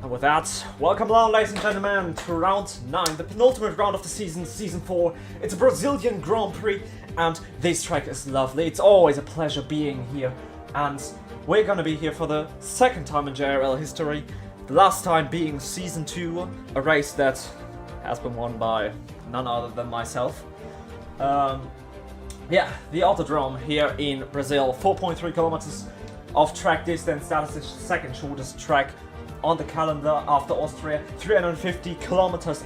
And with that, welcome along, ladies and gentlemen, to round 9, the penultimate round of the season, season 4. It's a Brazilian Grand Prix, and this track is lovely. It's always a pleasure being here, and we're gonna be here for the second time in JRL history. The last time being season 2, a race that has been won by none other than myself. Yeah, the Autodrome here in Brazil, 4.3 kilometers of track distance. That is the second shortest track on the calendar after Austria. 350 kilometers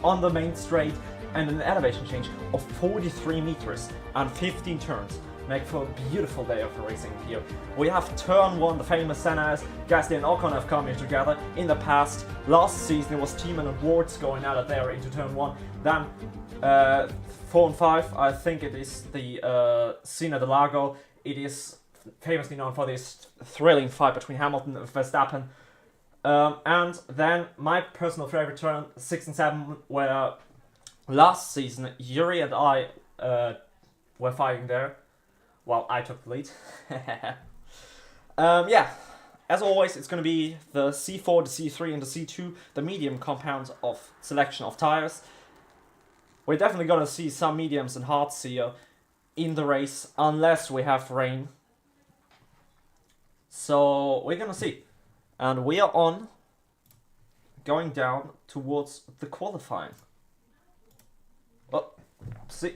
on the main straight and an elevation change of 43 meters and 15 turns. Make for a beautiful day of racing here. We have turn 1, the famous Senna's, Gasly and Ocon have come here together. In the past, last season it was Tiemann and Wards going out of there into turn 1. Then 4 and 5, I think it is the Sena de Lago. It is famously known for this thrilling fight between Hamilton and Verstappen. And then my personal favorite turn, 6 and 7, where last season Yuri and I were fighting there. Well, I took the lead. Yeah, as always, it's going to be the C4, the C3, and the C2, the medium compound of selection of tires. We're definitely going to see some mediums and hards here in the race, unless we have rain. So, we're going to see. And we are on, going down towards the qualifying. Oh, see.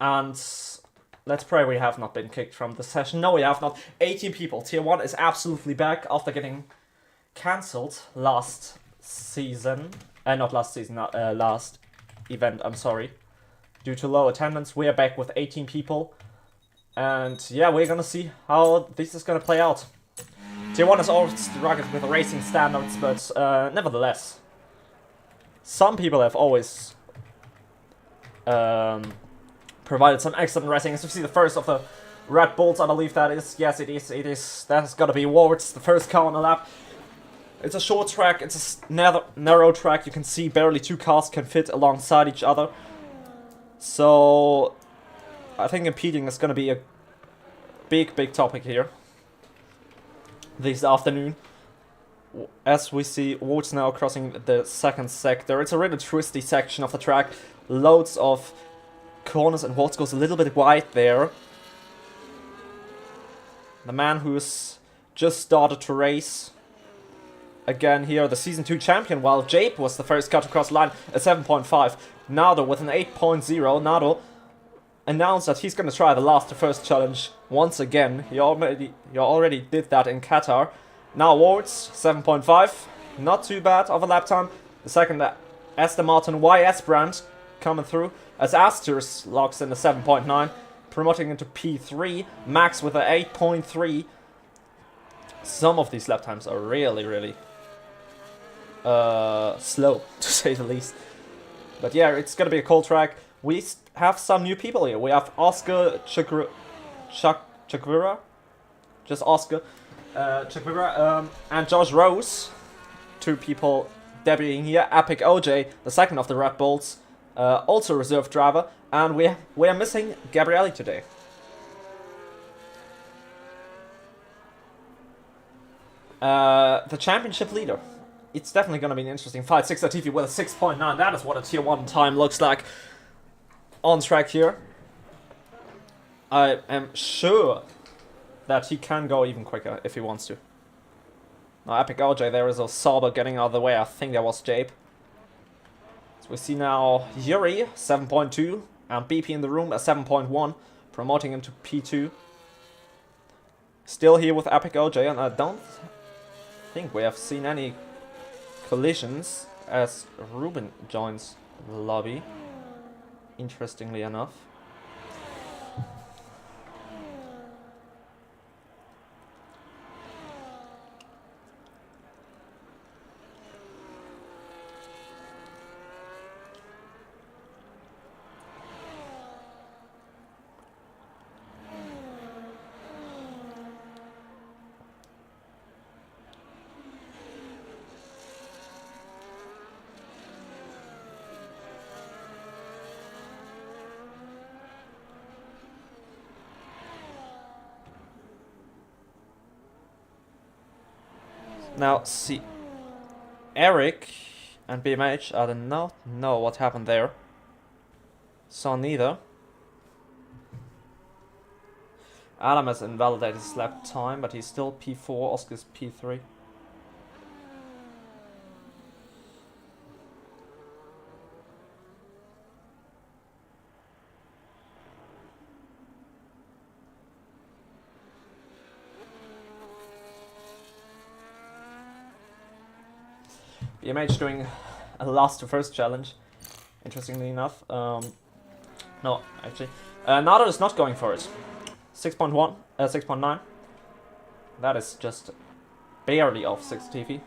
And let's pray we have not been kicked from the session. No, we have not. 18 people. Tier 1 is absolutely back after getting cancelled last season. Not last season, last event, I'm sorry. Due to low attendance, we are back with 18 people. And yeah, we're gonna see how this is gonna play out. Tier 1 is always struggled with racing standards, but nevertheless, some people have always provided some excellent racing. As you see, the first of the Red Bulls, I believe that is. Yes, it is. That has got to be Wards, the first car on the lap. It's a short track, it's a narrow track. You can see barely 2 cars can fit alongside each other. So, I think impeding is going to be a big topic here this afternoon. As we see Wards now crossing the second sector. It's a really twisty section of the track. Loads of corners, and Wards goes a little bit wide there. The man who's just started to race again here, the Season 2 champion, while Jape was the first car to cross the line at 7.5. Nado with an 8.0. Nado announced that he's going to try the last to first challenge once again. He already did that in Qatar. Now Wards, 7.5. Not too bad of a lap time. The second Aston Martin YS brand coming through as Asters locks in the 7.9, promoting into P3. Max with an 8.3. Some of these lap times are really slow, to say the least. But yeah, it's gonna be a cold track. We have some new people here. We have Oscar Chakvira, just Oscar Chakvira, and Josh Rose, 2 people debuting here. Epic OJ, the second of the Red Bulls, also a reserve driver, and we are missing Gabrielli today. The championship leader. It's definitely going to be an interesting fight. 6 TV with a 6.9. That is what a tier 1 time looks like on track here. I am sure that he can go even quicker if he wants to. Now, Epic OJ, there is a Sauber getting out of the way. I think that was Jape. So we see now Yuri, 7.2, and BP in the room at 7.1, promoting him to P2. Still here with Epic OJ, and I don't think we have seen any collisions as Ruben joins the lobby, interestingly enough. Now, see, Eric and BMH, I do not know what happened there. Saw neither. Adam has invalidated his lap time, but he's still P4, Oscar's P3. BMH doing a last to first challenge, interestingly enough. No, actually. Nado is not going for it. 6.1, 6.9. That is just barely off 6 TV.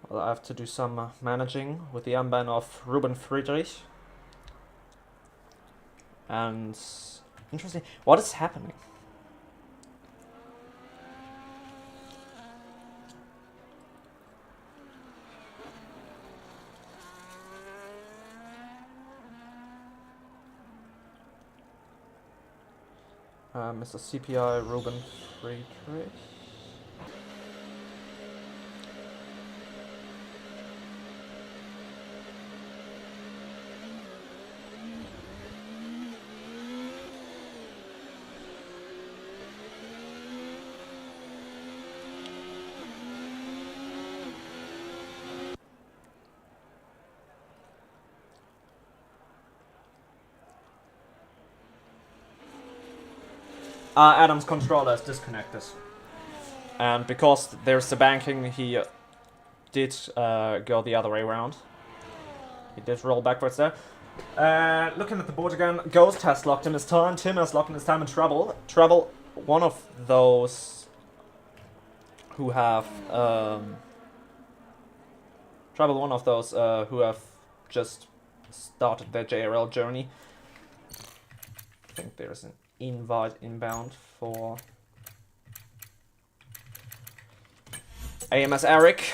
Well, I have to do some managing with the armband of Ruben Friedrich. And interesting, what is happening? Mr. CPI Ruben Friedrich. Adam's controller is disconnected. And because there's the banking, he did go the other way around. He did roll backwards there. Looking at the board again, Ghost has locked in his time, Tim has locked in his time, and Trouble. Trouble, one of those who have... Trouble, one of those who have just started their JRL journey. I think there's an invite inbound for AMS Eric.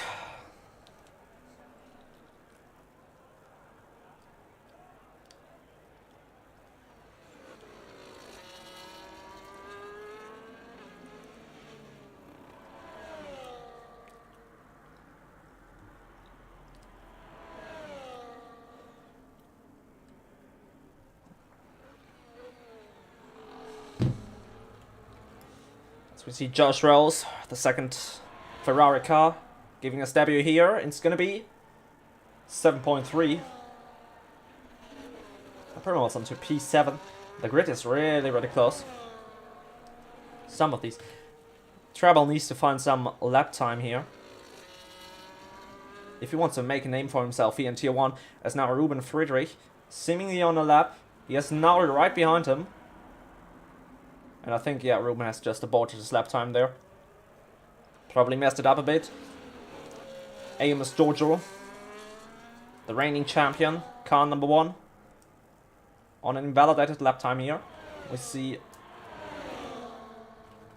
We see Josh Rolls, the second Ferrari car, giving us debut here. It's gonna be 7.3. Pretty much onto P7. The grid is really, really close. Some of these. Treble needs to find some lap time here. If he wants to make a name for himself here in Tier 1, as now Ruben Friedrich, seemingly on a lap. He has Nauri right behind him. And I think, yeah, Ruben has just aborted his lap time there. Probably messed it up a bit. AMS Giorgio, the reigning champion, car number 1. On an invalidated lap time here. We see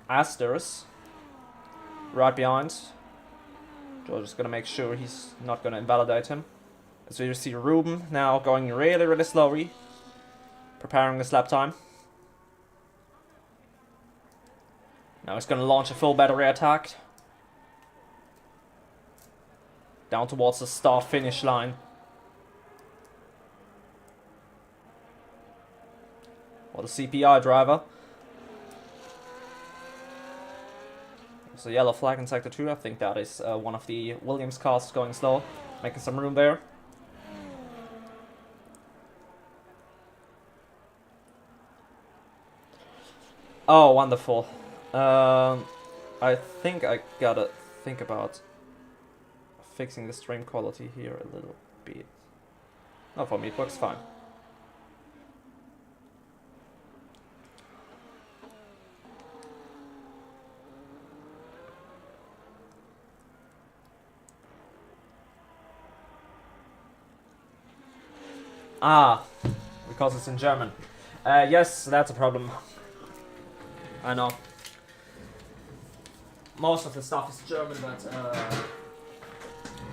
Asters right behind. Giorgio's gonna make sure he's not gonna invalidate him. As we see Ruben now going really, really slowly. Preparing his lap time. Now he's going to launch a full battery attack. Down towards the start finish line. What a CPI driver. There's a yellow flag in sector 2. I think that is one of the Williams cars going slow. Making some room there. Oh, wonderful. I think I gotta think about fixing the stream quality here a little bit. No, for me it works fine. Ah, because it's in German. Yes, that's a problem. I know. Most of the stuff is German, but...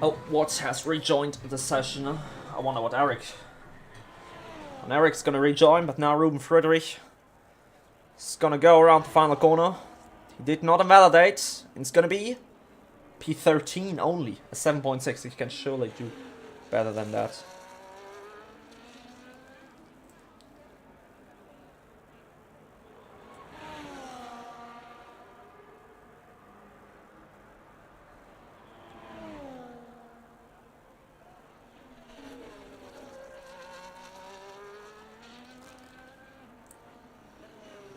Oh, Watts has rejoined the session. I wonder what Eric... And Eric's gonna rejoin, but now Ruben Friedrich is gonna go around the final corner. He did not invalidate. It's gonna be P13 only. A 7.6. He can surely do better than that.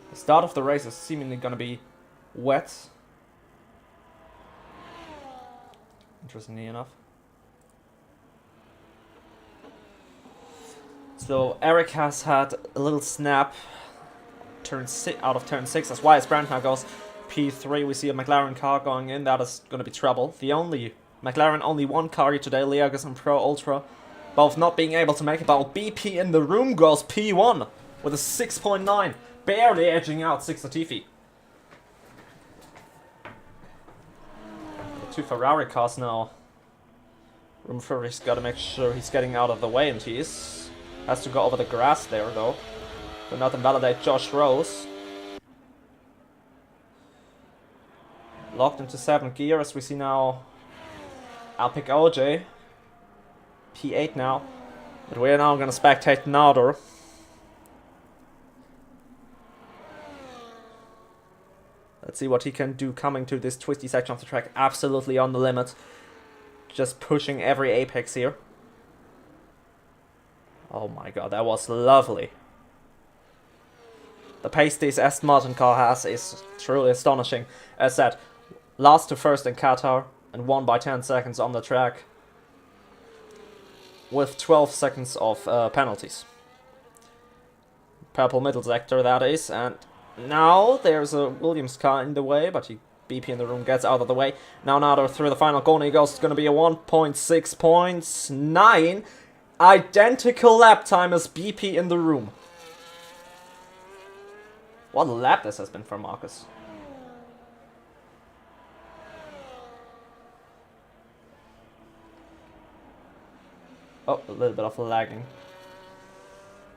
The start of the race is seemingly gonna be wet. Interestingly enough. So Eric has had a little snap out of turn 6. That's why his Brandt now goes P3. We see a McLaren car going in. That is going to be trouble. The only McLaren, only one car here today, Liagas and Pro Ultra, both not being able to make it. But BP in the room goes P1 with a 6.9, barely edging out Six Latifi. Two Ferrari cars now. Ruben Friedrich's got to make sure he's getting out of the way, and he has to go over the grass there though. Do not invalidate Josh Rose. Locked into 7th gear as we see now Alpic OJ. P8 now. But we are now going to spectate Nader. Let's see what he can do coming to this twisty section of the track. Absolutely on the limit. Just pushing every apex here. Oh my god, that was lovely. The pace this Aston Martin car has is truly astonishing. As said, last to first in Qatar and won by 10 seconds on the track. With 12 seconds of penalties. Purple middle sector that is, and now there's a Williams car in the way, but BP in the room gets out of the way. Now Nader through the final corner he goes. It's going to be a 1.6.9. Identical lap time as BP in the room. What a lap this has been for Marcus. Oh, a little bit of lagging.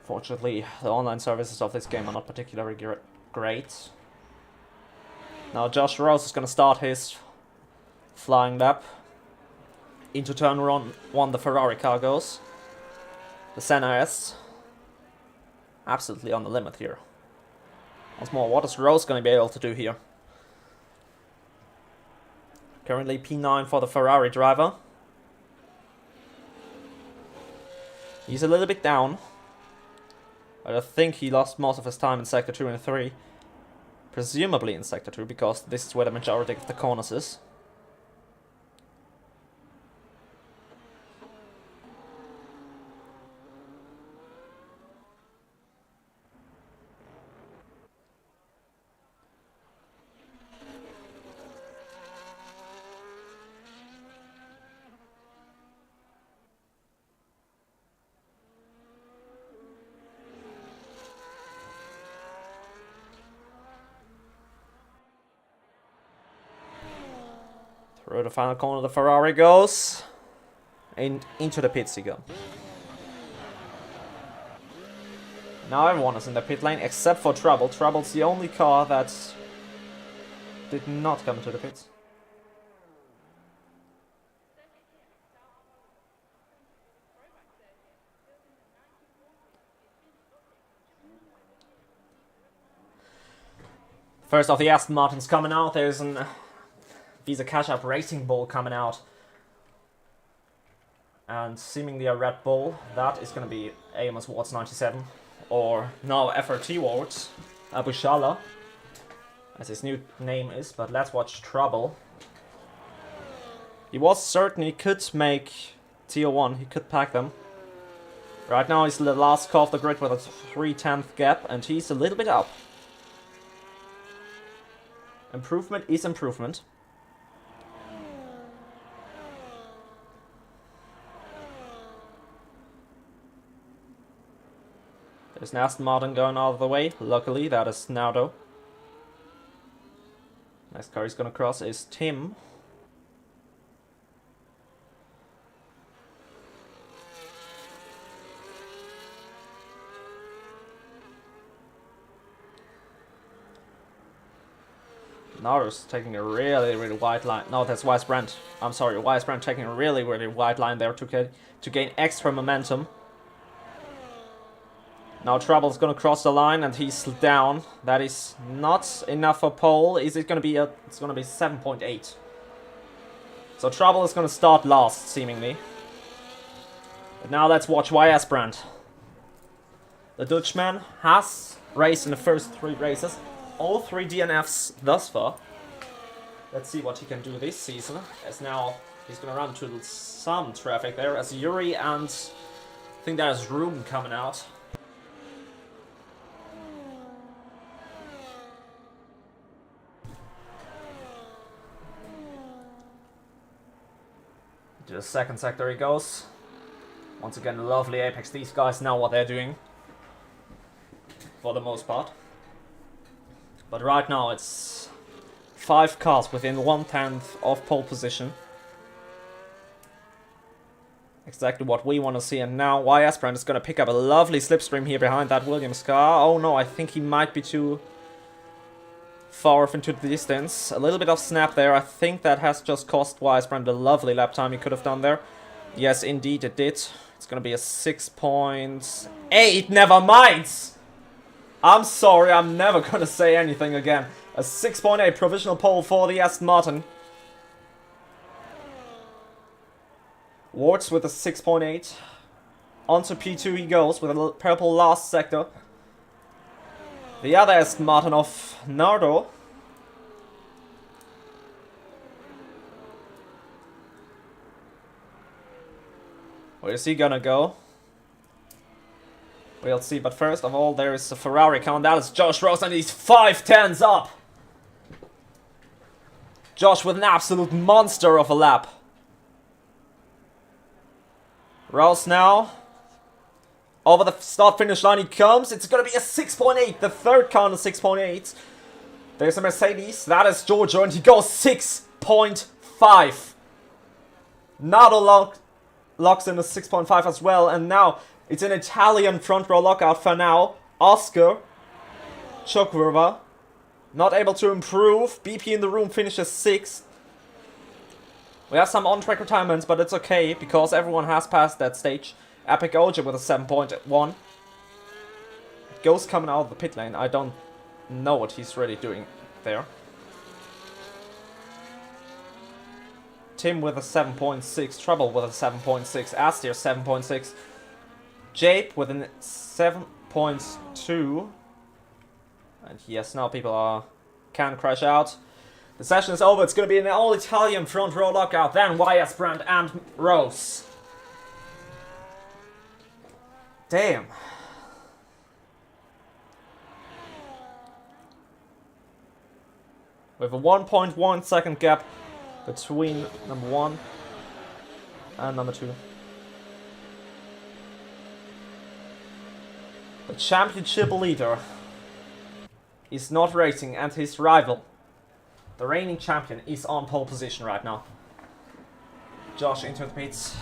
Fortunately, the online services of this game are not particularly great. Now Josh Rose is going to start his flying lap. Into turn 1 the Ferrari car goes. The Senna S. Absolutely on the limit here. Once more, what is Rose going to be able to do here? Currently P9 for the Ferrari driver. He's a little bit down. But I think he lost most of his time in Sector 2 and 3. Presumably in Sector 2, because this is where the majority of the corners is. Through the final corner, the Ferrari goes. And into the pits he goes. Now everyone is in the pit lane except for Trouble. Trouble's the only car that did not come into the pits. First off, the Aston Martin's coming out. There's an Visa Cash App Racing Bull coming out. And seemingly a Red Bull. That is going to be Amos Watts 97. Or now FRT Watts. Abu Shala. As his new name is. But let's watch Trouble. He was certain he could make Tier 1. He could pack them. Right now he's the last car off the grid with a 3/10 gap. And he's a little bit up. Improvement is improvement. There's an Aston Martin going out of the way. Luckily, that is Nardo. Next car he's going to cross is Tim. Naru's taking a really wide line. No, that's Wise Brand. I'm sorry, Wise Brand taking a really wide line there to gain extra momentum. Now Trouble's gonna cross the line and he's down. That is not enough for pole. Is it gonna be a? It's gonna be 7.8. So Trouble is gonna start last, seemingly. But now let's watch YS Brand. The Dutchman has raced in the first 3 races. All 3 DNFs thus far. Let's see what he can do this season. As now he's gonna run into some traffic there as Yuri and I think there's Room coming out. To the second sector he goes. Once again, lovely apex. These guys know what they're doing. For the most part. But right now it's 5 cars within 1/10 of pole position. Exactly what we want to see. And now YS Brand is going to pick up a lovely slipstream here behind that Williams car. Oh no, I think he might be too far off into the distance. A little bit of snap there. I think that has just cost YS Brand a lovely lap time he could have done there. Yes, indeed it did. It's going to be a 6.8. Never mind! I'm sorry, I'm never going to say anything again. A 6.8 provisional pole for the Aston Martin. Wards with a 6.8. Onto P2 he goes with a purple last sector. The other Aston Martin of Nardo. Where is he gonna go? We'll see, but first of all, there is a Ferrari car, and that is Josh Rose, and he's 5/10s up! Josh with an absolute monster of a lap. Rose now. Over the start-finish line he comes. It's going to be a 6.8. The third car on the 6.8. There's a Mercedes. That is Giorgio. And he goes 6.5. Nardo locks in a 6.5 as well. And now it's an Italian front row lockout for now. Oscar Chukwurva. Not able to improve. BP in the room finishes 6th. We have some on-track retirements, but it's okay because everyone has passed that stage. Epic OJ with a 7.1. Ghost coming out of the pit lane. I don't know what he's really doing there. Tim with a 7.6. Trouble with a 7.6. Astir 7.6. Jape with a 7.2. And yes, now people can crash out. The session is over. It's going to be an all-Italian front row lockout. Then YS Brand and Rose. Damn. With a 1.1 second gap between number 1 and number 2. The championship leader is not racing, and his rival, the reigning champion, is on pole position right now. Josh into the pits.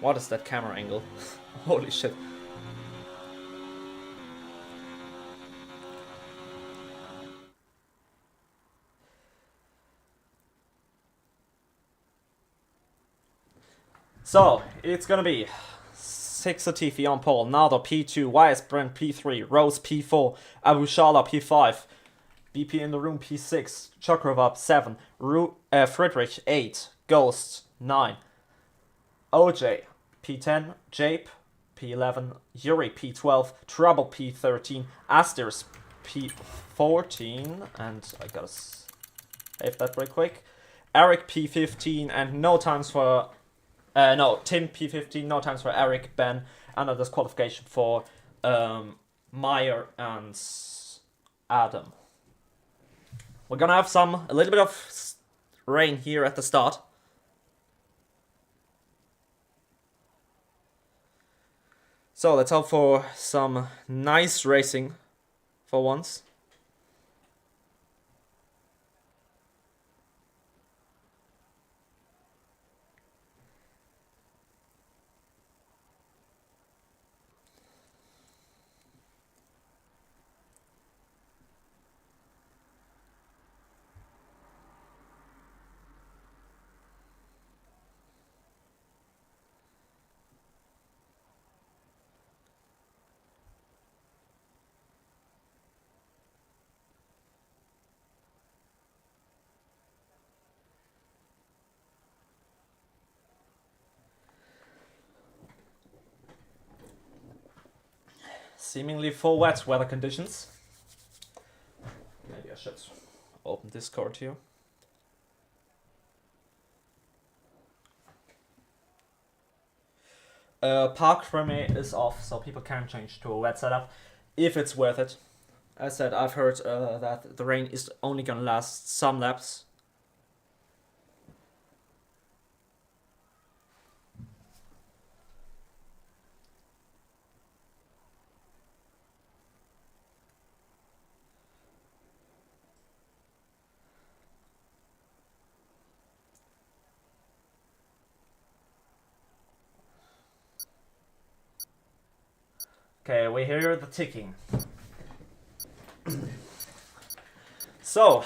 What is that camera angle? Holy shit. So, it's gonna be 6 Latifi on pole, Nardo P2, YS Brand P3, Rose P4, Abushala P5, BP in the room P6, Chukrova 7, Friedrich 8, Ghost 9, OJ P10, Jape P11, Yuri P12, Trouble P13, Astirs P14, and I gotta save that very quick. Eric P15, and no times for Tim P15, no times for Eric, Ben, and a disqualification for Meyer and Adam. We're gonna have a little bit of rain here at the start. So let's hope for some nice racing for once. Seemingly full wet weather conditions. Maybe I should open Discord here. Park frame is off, so people can change to a wet setup if it's worth it. As said, I've heard that the rain is only gonna last some laps. Okay, we hear the ticking. So,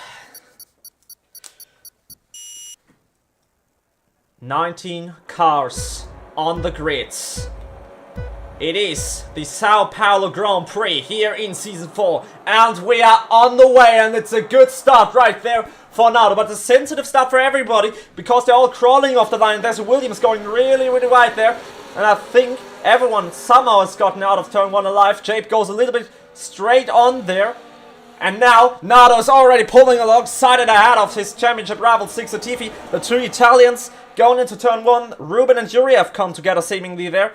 19 cars on the grids. It is the Sao Paulo Grand Prix here in Season 4, and we are on the way, and it's a good start right there for Nardo, but a sensitive start for everybody, because they're all crawling off the line. There's Williams going really, really wide there, and I think everyone somehow has gotten out of turn 1 alive. Jape goes a little bit straight on there, and now Nardo is already pulling alongside and ahead of his championship rival Six Latifi. The two Italians going into turn 1. Ruben and Yuri have come together seemingly there.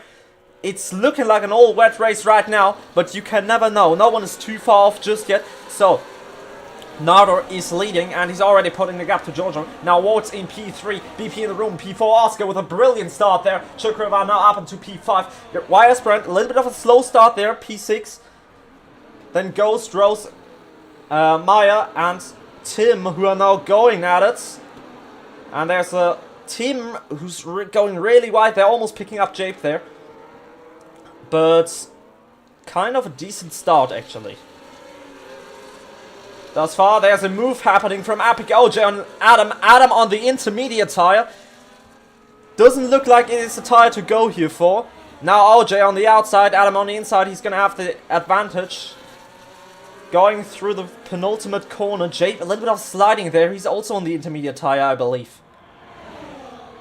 It's looking like an all-wet race right now, but you can never know. No one is too far off just yet. So, Nardo is leading, and he's already putting the gap to Giorgio. Now Wards in P3, BP in the room, P4 Oscar with a brilliant start there. Shukrova now up into P5. YS Brand, a little bit of a slow start there, P6. Then Ghost, Rose, Maya and Tim, who are now going at it. And there's a Tim who's going really wide. They're almost picking up Jape there. But kind of a decent start, actually. Thus far, there's a move happening from Epic OJ on Adam. Adam on the intermediate tire. Doesn't look like it is a tire to go here for. Now OJ on the outside, Adam on the inside. He's going to have the advantage. Going through the penultimate corner. Jape, a little bit of sliding there. He's also on the intermediate tire, I believe.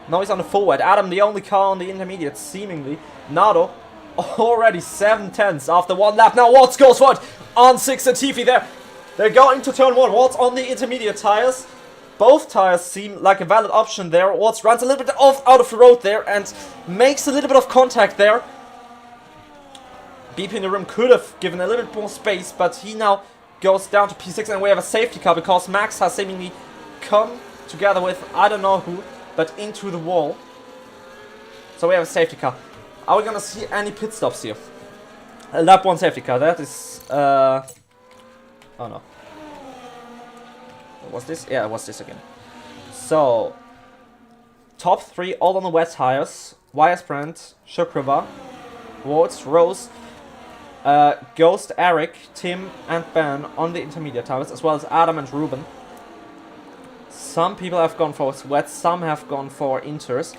Now he's on the forward. Adam, the only car on the intermediate, seemingly. Nardo, already 7/10 after one lap. Now Watts goes for it on Six Latifi there. They're going to turn 1. Watts on the intermediate tires. Both tires seem like a valid option there. Watts runs a little bit off out of the road there and makes a little bit of contact there. BP in the room could have given a little bit more space, but he now goes down to P6, and we have a safety car because Max has seemingly come together with I don't know who, but into the wall. So we have a safety car. Are we gonna see any pit stops here? A lap 1 safety car, that is oh no. What was this? Yeah, it was this again. So top 3 all on the wet tires. YS Brand, Shukrova, Wards, Rose, Ghost, Eric, Tim and Ben on the intermediate tires, as well as Adam and Ruben. Some people have gone for wet, some have gone for inters.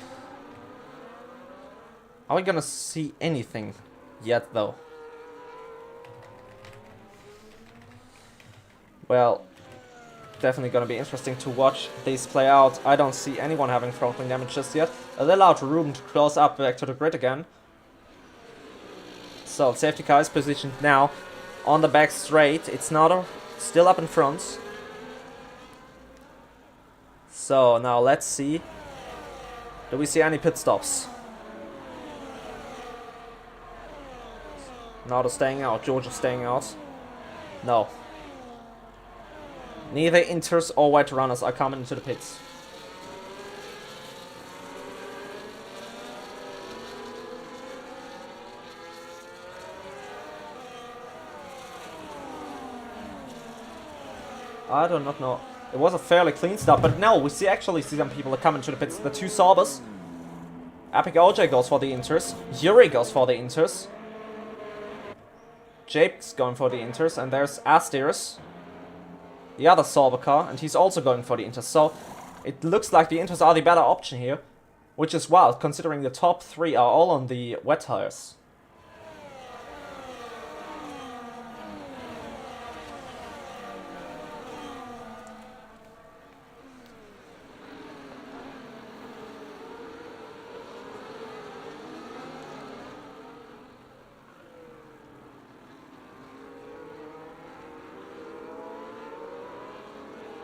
Are we gonna see anything yet, though? Well, definitely gonna be interesting to watch these play out. I don't see anyone having front wing damage just yet. A little out of room to close up back to the grid again. So, safety car is positioned now on the back straight. It's not still up in front. So, now let's see. Do we see any pit stops? Nardo staying out, Giorgio staying out. No. Neither inters or wet runners are coming into the pits. I do not know. It was a fairly clean start, but now we actually see some people are coming to the pits. The two Saubers. Epic OJ goes for the inters. Yuri goes for the inters. Jake's going for the inters, and there's Asteris, the other Sauber car, and he's also going for the inters. So it looks like the inters are the better option here, which is wild considering the top three are all on the wet tires.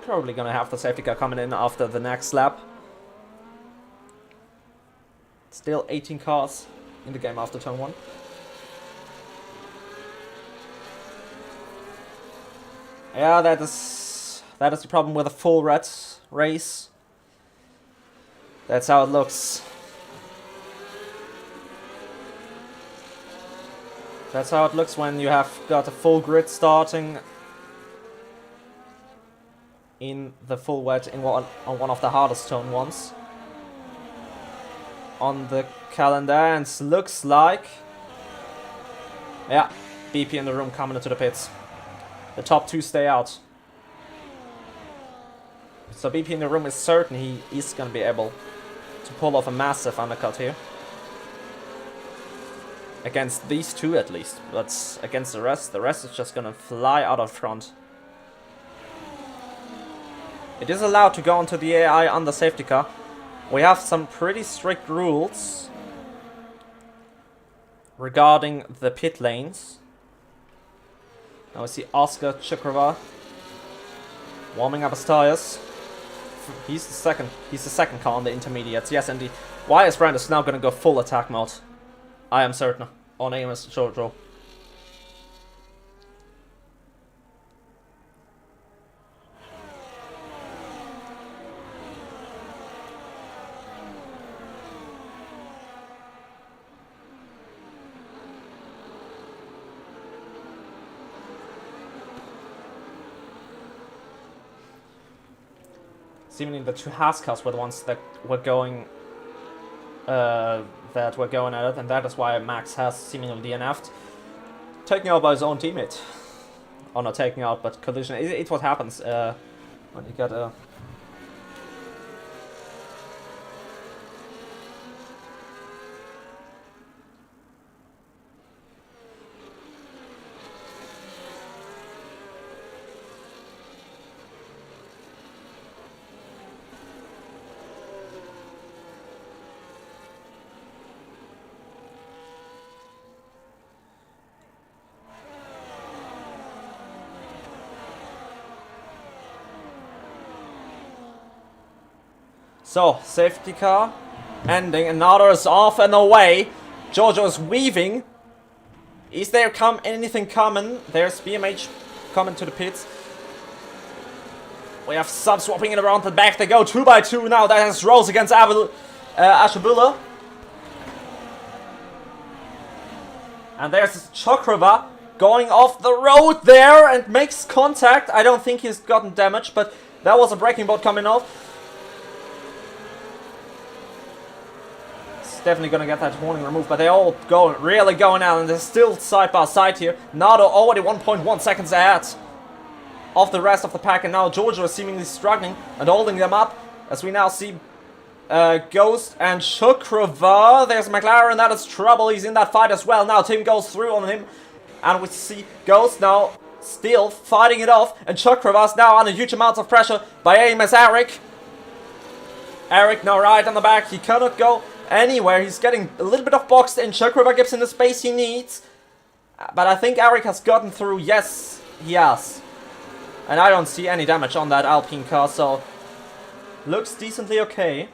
Probably gonna have the safety car coming in after the next lap. Still 18 cars in the game after turn 1. Yeah, that is the problem with a full red race. That's how it looks. That's how it looks when you have got a full grid starting in the full wet on one of the hardest turn ones on the calendar, and looks like, yeah, BP in the room coming into the pits. The top two stay out. So BP in the room is certain he is going to be able to pull off a massive undercut here. Against these two at least, but against the rest is just going to fly out of front. It is allowed to go onto the AI on the safety car. We have some pretty strict rules regarding the pit lanes. Now we see Oscar Chukrova warming up his tires. He's the second car on the intermediates. Yes, indeed. YS Brand is now going to go full attack mode. I am certain. On Amos Jojo. Seemingly the two Haas cars were the ones that were going at it, and that is why Max has seemingly DNF'd. Taken out by his own teammate. Or not taking out, but collision. It's what happens when you get a... So, safety car ending, another is off and away. Jojo is weaving. Is there anything coming? There's BMH coming to the pits. We have sub swapping it around the back. They go 2 by 2 now. That is Rose against Ashabula. And there's Chokrova going off the road there and makes contact. I don't think he's gotten damaged, but that was a braking board coming off. Definitely gonna get that warning removed, but they're all really going out, and they're still side by side here. Nardo already 1.1 seconds ahead of the rest of the pack, and now Giorgio is seemingly struggling and holding them up, as we now see Ghost and Chukrova. There's McLaren, that is trouble, he's in that fight as well. Now Tim goes through on him, and we see Ghost now still fighting it off, and Chukrova's now under huge amounts of pressure by AMS Eric. Eric now right on the back, he cannot go anywhere. He's getting a little bit of boxed in. Chukrova gives him the space he needs. But I think Eric has gotten through. Yes, he has. And I don't see any damage on that Alpine car, so looks decently okay.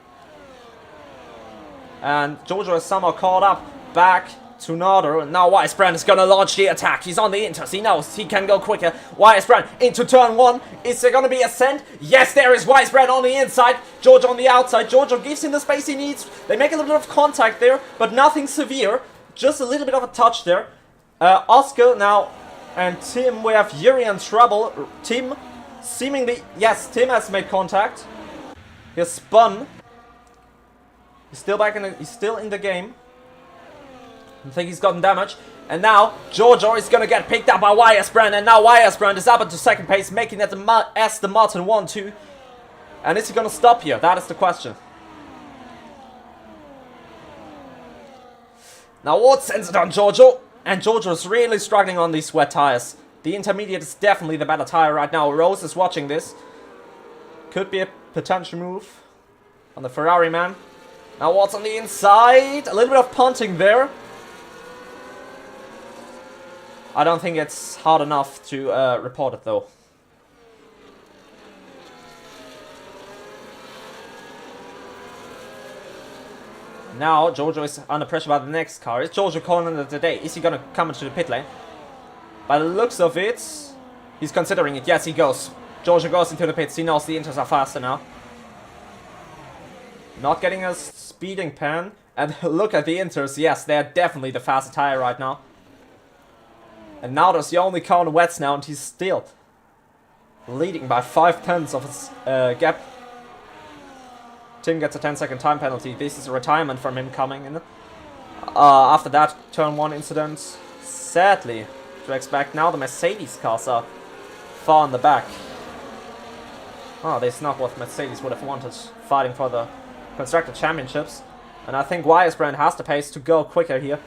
And Jojo is somehow caught up back to Nardo. And now Weisbrand is going to launch the attack. He's on the inters. He knows he can go quicker. Weisbrand into turn 1. Is there going to be a send? Yes, there is Weisbrand on the inside. Jojo on the outside. Jojo gives him the space he needs. They make a little bit of contact there, but nothing severe. Just a little bit of a touch there. Oscar now and Tim. We have Yuri in trouble. Tim Seemingly, yes, Tim has made contact. He has spun. He's still back in the, he's still in the game. I think he's gotten damage. And now, Giorgio is gonna get picked up by Weiersbrand. And now Weiersbrand is up into second place, making it the Aston Martin 1-2. And is he gonna stop here? That is the question. Now Ward sends it on Giorgio. And Giorgio is really struggling on these wet tires. The intermediate is definitely the better tire right now. Rose is watching this. Could be a potential move on the Ferrari man. Now Ward's on the inside. A little bit of punting there. I don't think it's hard enough to report it though. Now Giorgio is under pressure by the next car. Is Giorgio calling it the day? Is he gonna come into the pit lane? By the looks of it, he's considering it. Yes, he goes. Giorgio goes into the pits. He knows the Inters are faster now. Not getting a speeding pen. And look at the Inters. Yes, they're definitely the faster tire right now. And now there's the only car on the wets now, and he's still leading by 5/10 of his gap. Tim gets a 10-second time penalty. This is a retirement from him coming in. After that turn 1 incident, sadly, to expect now the Mercedes cars are far in the back. Oh, this is not what Mercedes would have wanted, fighting for the Constructor Championships. And I think Weiersbrand has the pace to go quicker here.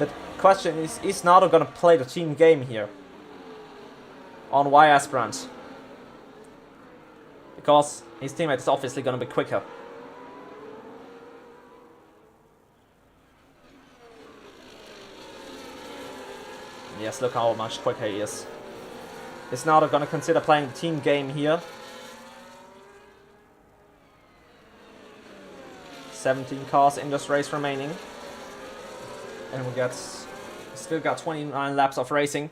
The question is Nardo going to play the team game here? On Weiersbrand. Because his teammate is obviously going to be quicker. Yes, look how much quicker he is. Is Nardo going to consider playing the team game here? 17 cars in this race remaining. And we still got 29 laps of racing.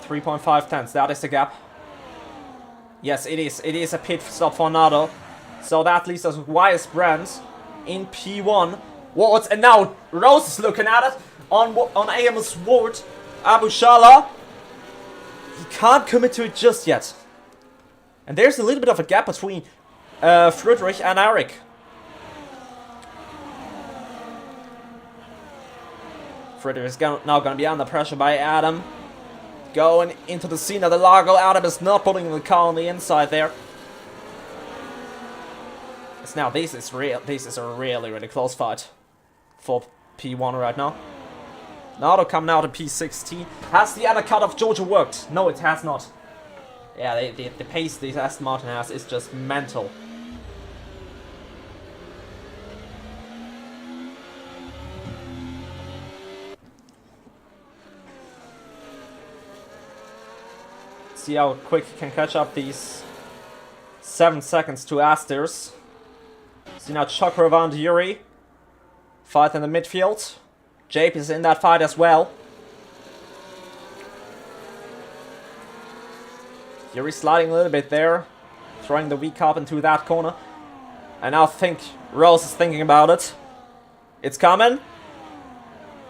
3.5 tenths, that is the gap. Yes, it is. It is a pit stop for Nardo. So that leaves us with Weiersbrand in P1. Ward, and now Rose is looking at it. On Amos Ward, Abu Shala. He can't commit to it just yet. And there's a little bit of a gap between Friedrich and Eric. Friedrich is now going to be under pressure by Adam. Going into the Sena del Lago. Adam is not putting the car on the inside there. Now this is a really, really close fight for P1 right now. Nardo coming out in P16. Has the undercut of Giorgio worked? No, it has not. Yeah, the pace this Aston Martin has is just mental. See how quick he can catch up these 7 seconds to Asters. See now Chokrova and Yuri fight in the midfield. Jape is in that fight as well. Yuri sliding a little bit there, throwing the weak up into that corner. And now think Rose is thinking about it. It's coming.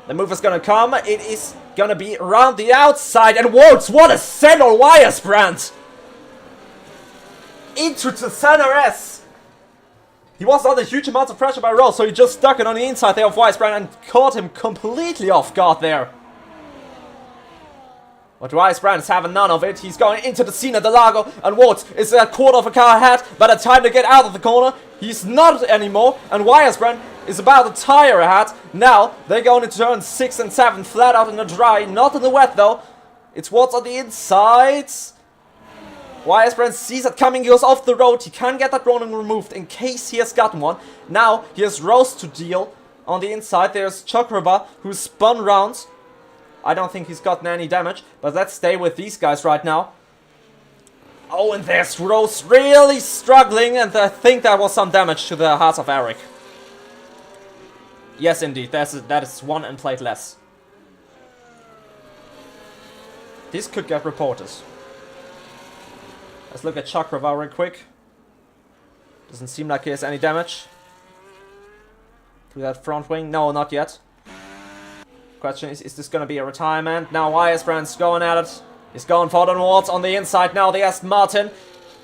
The move is gonna come. It is gonna be around the outside. And Woods, what a send on Weiersbrand! Into the center S. He was under huge amounts of pressure by Rose, so he just stuck it on the inside there of Weiersbrand and caught him completely off guard there. But Weiersbrand is having none of it. He's going into the Sena del Lago, and Ward is a quarter of a car ahead. By the time to get out of the corner, he's not anymore, and Weiersbrand is about a tire ahead. Now, they're going into turn 6 and 7, flat out in the dry, not in the wet though. It's Ward's on the inside. Weiersbrand sees it coming, he goes off the road. He can get that Ronin removed in case he has gotten one. Now, he has Rose to deal on the inside. There's Chokrova, who's spun round. I don't think he's gotten any damage, but let's stay with these guys right now. Oh, and there's Rose really struggling, and I think that was some damage to the heart of Eric. Yes, indeed, that is one end plate less. This could get reported. Let's look at Chokrova real quick. Doesn't seem like he has any damage to that front wing. No, not yet. Question is this going to be a retirement? Now Weiersbrand's going at it. He's going for the wards on the inside now. The Aston Martin.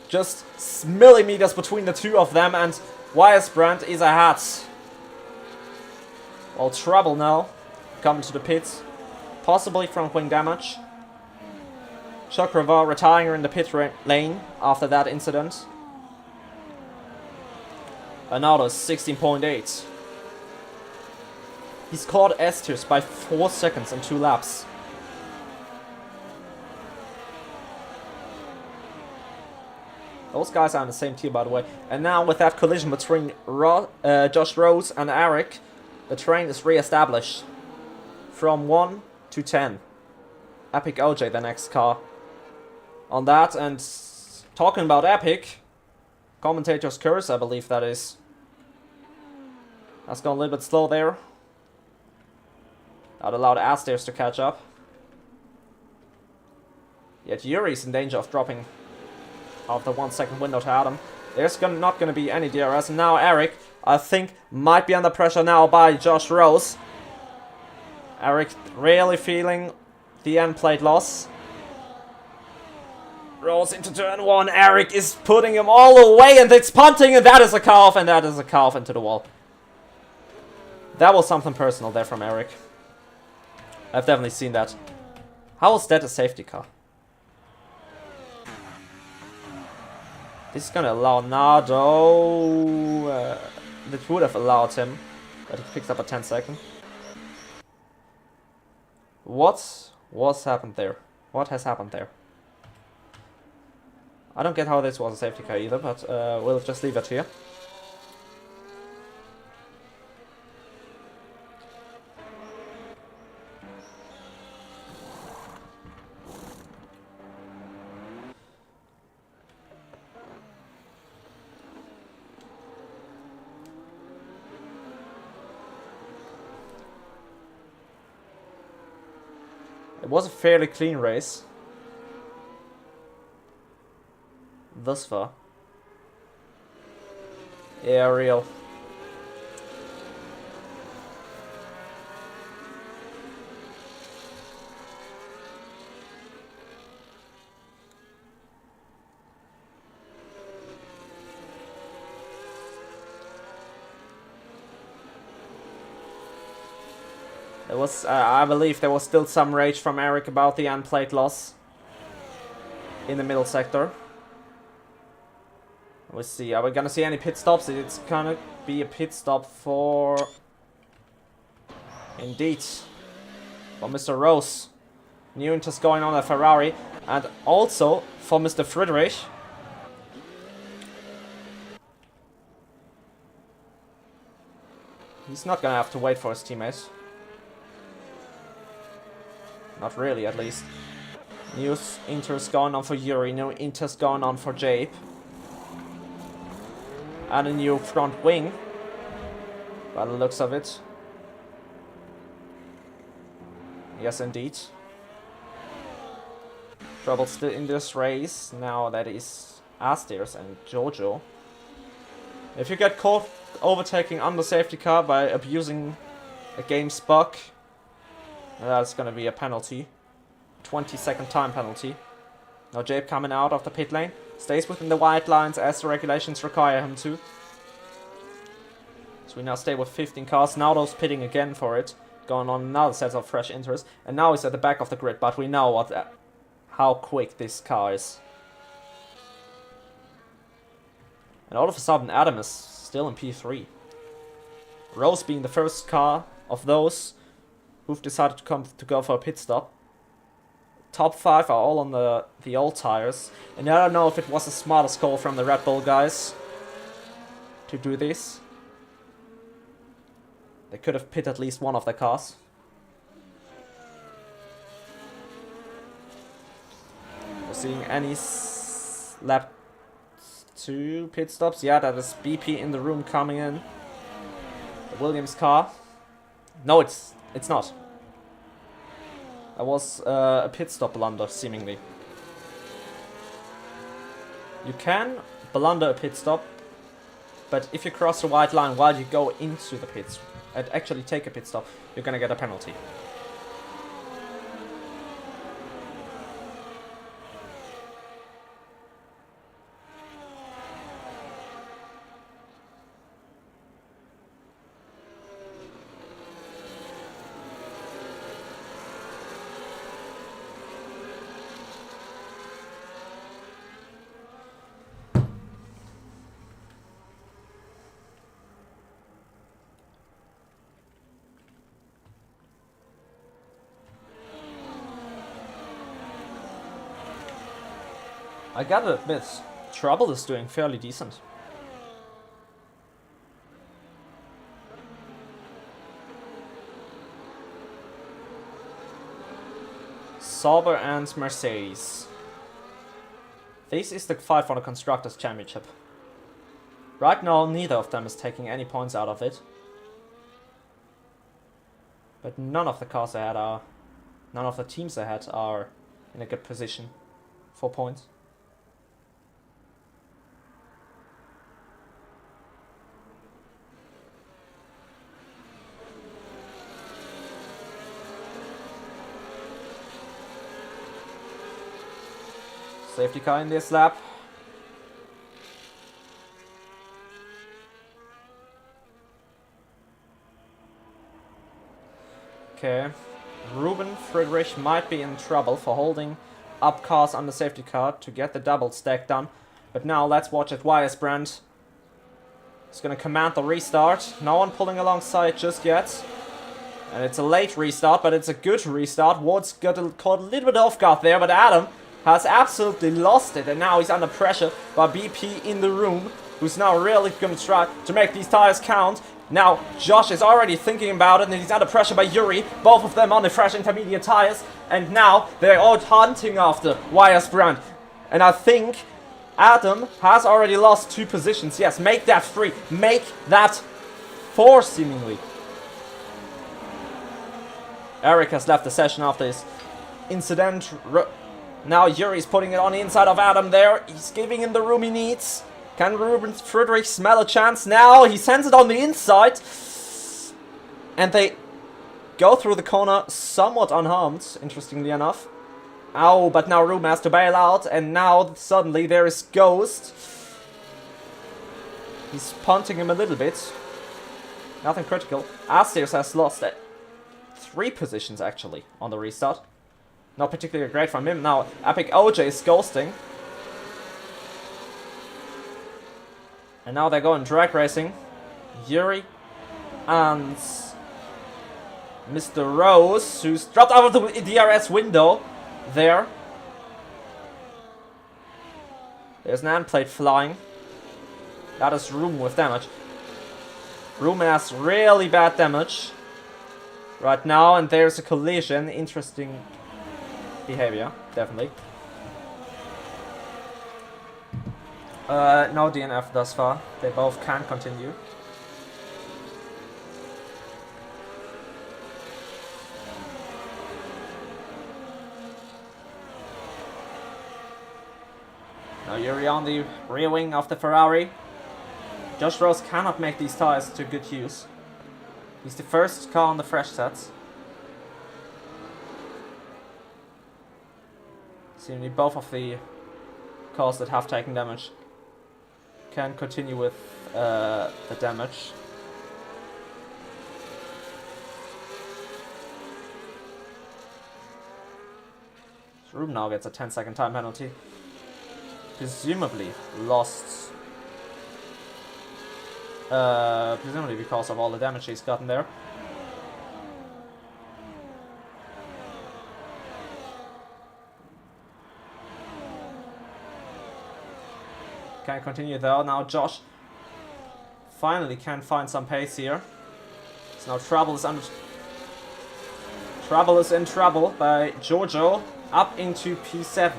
Just millimeters between the two of them. And Weisbrand is ahead. Well, trouble now. Coming to the pits. Possibly front wing damage. Chakrava retiring in the pit lane after that incident. Another 16.8. He's caught S-Tiers by 4 seconds in 2 laps. Those guys are in the same tier, by the way. And now with that collision between Josh Rose and Eric, the train is re-established. From 1 to 10. Epic OJ, the next car. On that, and talking about Epic, commentator's curse, I believe that is. That's gone a little bit slow there. Not allowed Astairs to catch up. Yet Yuri's in danger of dropping after 1 second window to Adam. There's not going to be any DRS. And now Eric, I think, might be under pressure now by Josh Rose. Eric really feeling the end plate loss. Rose into turn 1. Eric is putting him all the way, and it's punting, and that is a car-off, and that is a car-off into the wall. That was something personal there from Eric. I've definitely seen that. How is that a safety car? This is gonna allow Nardo. That would have allowed him, but he picks up a 10-second. What happened there? What has happened there? I don't get how this was a safety car either, but we'll just leave it here. It was a fairly clean race. Thus far. Yeah, real. There was, I believe there was still some rage from Eric about the unplayed loss in the middle sector. We'll see. Are we gonna see any pit stops? It's gonna be a pit stop for... Indeed. For Mr. Rose. New interest going on at Ferrari. And also for Mr. Friedrich. He's not gonna have to wait for his teammates. Not really, at least. New interest going on for Yuri. New interest going on for Jabe. And a new front wing, by the looks of it. Yes, indeed. Trouble still in this race. Now that is Astairs and Jojo. If you get caught overtaking on the safety car by abusing a game's bug, that's gonna be a penalty. 20-second time penalty. Now Jabe coming out of the pit lane. Stays within the white lines as the regulations require him to. So we now stay with 15 cars. Now those pitting again for it. Going on another set of fresh interest. And now he's at the back of the grid, but we know how quick this car is. And all of a sudden Adam is still in P3. Rose being the first car of those who've decided to go for a pit stop. Top 5 are all on the old tires. And I don't know if it was the smartest call from the Red Bull guys to do this. They could have pit at least one of the cars. We're seeing any lap 2 pit stops. Yeah, that is BP in the room coming in. The Williams car. No, it's not. That was a pit stop blunder, seemingly. You can blunder a pit stop, but if you cross the white line while you go into the pits and actually take a pit stop, you're gonna get a penalty. I gotta admit, Trouble is doing fairly decent. Sauber and Mercedes. This is the fight for the Constructors' Championship. Right now, neither of them is taking any points out of it. But none of the cars ahead are... None of the teams ahead are in a good position for points. Safety car in this lap. Okay. Ruben Friedrich might be in trouble for holding up cars on the safety car to get the double stack done. But now let's watch it. Weiersbrand is going to command the restart. No one pulling alongside just yet. And it's a late restart, but it's a good restart. Ward's got caught a little bit off guard there, but Adam has absolutely lost it, and now he's under pressure by BP in the room, who's now really going to try to make these tires count. Now, Josh is already thinking about it, and he's under pressure by Yuri, both of them on the fresh intermediate tires, and now they're all hunting after Weiersbrand. And I think Adam has already lost 2 positions. Yes, make that 3, make that 4 seemingly. Eric has left the session after his incident. Now Yuri's putting it on the inside of Adam there. He's giving him the room he needs. Can Ruben Friedrich smell a chance now? He sends it on the inside. And they go through the corner somewhat unharmed, interestingly enough. Ow, but now Ruben has to bail out. And now suddenly there is Ghost. He's punting him a little bit. Nothing critical. Astiers has lost 3 positions actually on the restart. Not particularly great from him. Now, Epic OJ is ghosting. And now they're going drag racing. Yuri and Mr. Rose, who's dropped out of the DRS window there. There's an end plate flying. That is Ruben with damage. Ruben has really bad damage right now, and there's a collision. Interesting behavior, definitely. No DNF thus far. They both can continue. Now Yuri on the rear wing of the Ferrari. Josh Rose cannot make these tires to good use. He's the first car on the fresh sets. Seemingly both of the cars that have taken damage can continue with the damage. Ruben now gets a 10-second time penalty. Presumably lost. Presumably because of all the damage he's gotten there. Can continue though. Now Josh finally can find some pace here. So now Trouble is in trouble by Jojo up into P7.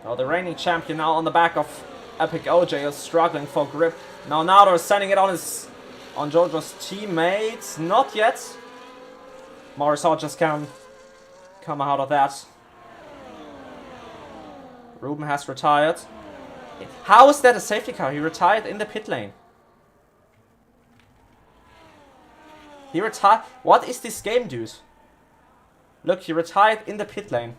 Now the reigning champion now on the back of Epic OJ is struggling for grip. Now Nado is sending it on Jojo's teammates. Not yet. Morris Hodges can come out of that. Ruben has retired. How is that a safety car? He retired in the pit lane. He retired. What is this game, dude? Look, he retired in the pit lane.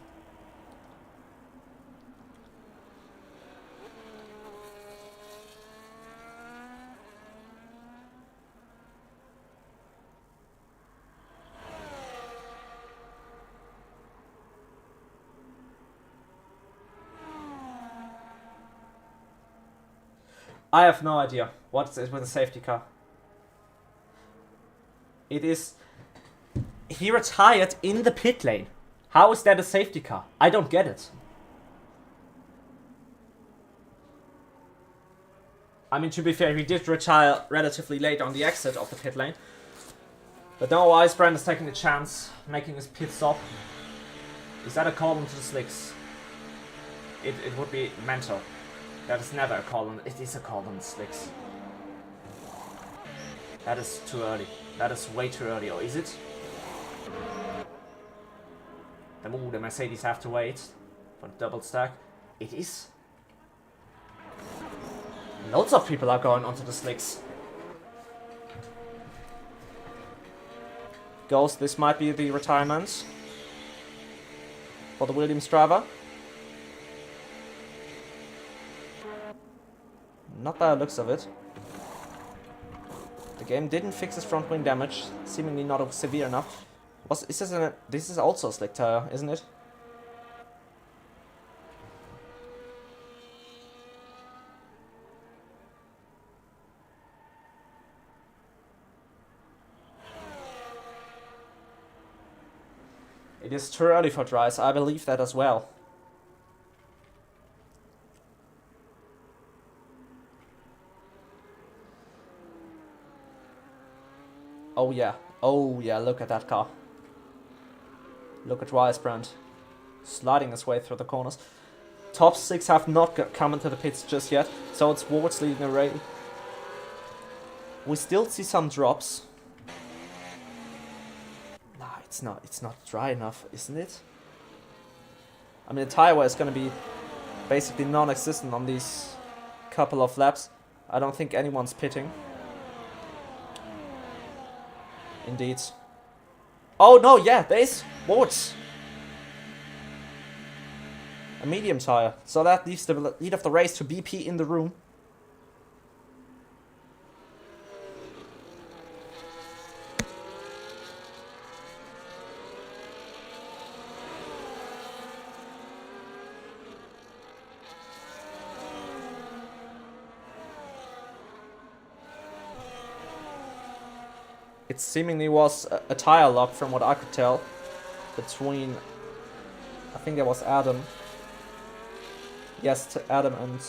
I have no idea what it is with a safety car. It is He retired in the pit lane. How is that a safety car? I don't get it. I mean, to be fair, he did retire relatively late on the exit of the pit lane. But now Icebrand is taking a chance, making his pit stop. Is that a call into the slicks? It would be mental. That is never a call on. It is a call on the slicks. That is too early. That is way too early, or is it? The Mercedes have to wait for the double stack. It is. Loads of people are going onto the slicks. Ghost, this might be the retirement for the Williams driver. Not by the looks of it. The game didn't fix his front wing damage, seemingly not severe enough. This is also a slick tire, isn't it? It is too early for dries, I believe that as well. Oh yeah, look at that car. Look at Icebrand sliding his way through the corners. Top 6 have not come into the pits just yet, so it's Wards leading the race. We still see some drops. Nah, it's not dry enough, isn't it? I mean, the tire wear is going to be basically non-existent on these couple of laps. I don't think anyone's pitting. Indeed. Oh no, yeah, there is Wards. A medium tire. So that leaves the lead of the race to BP in the room. It seemingly was a tire lock from what I could tell between, I think it was Adam. Yes, to Adam and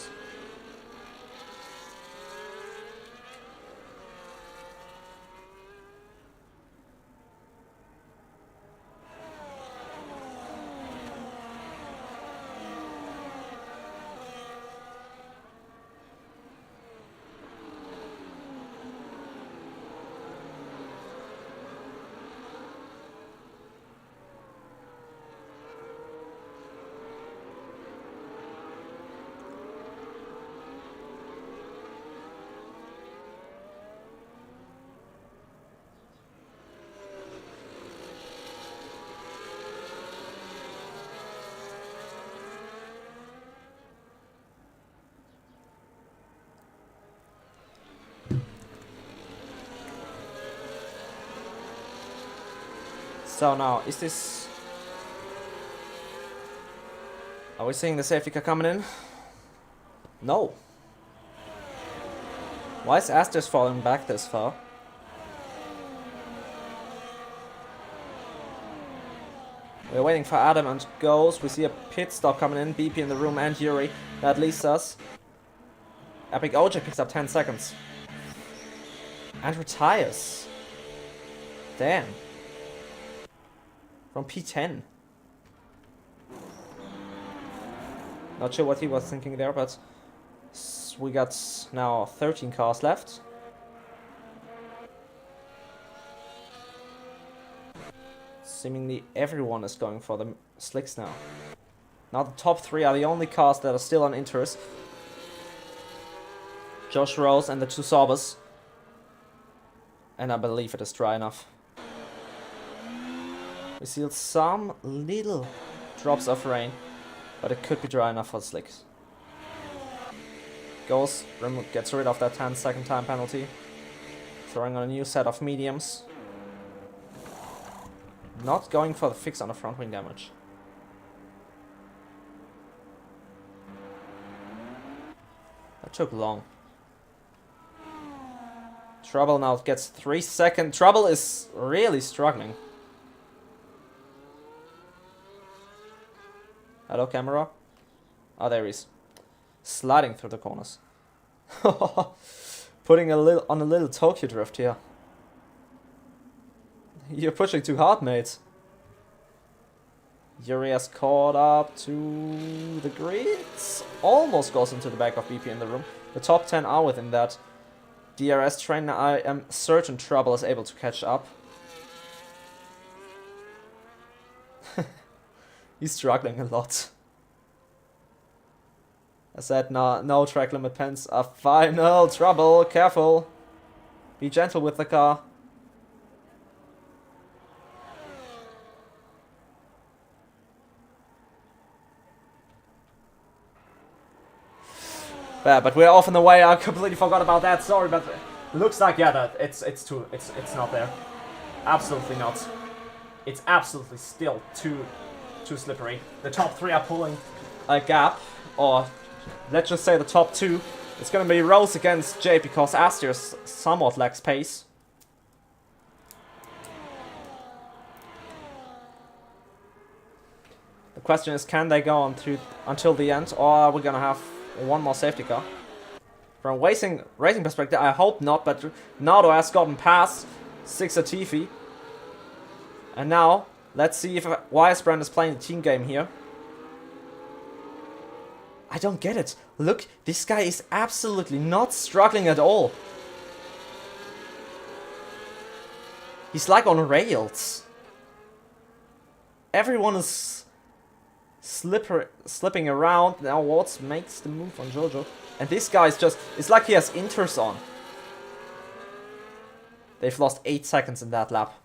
so now, is this... Are we seeing the safety car coming in? No. Why is Asterisk falling back this far? We're waiting for Adam and Ghost. We see a pit stop coming in, BP in the room and Yuri. That leaves us. Epic OJ picks up 10 seconds. And retires. Damn. From P10. Not sure what he was thinking there, but we got now 13 cars left. Seemingly everyone is going for the slicks now. Now the top 3 are the only cars that are still on interest. Josh Rose and the 2 Saubers. And I believe it is dry enough. We see some little drops of rain, but it could be dry enough for the slicks. Gets rid of that 10-second time penalty, throwing on a new set of mediums. Not going for the fix on the front wing damage. That took long. Trouble now gets 3 seconds. Trouble is really struggling. Hello, camera. Oh, there he is. Sliding through the corners. Putting a little Tokyo drift here. You're pushing too hard, mate. Yuri has caught up to the grids. Almost goes into the back of BP in the room. The top 10 are within that. DRS train, I am certain Trouble is able to catch up. He's struggling a lot. I said no track limit pens are final. Trouble, careful. Be gentle with the car. Yeah, but we're off in the way. I completely forgot about that. Sorry, but it looks like that it's not there. Absolutely not. It's absolutely still too slippery. The top 3 are pulling a gap, or let's just say the top 2. It's gonna be Rose against Jay because Astiers somewhat lacks pace. The question is, can they go on through until the end, or are we gonna have one more safety car? From a racing perspective, I hope not, but Nardo has gotten past Six Latifi. And now, let's see if Weisbrand is playing the team game here. I don't get it. Look, this guy is absolutely not struggling at all. He's like on rails. Everyone is slipping around. Now Watts makes the move on Jojo. And this guy is just... It's like he has inters on. They've lost 8 seconds in that lap.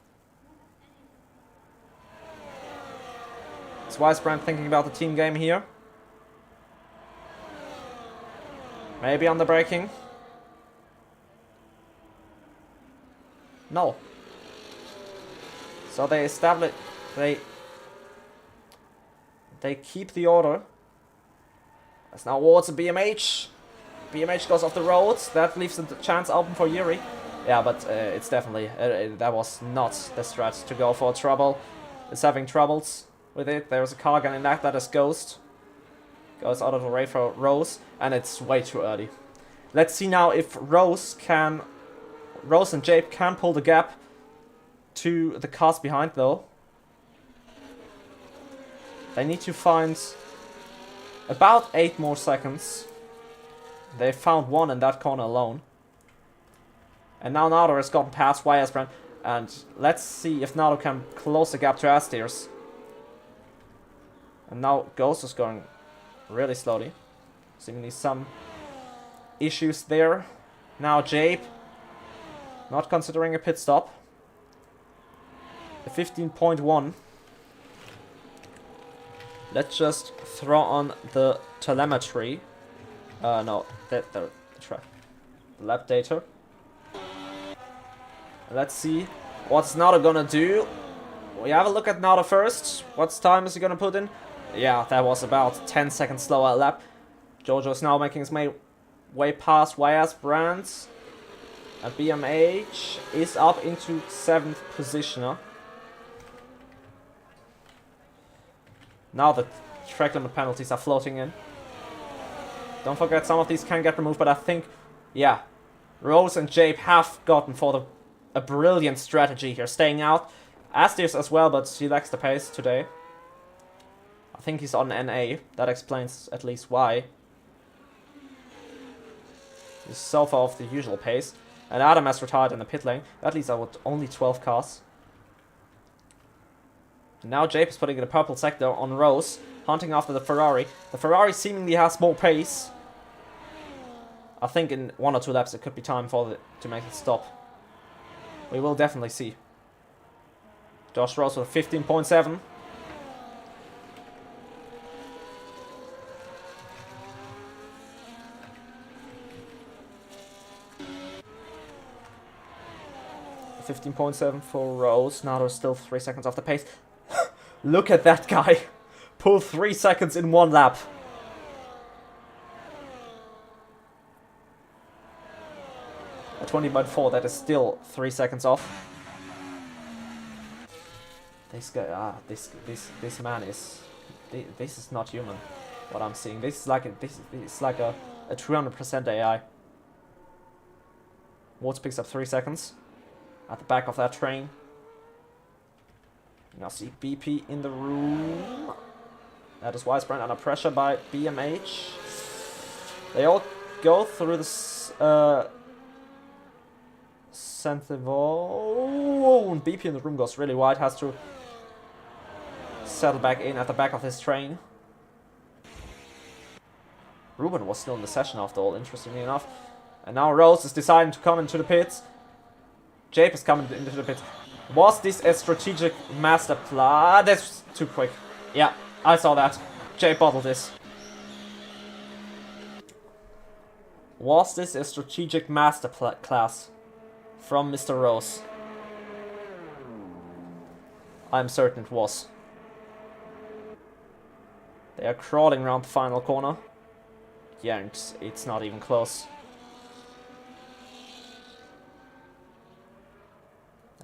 Is Weisbrand thinking about the team game here? Maybe on the braking? No. So they establish... They keep the order. There's now Wards and BMH. BMH goes off the road. That leaves the chance open for Yuri. Yeah, but it's definitely... that was not the strat to go for Trouble. It's having troubles with it. There's a car gun in that is Ghost. Goes out of the way for Rose. And it's way too early. Let's see now if Rose and Jape can pull the gap to the cars behind though. They need to find about 8 more seconds. They found 1 in that corner alone. And now Nardo has gotten past Weisbrand. And let's see if Nardo can close the gap to Astiers. And now Ghost is going really slowly. Seemingly some issues there. Now Jape not considering a pit stop. The 15.1. Let's just throw on the telemetry. No, the lap data. Let's see what's Nardo gonna do. We have a look at Nardo first. What time is he gonna put in? Yeah, that was about 10 seconds slower lap. Jojo is now making his way past Weisbrand. And BMH is up into 7th position. Now the track limit penalties are floating in. Don't forget, some of these can get removed, but I think, yeah, Rose and Jape have gotten for a brilliant strategy here, staying out. Astiers as well, but he lacks the pace today. I think he's on NA. That explains at least why. He's so far off the usual pace. And Adam has retired in the pit lane. That leaves out only 12 cars. And now Jape is putting in a purple sector on Rose, hunting after the Ferrari. The Ferrari seemingly has more pace. I think in 1 or 2 laps it could be time to make it stop. We will definitely see. Josh Rose with 15.7. .7 for Rose. Now there's still 3 seconds off the pace. Look at that guy. Pull 3 seconds in 1 lap. At 20.4, that is still 3 seconds off. This guy, this man is This is not human. What I'm seeing. This is like a 200% AI. Woods picks up 3 seconds. At the back of that train. Now see BP in the room. That is Wisebrand under pressure by BMH. They all go through this Sentinel. And BP in the room goes really wide. Has to settle back in at the back of his train. Ruben was still in the session after all, interestingly enough. And now Rose is deciding to come into the pits. Jape is coming into the pits. Was this a strategic master plan? That's too quick. Yeah, I saw that. Jape bottled this. Was this a strategic master class from Mr. Rose? I'm certain it was. They are crawling around the final corner. Yeah, and it's not even close.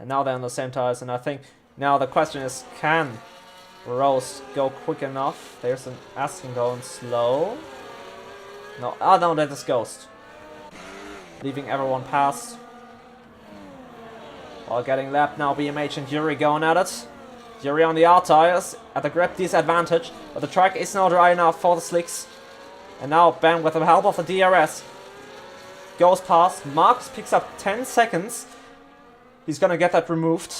And now they're on the same tires, and I think now the question is, can Rose go quick enough? There's an Asking going slow. No, oh no, that is Ghost. Leaving everyone past. While getting lapped now, BMH and Yuri going at it. Yuri on the out tires at the grip disadvantage, but the track is not dry enough for the slicks. And now Ben with the help of the DRS goes past. Marcus picks up 10 seconds. He's gonna get that removed.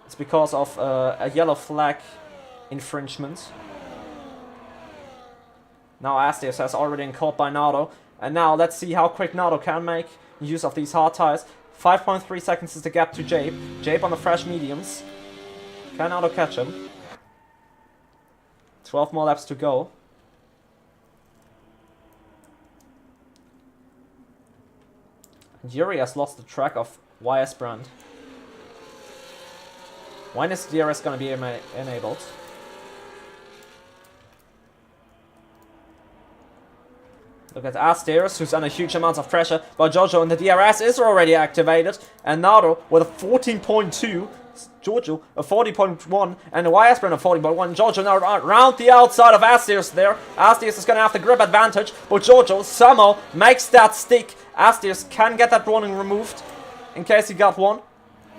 It's because of a yellow flag infringement. Now Astius has already been caught by Nardo. And now let's see how quick Nardo can make use of these hard tires. 5.3 seconds is the gap to Jape. Jape on the fresh mediums. Can Nardo catch him? 12 more laps to go. Yuri has lost the track of Wisebrand. When is DRS going to be enabled? Look at Astius, who's under huge amounts of pressure, but Jojo and the DRS is already activated. And Nardo with a 14.2, Jojo a 40.1, and Wisebrand a 40.1. Jojo now around the outside of Astius there. Astius is going to have the grip advantage, but Jojo somehow makes that stick. Astius can get that warning removed, in case he got one.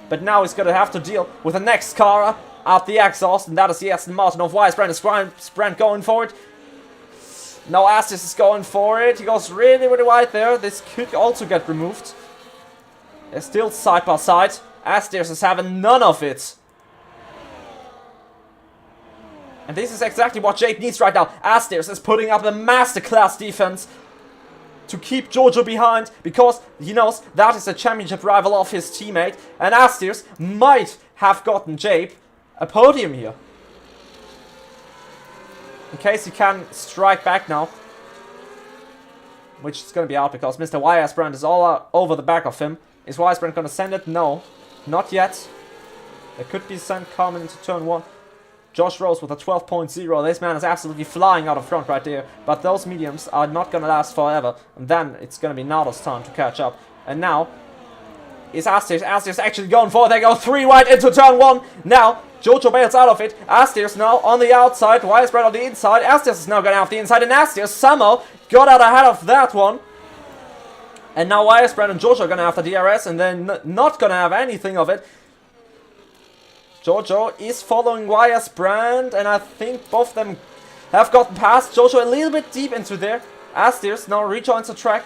But now he's going to have to deal with the next car out the exhaust, and that is the Aston Martin of Wisebrand. Is Wisebrand going for it? No, Astius is going for it. He goes really, really wide there. This could also get removed. They're still side by side. Astius is having none of it. And this is exactly what Jape needs right now. Astius is putting up a masterclass defense to keep Jojo behind, because he knows that is a championship rival of his teammate, and Astius might have gotten Jape a podium here. In case he can strike back now, which is going to be out because Mr. Wisebrand is all over the back of him. Is Wisebrand going to send it? No, not yet. There could be sent coming into turn 1. Josh Rose with a 12.0. This man is absolutely flying out of front right there. But those mediums are not going to last forever. And then it's going to be Nardo's turn to catch up. And now is Astius actually going for it. They go 3 wide into turn 1. Now Jojo bails out of it. Astius now on the outside. Wisebrand on the inside. Astius is now going out the inside. And Astius somehow got out ahead of that one. And now Wisebrand and Jojo are going to have the DRS. And then not going to have anything of it. Jojo is following Wisebrand, and I think both of them have gotten past. Jojo a little bit deep into there. Astius now rejoins the track.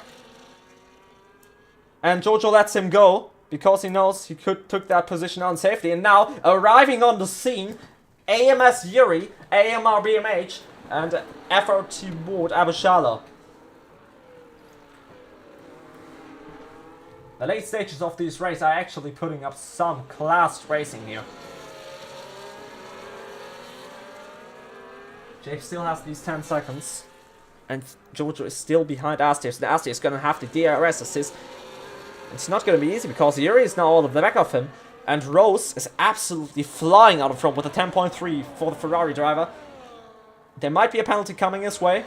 And Jojo lets him go, because he knows he took that position on safety. And now, arriving on the scene, AMS Yuri, AMR BMH, and FRT Board Abishala. The late stages of this race are actually putting up some class racing here. Jape still has these 10 seconds. And Jojo is still behind Astius. And Astius is going to have the DRS assist. It's not going to be easy because Yuri is now all of the back of him. And Rose is absolutely flying out of front with a 10.3 for the Ferrari driver. There might be a penalty coming his way.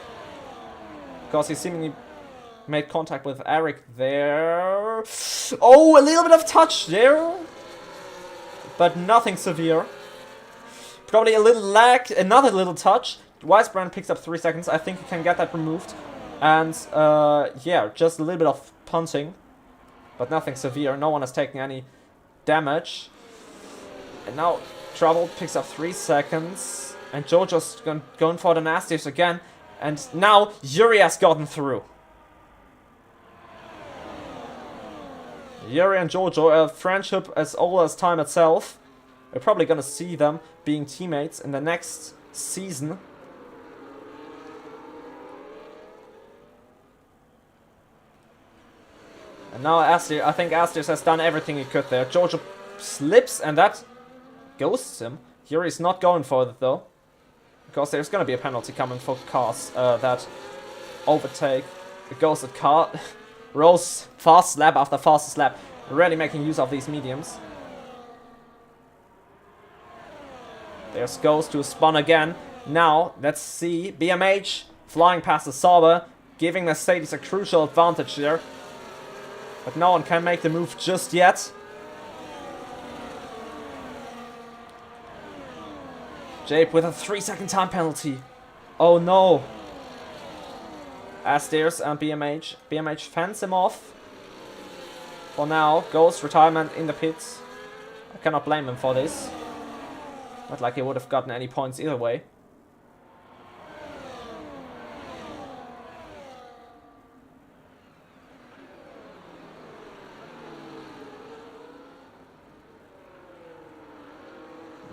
Because he seemingly made contact with Eric there. Oh, a little bit of touch there. But nothing severe. Probably a little lag, another little touch. Weisbrand picks up 3 seconds. I think he can get that removed. And, yeah, just a little bit of punting. But nothing severe. No one has taken any damage. And now Trouble picks up 3 seconds. And Jojo's going for the nasties again. And now Yuri has gotten through. Yuri and Jojo, a friendship as old as time itself. We're probably gonna see them being teammates in the next season. And now Astir, I think Astir has done everything he could there. Jojo slips and that ghosts him. Yuri's not going for it though. Because there's gonna be a penalty coming for cars that overtake. The ghosted car. Rose fast slap after fast slap. Really making use of these mediums. There's Ghost to spawn again. Now, let's see. BMH flying past the Sauber. Giving Mercedes a crucial advantage there. But no one can make the move just yet. Jape with a 3-second time penalty. Oh no. Astirs and BMH. BMH fends him off. For now, Ghost retirement in the pits. I cannot blame him for this. Not like he would have gotten any points either way.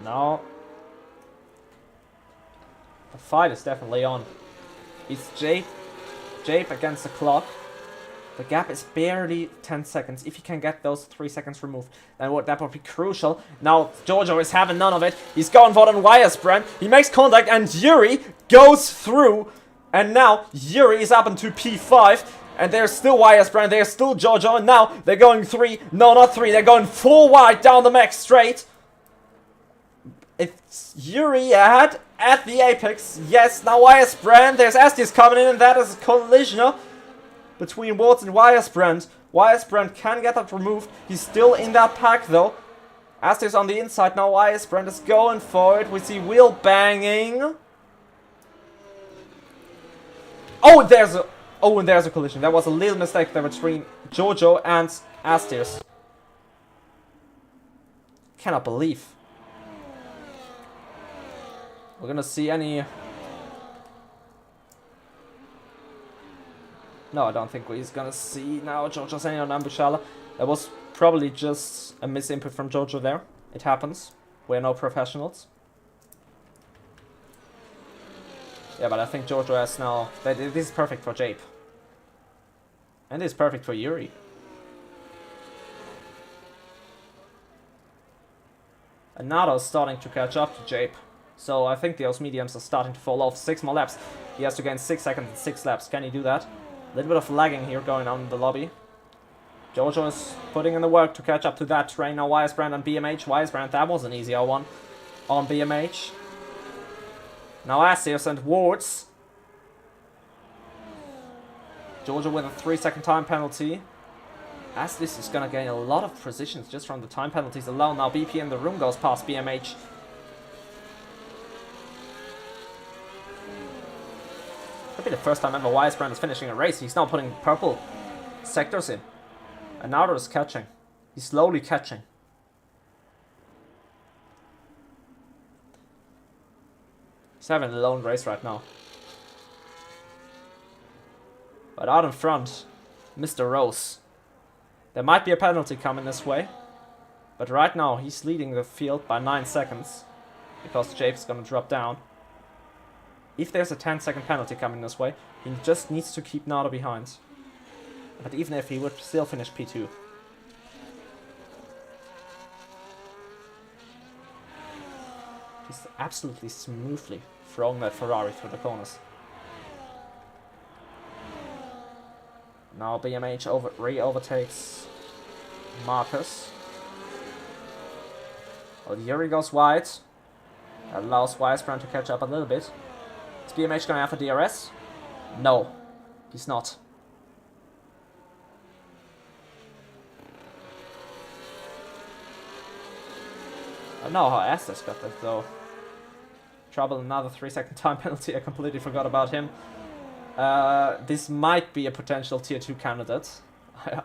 Now, the fight is definitely on. It's Jape against the clock. The gap is barely 10 seconds. If he can get those 3 seconds removed, then that would be crucial. Now, Jojo is having none of it. He's going for the Weisbrand. He makes contact and Yuri goes through. And now, Yuri is up into P5. And there's still Weisbrand. There's still Jojo. And now, they're going 3. No, not 3. They're going 4 wide down the max straight. It's Yuri at the apex. Yes, now Weisbrand. There's Estes coming in, and that is a collision between Wards and Weisbrand. Weisbrand can get that removed. He's still in that pack, though. Estes on the inside. Now Weisbrand is going for it. We see wheel banging. Oh, and there's a collision. That was a little mistake there between Jojo and Estes. Cannot believe. We're gonna see any... No, I don't think he's gonna see now Jojo's any on Ambushala. That was probably just a misinput from Jojo there. It happens. We're no professionals. Yeah, but I think Jojo has now... This is perfect for Jape. And it's perfect for Yuri. And Nado's starting to catch up to Jape. So I think those mediums are starting to fall off. 6 more laps. He has to gain 6 seconds in 6 laps. Can he do that? A little bit of lagging here going on in the lobby. Jojo is putting in the work to catch up to that train. Now Weisbrand and BMH. Weisbrand, that was an easier one on BMH. Now Asius and Wards. Jojo with a 3-second time penalty. As this is going to gain a lot of precisions just from the time penalties alone. Now BP in the room goes past BMH. Could be the first time ever Weisbrand is finishing a race. He's now putting purple sectors in. And Naruto is catching. He's slowly catching. He's having a lone race right now. But out in front, Mr. Rose. There might be a penalty coming this way. But right now, he's leading the field by 9 seconds. Because Jape's gonna drop down. If there's a 10-second penalty coming this way, he just needs to keep Nado behind. But even if he would still finish P2. He's absolutely smoothly throwing that Ferrari through the corners. Now BMH re-overtakes Marcus. Oh, Yuri goes wide. That allows Weisbrand to catch up a little bit. Is BMH gonna have a DRS? No, he's not. I don't know how Estes got that though. Trouble, another 3-second time penalty. I completely forgot about him. This might be a potential tier 2 candidate.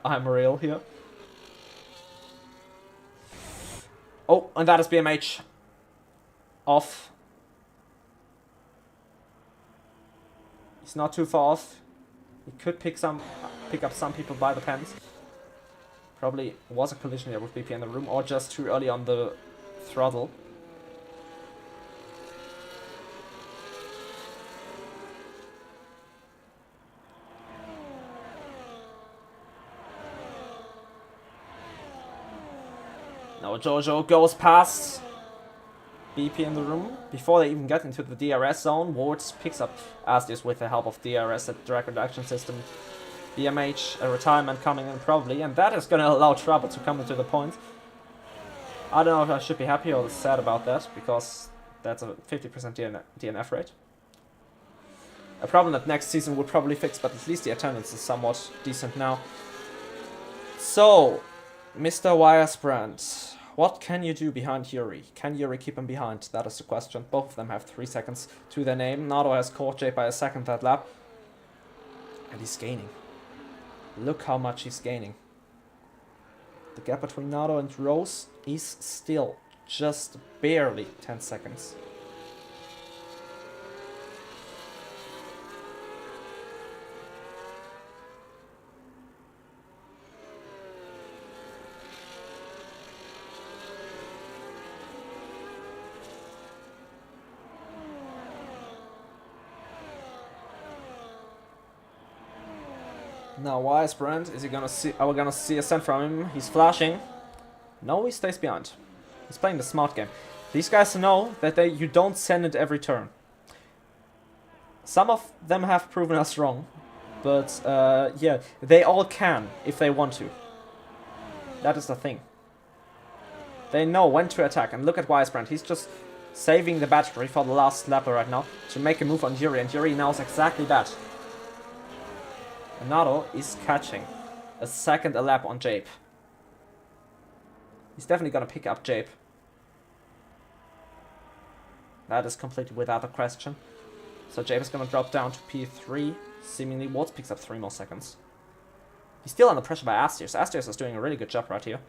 I'm real here. Oh, and that is BMH. Off. He's not too far off. He could pick up some people by the pens. Probably was a collision here with BP in the room, or just too early on the throttle. Now Jojo goes past BP in the room. Before they even get into the DRS zone, Wards picks up Astius with the help of DRS, at drag reduction system. BMH, a retirement coming in probably, and that is going to allow Trouble to come into the point. I don't know if I should be happy or sad about that, because that's a 50% DNF rate. A problem that next season will probably fix, but at least the attendance is somewhat decent now. So, Mr. Weiersbrand, what can you do behind Yuri? Can Yuri keep him behind? That is the question. Both of them have 3 seconds to their name. Nardo has caught Jay by a second that lap. And he's gaining. Look how much he's gaining. The gap between Nardo and Rose is still just barely 10 seconds. Now Weiersbrand, is he gonna see? Are we gonna see a send from him? He's flashing. No, he stays behind. He's playing the smart game. These guys know that you don't send it every turn. Some of them have proven us wrong, but yeah, they all can if they want to. That is the thing. They know when to attack, and look at Weiersbrand. He's just saving the battery for the last lapper right now to make a move on Yuri, and Yuri knows exactly that. Nardo is catching a second a lap on Jape. He's definitely gonna pick up Jape. That is completely without a question. So Jape is gonna drop down to P3. Seemingly Waltz picks up 3 more seconds. He's still under pressure by Astius. Astius is doing a really good job right here.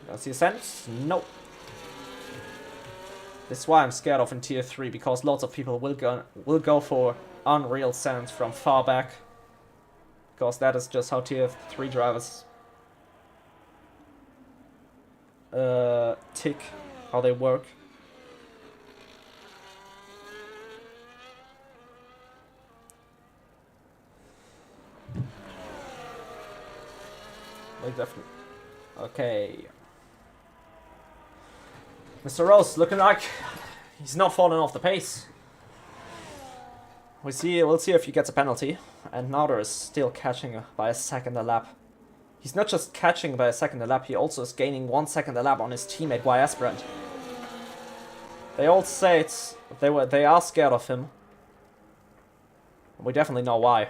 Gonna see a sense? Nope. This is why I'm scared of in tier 3, because lots of people will go for Unreal Sense from far back. Because that is just how tier 3 drivers tick, how they work. Like definitely. Okay. Mr. Rose looking like he's not falling off the pace. We'll see if he gets a penalty. And Nardo is still catching by a second a lap. He's not just catching by a second a lap, he also is gaining 1 second a lap on his teammate Weiersbrand. They all say they are scared of him. We definitely know why.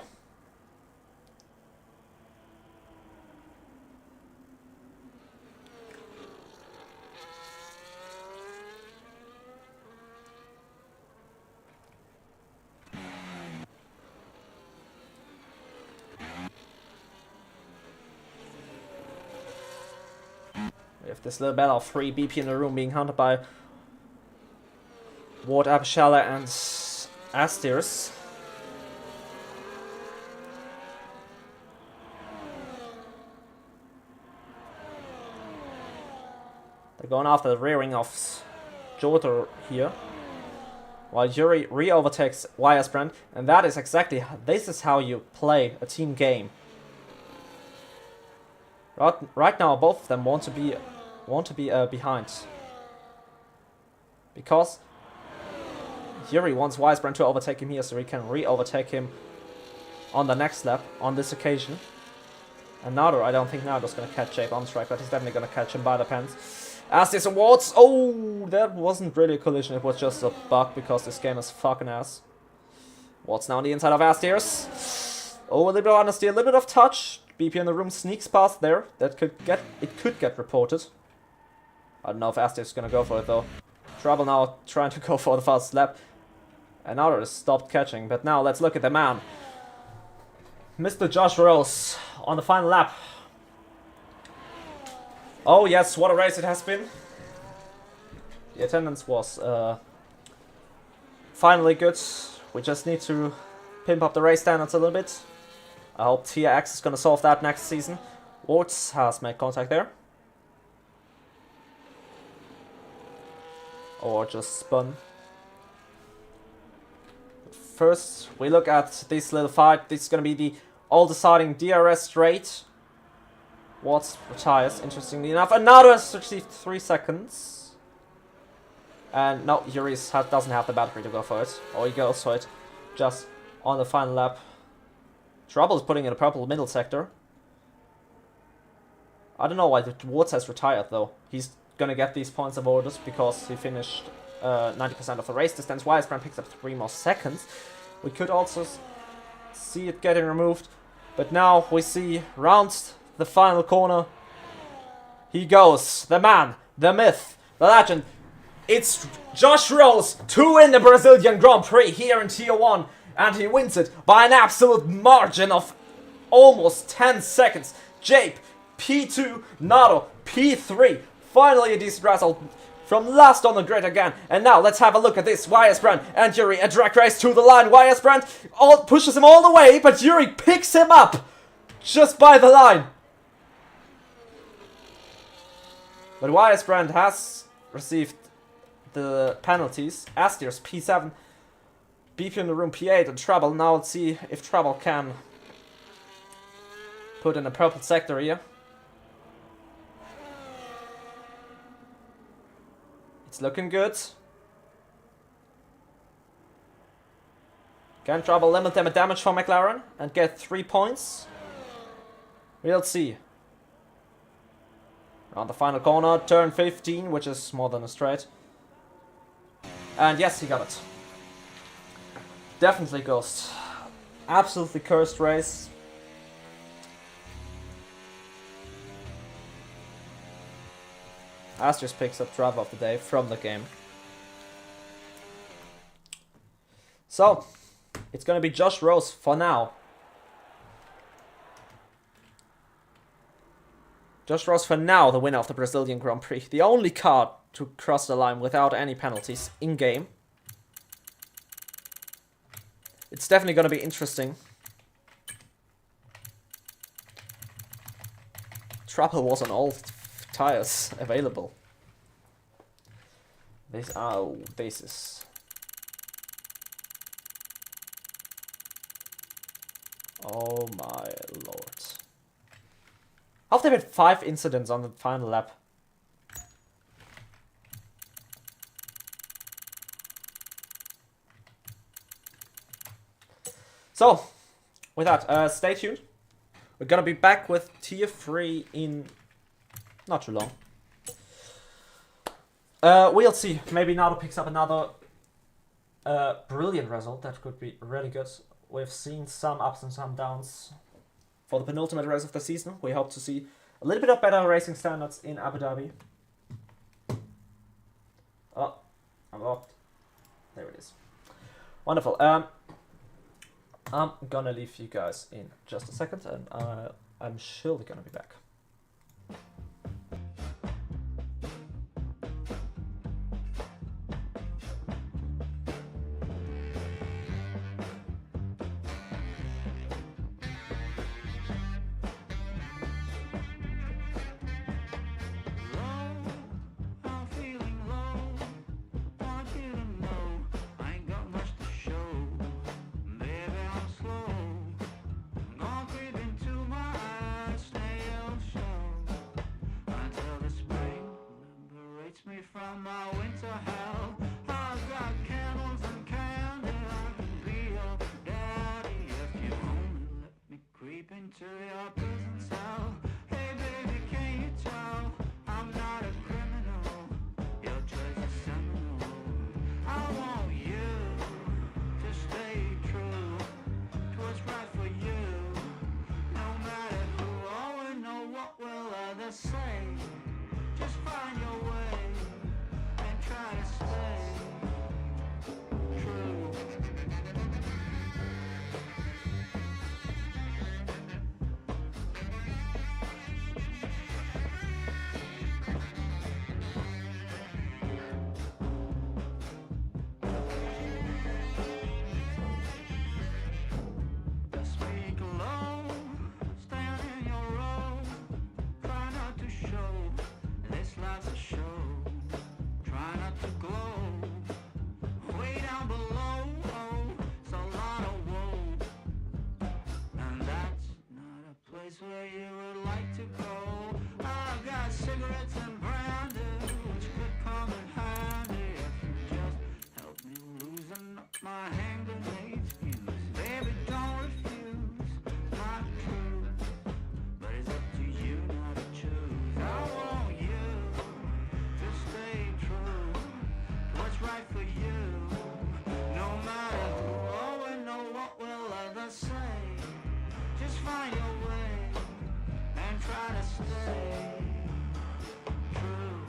We have this little battle of 3 BP in the room being hunted by Ward, Abishala and Astius. They're going after the rearing of Jotaro here. While Yuri re-overtakes Weiersbrand, and that is exactly, this is how you play a team game. Right now, both of them want to be behind, because Yuri wants Weiersbrand to overtake him here, so he can re-overtake him on the next lap on this occasion. And Nardo, I don't think Nardo's gonna catch Jape on strike, but he's definitely gonna catch him by the pens. Astius and Wards. Oh, that wasn't really a collision, it was just a bug because this game is fucking ass. Wards now on the inside of Astius. Oh, a little bit of understeer, a little bit of touch. BP in the room sneaks past there. That could get reported. I don't know if Astius is gonna go for it though. Trouble now trying to go for the fast lap. And others stopped catching. But now let's look at the man. Mr. Josh Rose on the final lap. Oh yes, what a race it has been. The attendance was finally good. We just need to pimp up the race standards a little bit. I hope TRX is going to solve that next season. Warts has made contact there. Or just spun. First, we look at this little fight. This is going to be the all-deciding DRS straight. Watts retires, interestingly enough. Another 63 seconds. And no, Yuri doesn't have the battery to go for it. Or he goes for it just on the final lap. Trouble is putting in a purple middle sector. I don't know why Watts has retired though. He's going to get these points awarded because he finished 90% of the race distance. Weisbrand picks up 3 more seconds. We could also see it getting removed. But now we see round the final corner. He goes. The man, the myth, the legend. It's Josh Rose to win the Brazilian Grand Prix here in Tier 1. And he wins it by an absolute margin of almost 10 seconds. Jape, P2, Nato, P3. Finally a decent result from last on the grid again. And now let's have a look at this. Weisbrand and Yuri, a drag race to the line. Weisbrand pushes him all the way, but Yuri picks him up just by the line. But Weisbrand has received the penalties. Astiers, P7. BP in the room, P8, and Trouble. Now let's see if Trouble can put in a purple sector here. It's looking good. Can Trouble limit them damage for McLaren and get 3 points? We'll see. On the final corner, turn 15, which is more than a straight. And yes, he got it. Definitely Ghost. Absolutely cursed race. Astros picks up driver of the day from the game. So, it's going to be Josh Rose for now. Josh Rose for now, the winner of the Brazilian Grand Prix. The only car to cross the line without any penalties in-game. It's definitely going to be interesting. Trouble was on all tires available. These are bases. Oh my lord. How have there been 5 incidents on the final lap? So, with that, stay tuned. We're gonna be back with Tier 3 in not too long. We'll see. Maybe Nato picks up another brilliant result. That could be really good. We've seen some ups and some downs for the penultimate race of the season. We hope to see a little bit of better racing standards in Abu Dhabi. Oh, I'm locked. There it is. Wonderful. I'm gonna leave you guys in just a second, and I'm surely gonna be back. From my winter hell, I've got candles and candy. I can be your daddy if you only let me creep into your prison cell. Hey baby, can you tell I'm not a criminal? Your choice is seminal. I want you to stay true to what's right for you. No matter who or know what will others say. Just find your way and try to stay. where you would like to go. I've got cigarettes and brandy, which could come in handy if you just help me loosen up my hand grenade fuse. Baby, don't refuse my truth, but it's up to you now to choose. I want you to stay true to what's right for you, no matter who or know what will others say. Just find your way and try to stay true.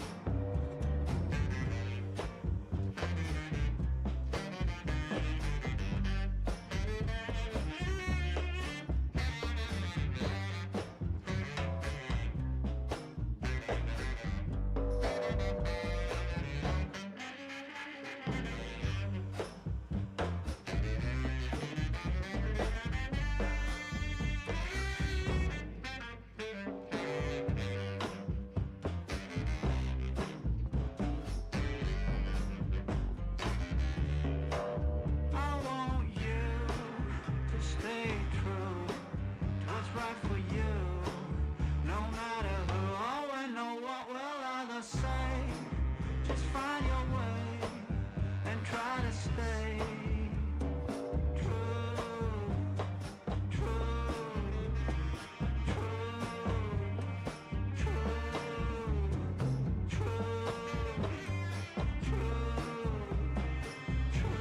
I want you to stay true to what's right for you, no matter who or know what will others say. Just find your way and try to stay true, true, true, true, true, true.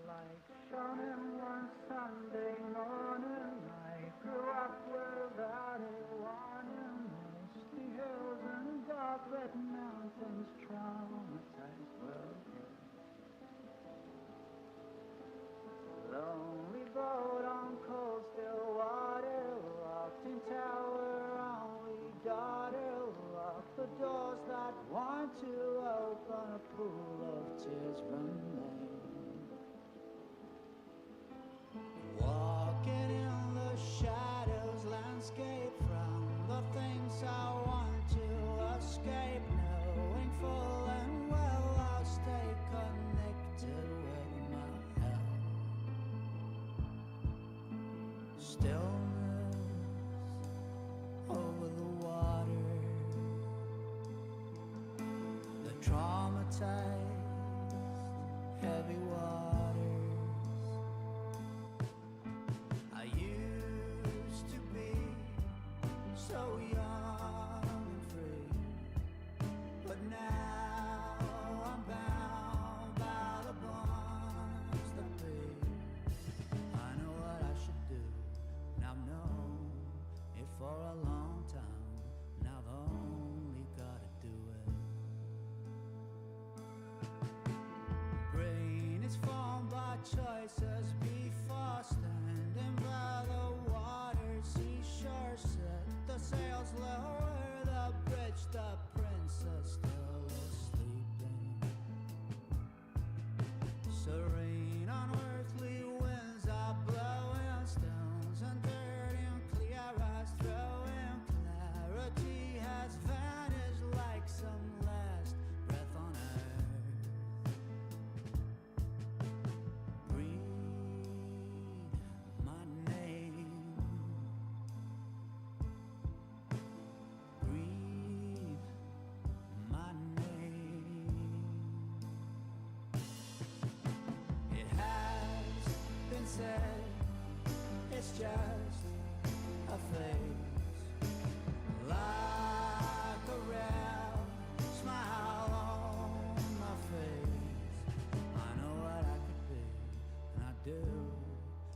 Like shone in one Sunday morning, I grew up without a warning. Misty hills and dark red mountains, traumatized world. Lonely boat on cold still water, locked in tower, only daughter. Lock the doors that want to open, a pool of tears remain. Walking in the shadows, landscape from the things I want to escape. Knowing full and well I'll stay connected with my health. Stillness over the water, the traumatized, heavy waters. I used to be so young and free, but now I'm bound by the bonds that be. I know what I should do, and I've known it for a long time. Now I've only gotta do it. Brain is formed by choices before standing by the water. Seashore set the sails lower, the bridge, the princess still is sleeping. Serene unearthly winds are blowing, stones and dirt and clear eyes throwing. Clarity has vanished like some last breath on earth. Breathe my name. Breathe my name. It has been said it's just a phase, like a rare smile on my face. I know what I could be, and I do.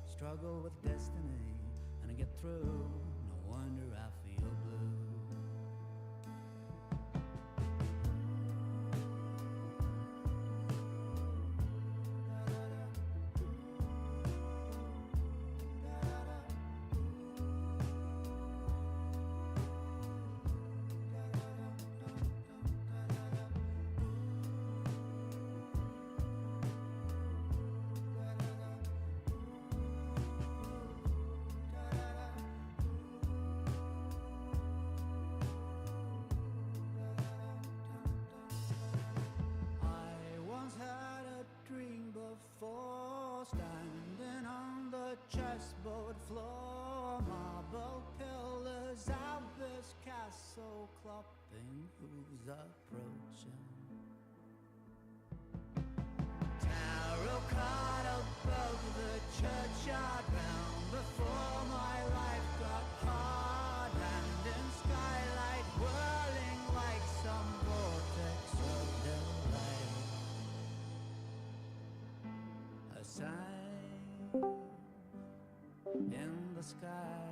Struggle with destiny, and I get through. No wonder I feel blue. soul clopping hooves approaching. Tarot card above the churchyard round before my life got hard. Land and skylight whirling like some vortex of delight. A sign in the sky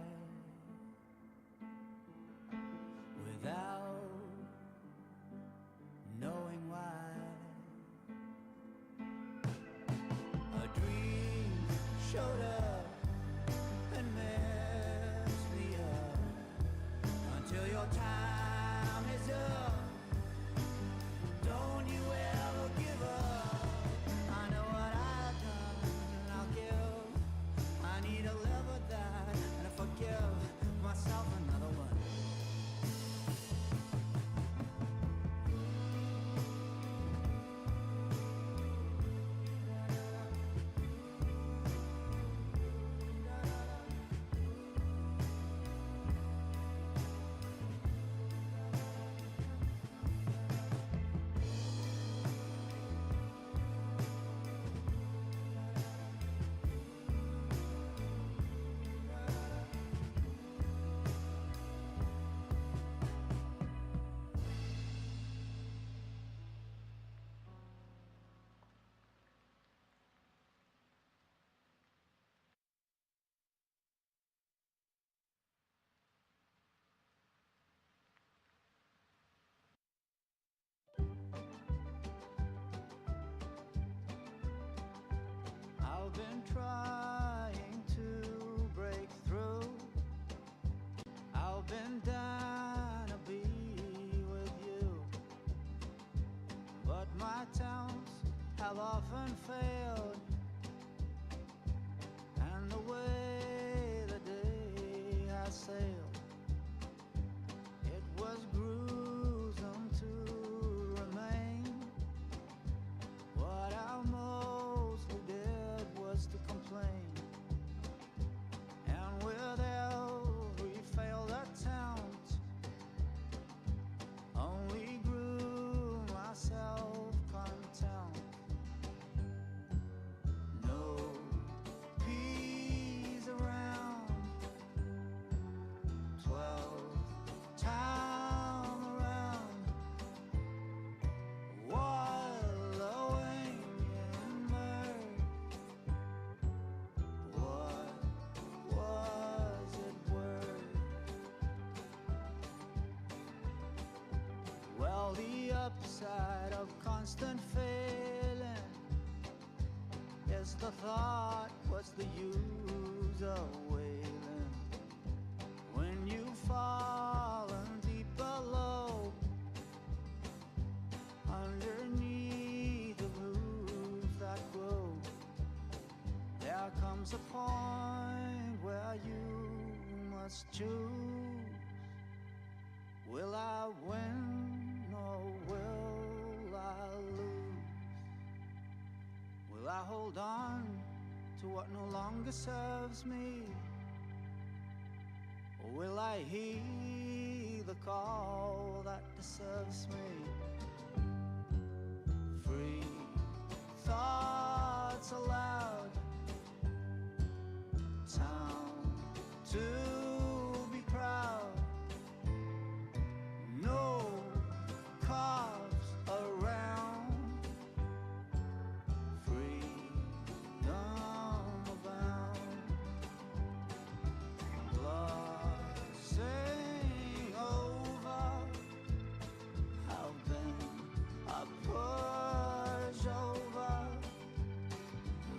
without knowing why. A dream showed up and messed me up until your time is up. Don't you ever give up. I know what I've done and I'll give. I need to live with that and forgive myself another one. I've been trying to break through. I've been dying to be with you, but my attempts have often failed, and the way the day has sailed, it was gruesome to remain. What I mostly did was to complain, and with every failed attempt, only grew my self-contempt. No peace around, 12th time around, wallowing in mirth. What was it worth? Well, the upside of constant failing is the thought, what's the use of wailing when you've fallen deep below, underneath the roots that grow. There comes a point where you must choose. Will I win or will I lose? Will I hold on to what no longer serves me? Or will I heed the call that deserves me? Free thoughts aloud, time to be proud. No cops around, freedom abound. Glossing over, I've been a pushover,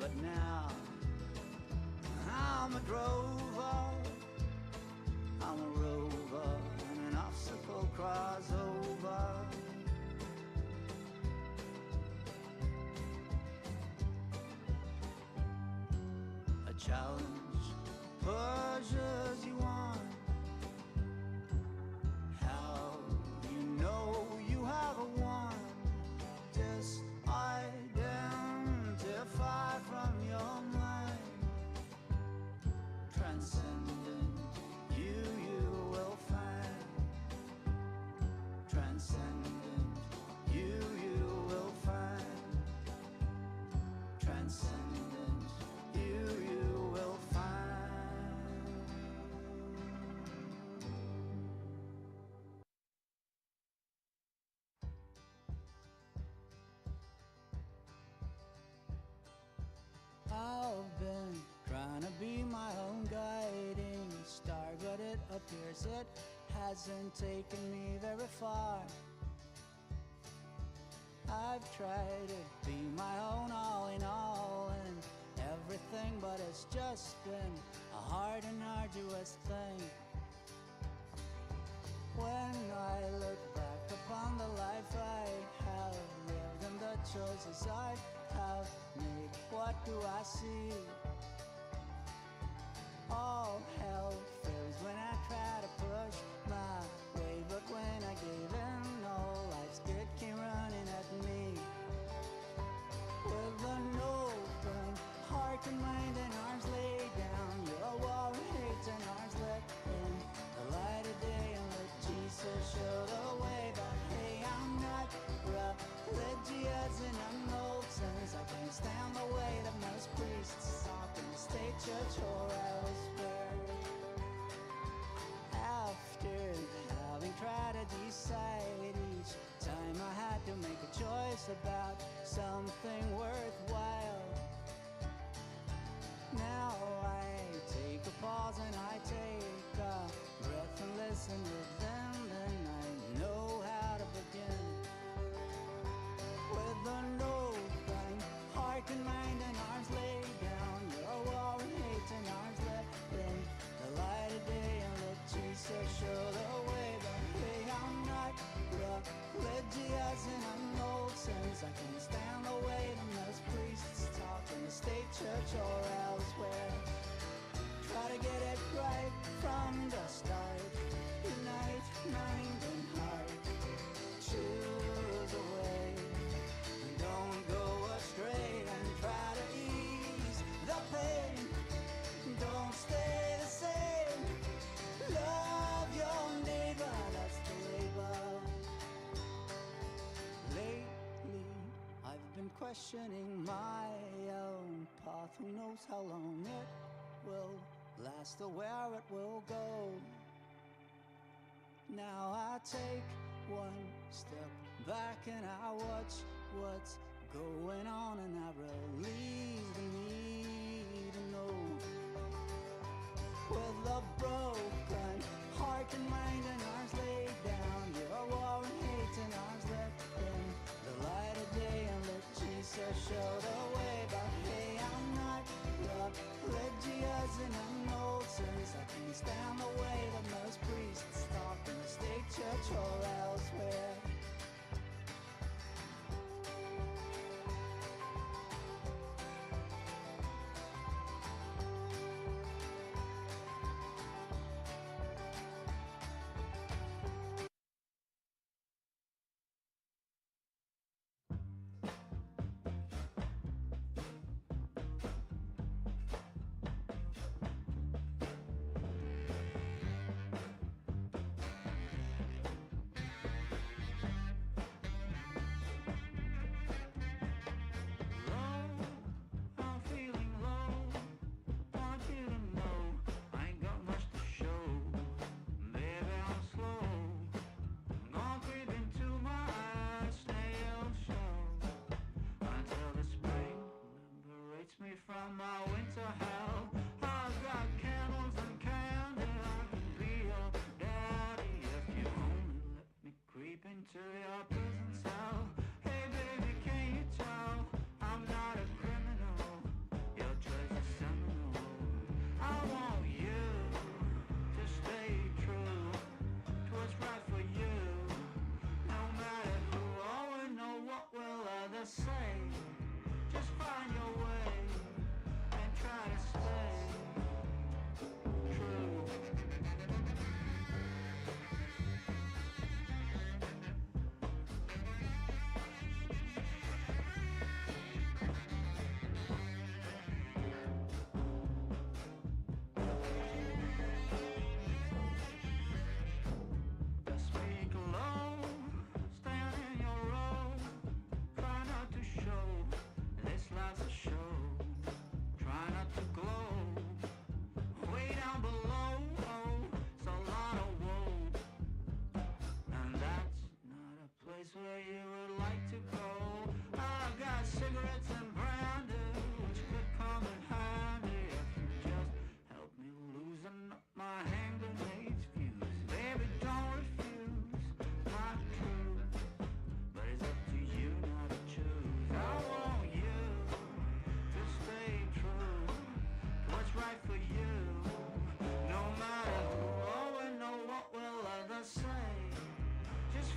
but now I'm a drover. I'm a rover and an obstacle crossover. A challenge pushes you on. How you know you have won? Disidentify from your mind. Transcendent, you will find. been trying to be my own guiding star, but it appears it hasn't taken me very far. I've tried to be my own all in all and everything, but it's just been a hard and arduous thing. When I look back upon the life I have lived and the choices I have made, what do I see? All hell fails when I try to push my way, but when I gave in, all life's good came running at me. With an open heart and mind and arms laid down, your wall of hate and arms let in the light of day and let Jesus show the way. But hey, I'm not religious in an old sense. I can't stand the way that most priests talk in the state church or elsewhere. After having tried to decide each time I had to make a choice about something worthwhile, now I take a pause and I take a breath and listen to them, then I know how to begin. With an open heart and mind and arms laid down, your war and hate and arms let in the light of day and let Jesus show the way. But hey, I'm not religious in an old sense. I can't stand the way that most priests talk in the state church or elsewhere. Try to get it right from the start. Unite mind and heart. Choose a way. Don't go astray and try to ease the pain. Don't stay the same. Love your neighbor, that's the labor. Lately, I've been questioning my own path. Who knows how long it will last or where it will go. Now I take one step back and I watch what's going on, and I release the need to know. With a broken heart and mind and arms laid down, your war and hate and arms left in the light of day and let Jesus show the way. But hey, I'm not religious in an old sense. I can't stand the way that most priests talk in the state church or elsewhere.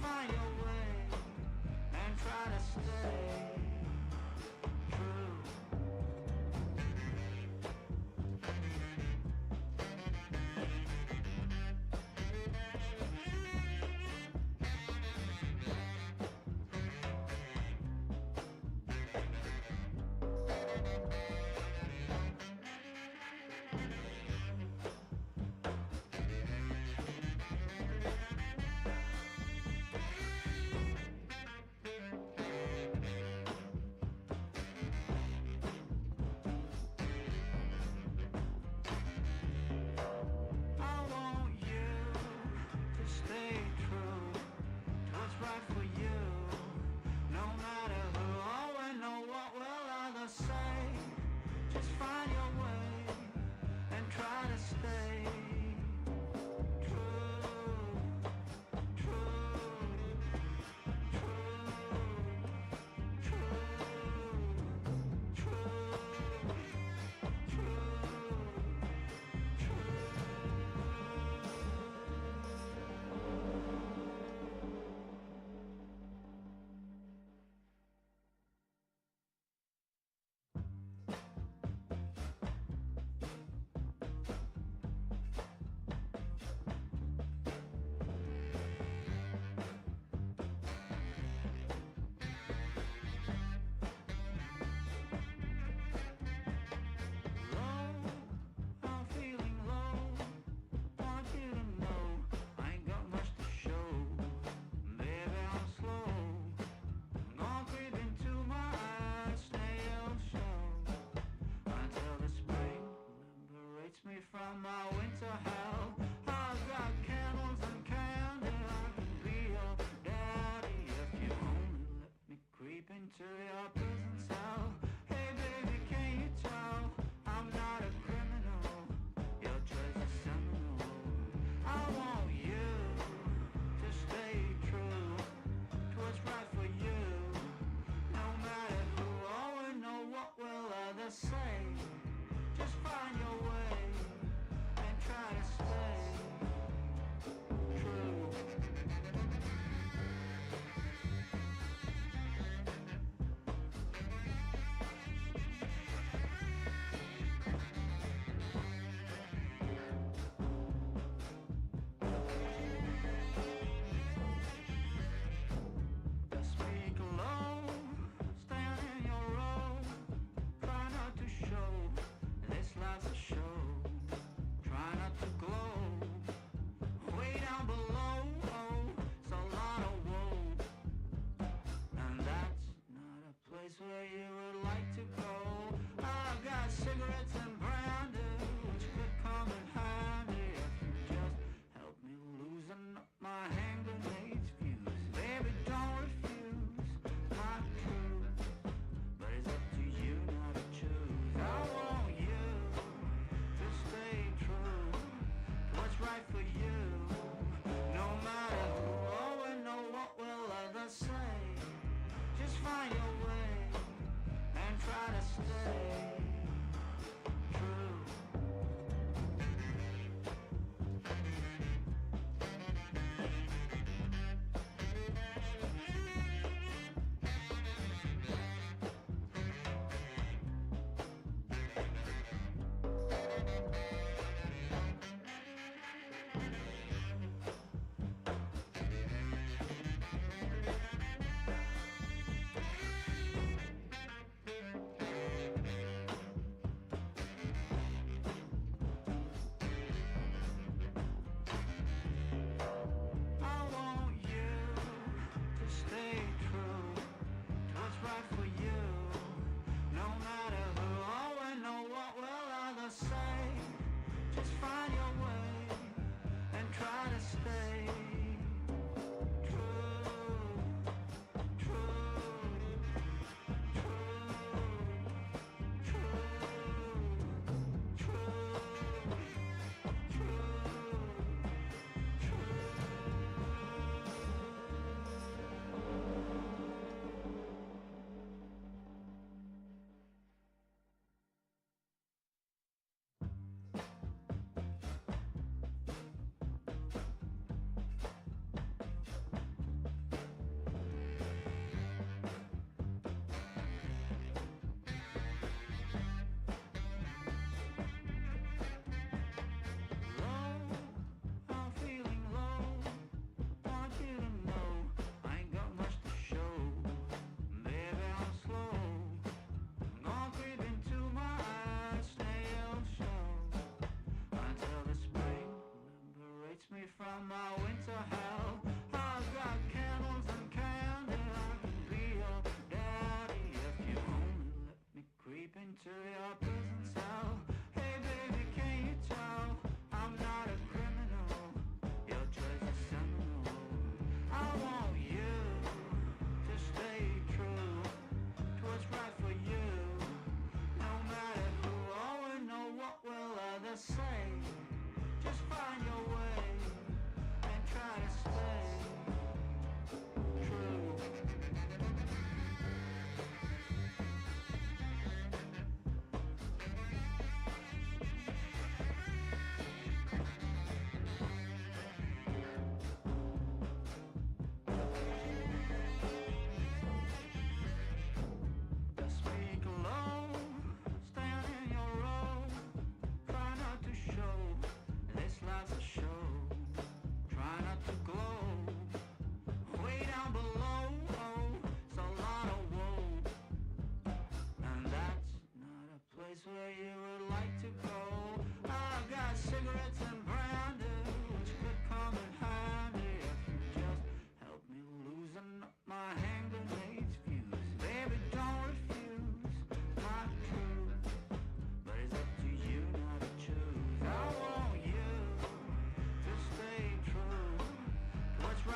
find your way and try to stay true.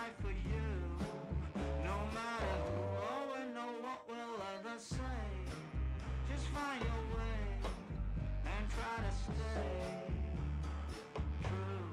right for you. No matter who or know what will others say. Just find your way and try to stay true.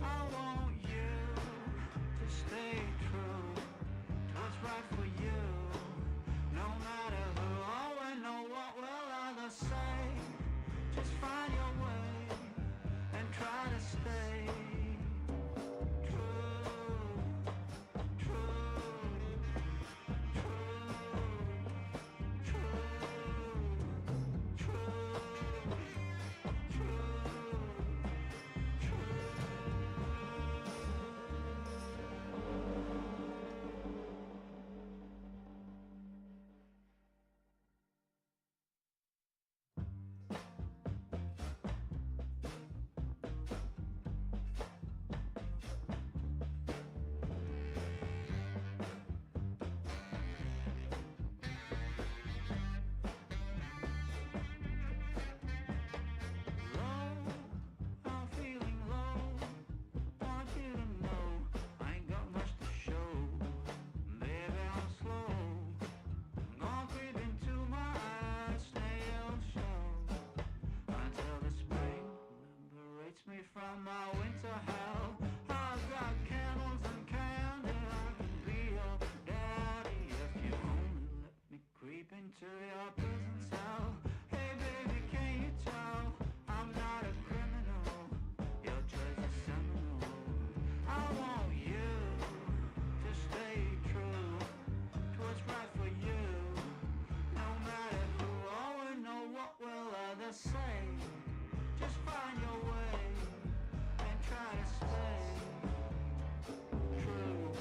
I want you to stay true to what's right for you. No matter who or know what will others say. Just find your way and try to stay true, true, true, true, true, true. Low, I'm feeling low. Want you to know I ain't got much to show. Baby, I'm slow. Gonna creep into my eyes, snail show. Until the spring liberates me from my winter hell. I've got candles and candy. I can be your daddy if you only let me creep into your prison cell. Hey baby, can you tell I'm not a criminal? Your choice is seminal. I want you to stay true to what's right for you. No matter who or know what will others say. Just find your way and try to stay true.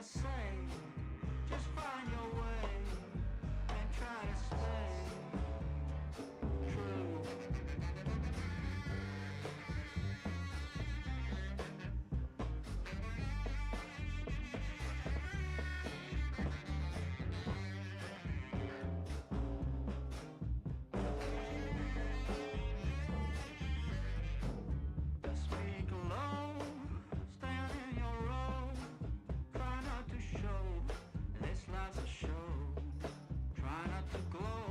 say. Just find your way and try to stay true. Speak low, stand in your row. Try not to show, this life's a show. Try not to glow,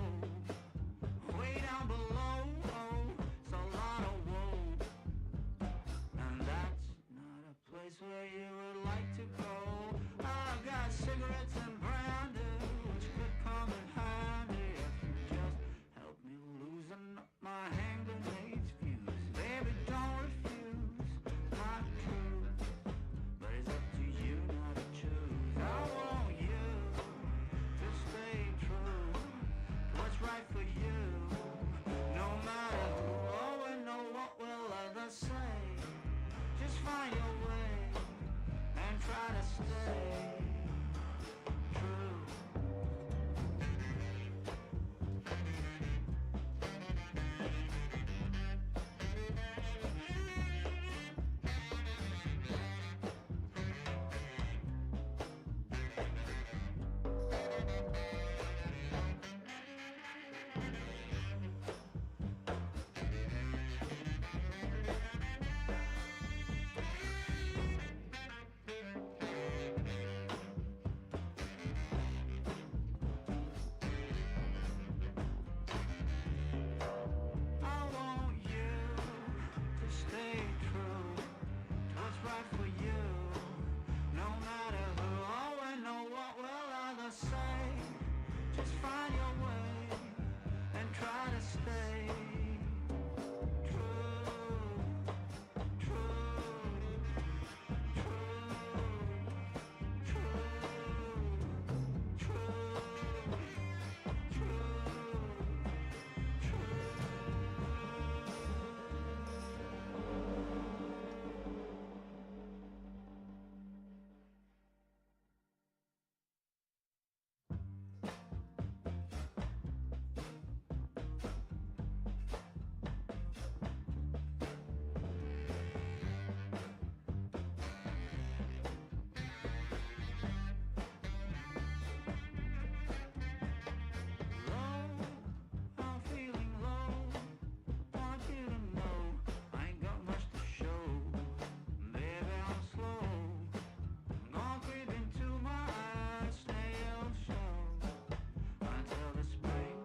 way down below. Oh, it's a lot of woe, and that's not a place where you would like to go. I've got cigarettes and brandy, which could come in handy if you just help me loosen up my hand grenades fuse. Baby, don't refuse my truth, but it's up to you not to choose. I want you to stay true to what's right for you, no matter who or know what will others say. Just find your way and try to stay true. I want you to stay true to what's right for you, no matter who or know what will others say. Just find your way and try to stay true, true, true, true, true, low, I'm feeling low. Want you to know I ain't got much to show. Baby, I'm slow. Gonna creep into my eyes, snail show until the spring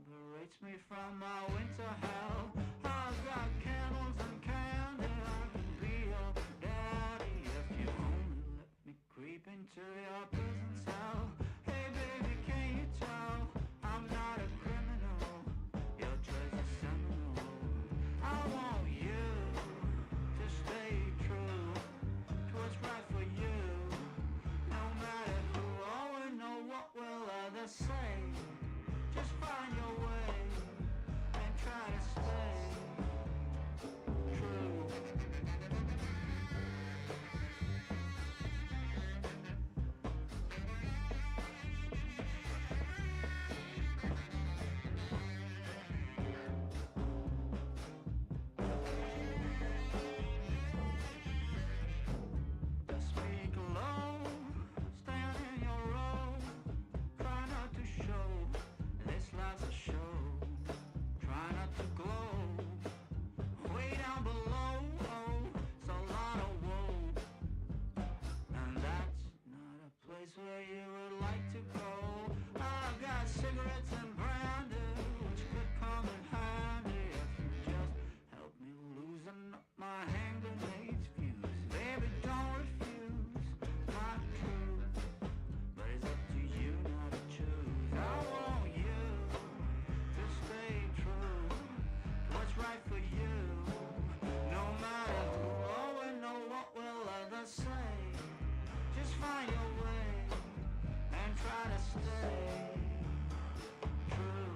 liberates me from my winter hell. I've got candles and candy. I can be your daddy if you only let me creep into your prison cell. Hey baby, can you tell I'm not a criminal? Your choice is seminal. I want you to stay true to what's right for you, no matter who or know what will others say. Just find your way and try to stay true. Speak low, stand in your row. Try not to show, this life's a show. Try not to glow, way down below. Oh, it's a lot of woe, and that's not a place where you would like to go. I've got cigarettes and brandy, which could come in handy if you just help me loosen up my hand grenades fuse. Baby, don't refuse my truth, but it's up to you not to choose. I want you to stay true to what's right for you, no matter who or know what will others say. Just find your way and try to stay true.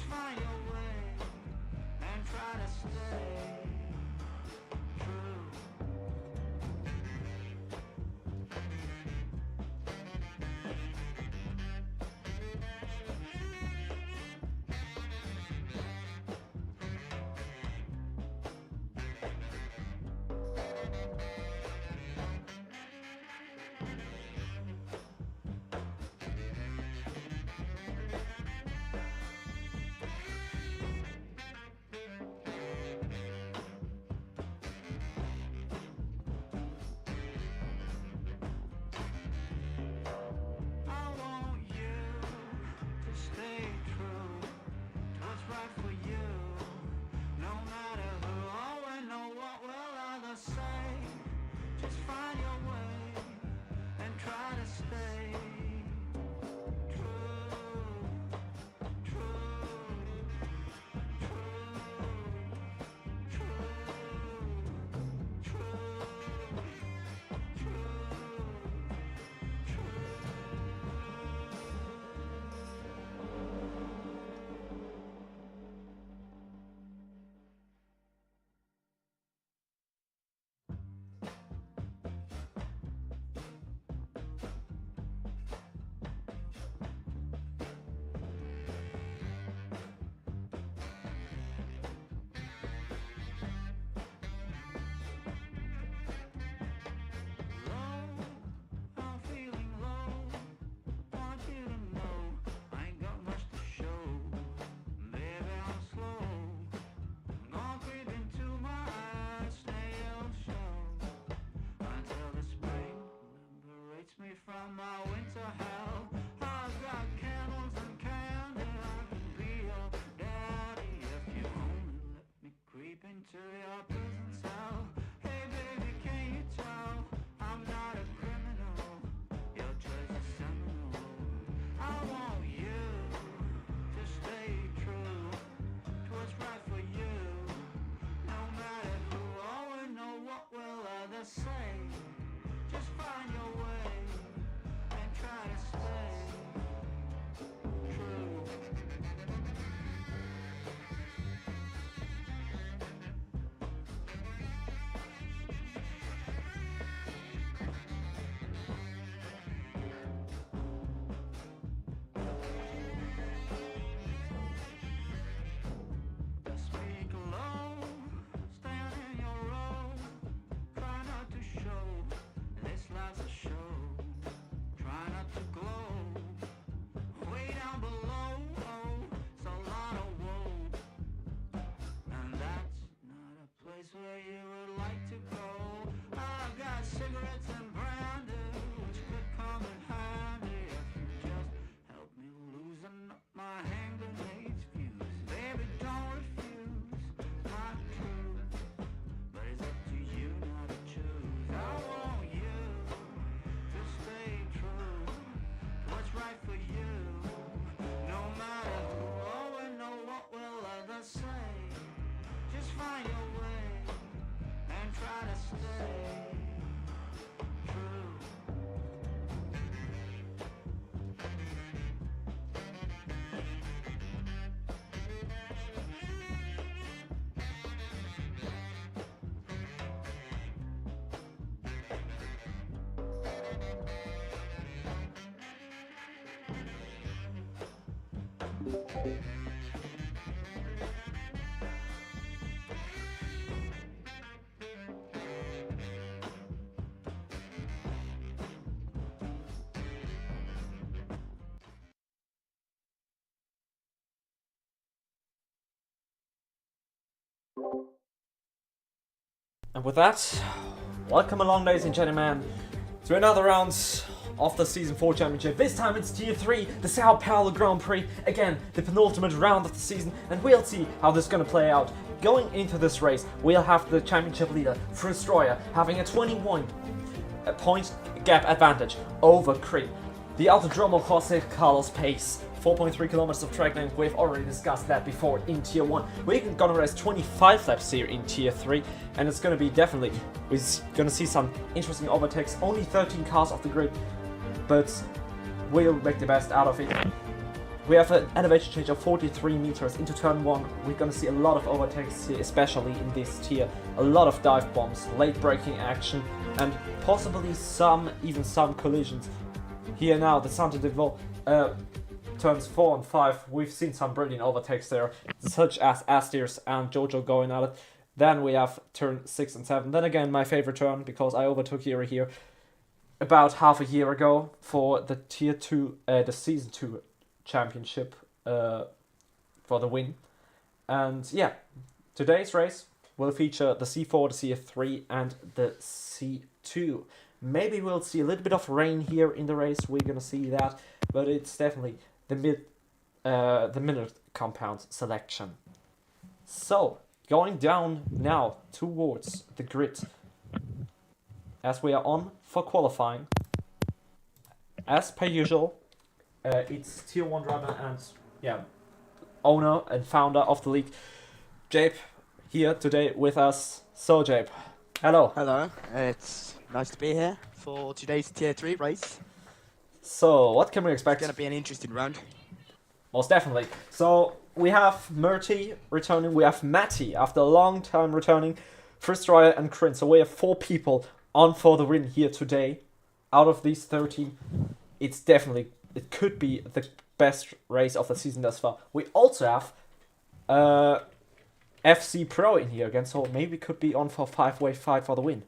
find your way and try to stay true. I want you to stay true to what's right for you. No matter who or when or what will others say, just find your way and try to stay true, true, true, true, true, low, I'm feeling low. Want you to know I ain't got much to show. Baby, I'm slow. Gonna creep into my eyes, snail show until the spring liberates me from my winter hell. I've got candles and candy. I can be your daddy if you only let me creep into your prison cell. Hey baby, can you tell I'm not a criminal? Your choice is seminal. I want you to stay true to what's right for you. No matter who or when or what will others say, just find your way and try to stay true. Speak low, stand in your row. Try not to show this life's a show. Try not to glow. Way down below, oh, it's a lot of woe. And that's not a place where you would like to go. I've got cigarettes and brandy, which could come in handy if you just help me loosen up my hand grenades fuse. Baby, don't refuse my truth, but it's up to you now to choose. I want you to stay true to what's right for you. No matter who or when or what will others say, just find your way and try to stay true. And with that, welcome along, ladies and gentlemen, to another round of the Season 4 Championship. This time it's Tier 3, the Sao Paulo Grand Prix. Again, the penultimate round of the season, and we'll see how this is going to play out. Going into this race, we'll have the championship leader, Frustroya, having a 21 point gap advantage over Creed. The Autodromo Jose Carlos Pace, 4.3 kilometers of track length. We've already discussed that before in Tier 1. We're gonna race 25 laps here in Tier 3, and it's gonna be definitely, we're gonna see some interesting overtakes. Only 13 cars off the grid, but we'll make the best out of it. We have an elevation change of 43 meters into turn 1. We're gonna see a lot of overtakes here, especially in this tier. A lot of dive bombs, late braking action, and possibly even some collisions. Here now, the Santa Devil turns 4 and 5. We've seen some brilliant overtakes there, such as Astirs and Jojo going at it. Then we have turn 6 and 7. Then again, my favorite turn, because I overtook here about half a year ago for the tier 2, the season 2 championship for the win. And yeah, today's race will feature the C4, the CF3, and the C2. Maybe we'll see a little bit of rain here in the race. We're gonna see that, but it's definitely the minute compound selection. So going down now towards the grid, as we are on for qualifying. As per usual, it's tier 1 driver and owner and founder of the league, Jape, here today with us. So Jape, hello. Hello, it's nice to be here for today's tier 3 race. So what can we expect? It's gonna be an interesting round. Most definitely. So we have Murty returning, we have Matty after a long time returning, Frustroyer and Crin. So we have 4 people on for the win here today. Out of these 13, it could be the best race of the season thus far. We also have FC Pro in here again, so maybe could be on for a 5-way fight for the win.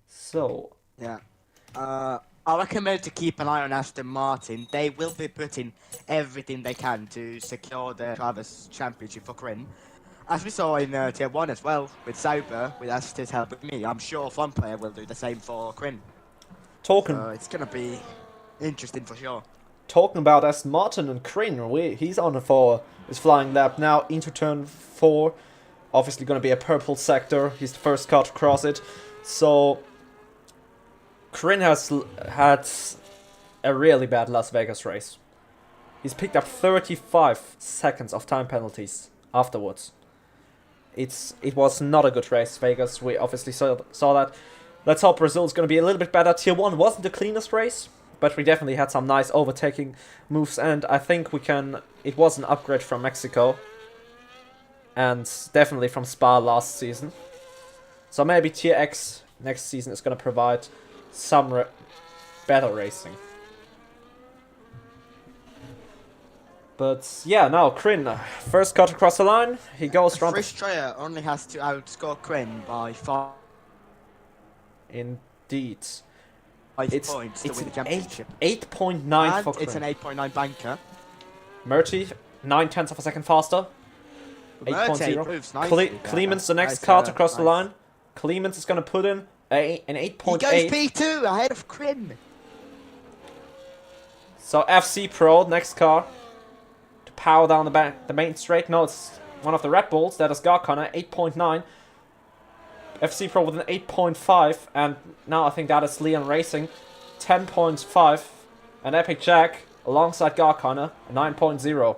So Yeah. I recommend to keep an eye on Aston Martin. They will be putting everything they can to secure the Drivers' Championship for Crin. As we saw in tier 1 as well, with Sauber, with Aston's help with me. I'm sure Fun Player will do the same for Crin. talking It's gonna be interesting for sure. talking about Aston Martin and Crin, he's on for his flying lap now into turn 4. Obviously going to be a purple sector. He's the first car to cross it. So Crin has had a really bad Las Vegas race. He's picked up 35 seconds of time penalties afterwards. It was not a good race, Vegas. We obviously saw that. Let's hope Brazil's going to be a little bit better. Tier 1 wasn't the cleanest race, but we definitely had some nice overtaking moves, and I think it was an upgrade from Mexico, and definitely from Spa last season. So maybe Tier X next season is going to provide some better racing. But yeah, now Crin, first cut across the line, he goes round. Frustroyer only has to outscore Crin by 5 Indeed. points to It's win the an championship. 8.9 And for it's Crin. an 8.9 banker. Murty, 9/10 of a second faster. Murty 8.0. proves nicely. Clemens, the next Nice, car to cross the nice. line. Clemens is going to put in an He 8.8. goes P2 ahead of Crin. So FC Pro, next car. To power down the main straight. No, it's one of the Red Bulls. That is Garconnor, 8.9. FC Pro with an 8.5. And now I think that is Leon Racing, 10.5. And Epic Jack, alongside Garconnor, 9.0.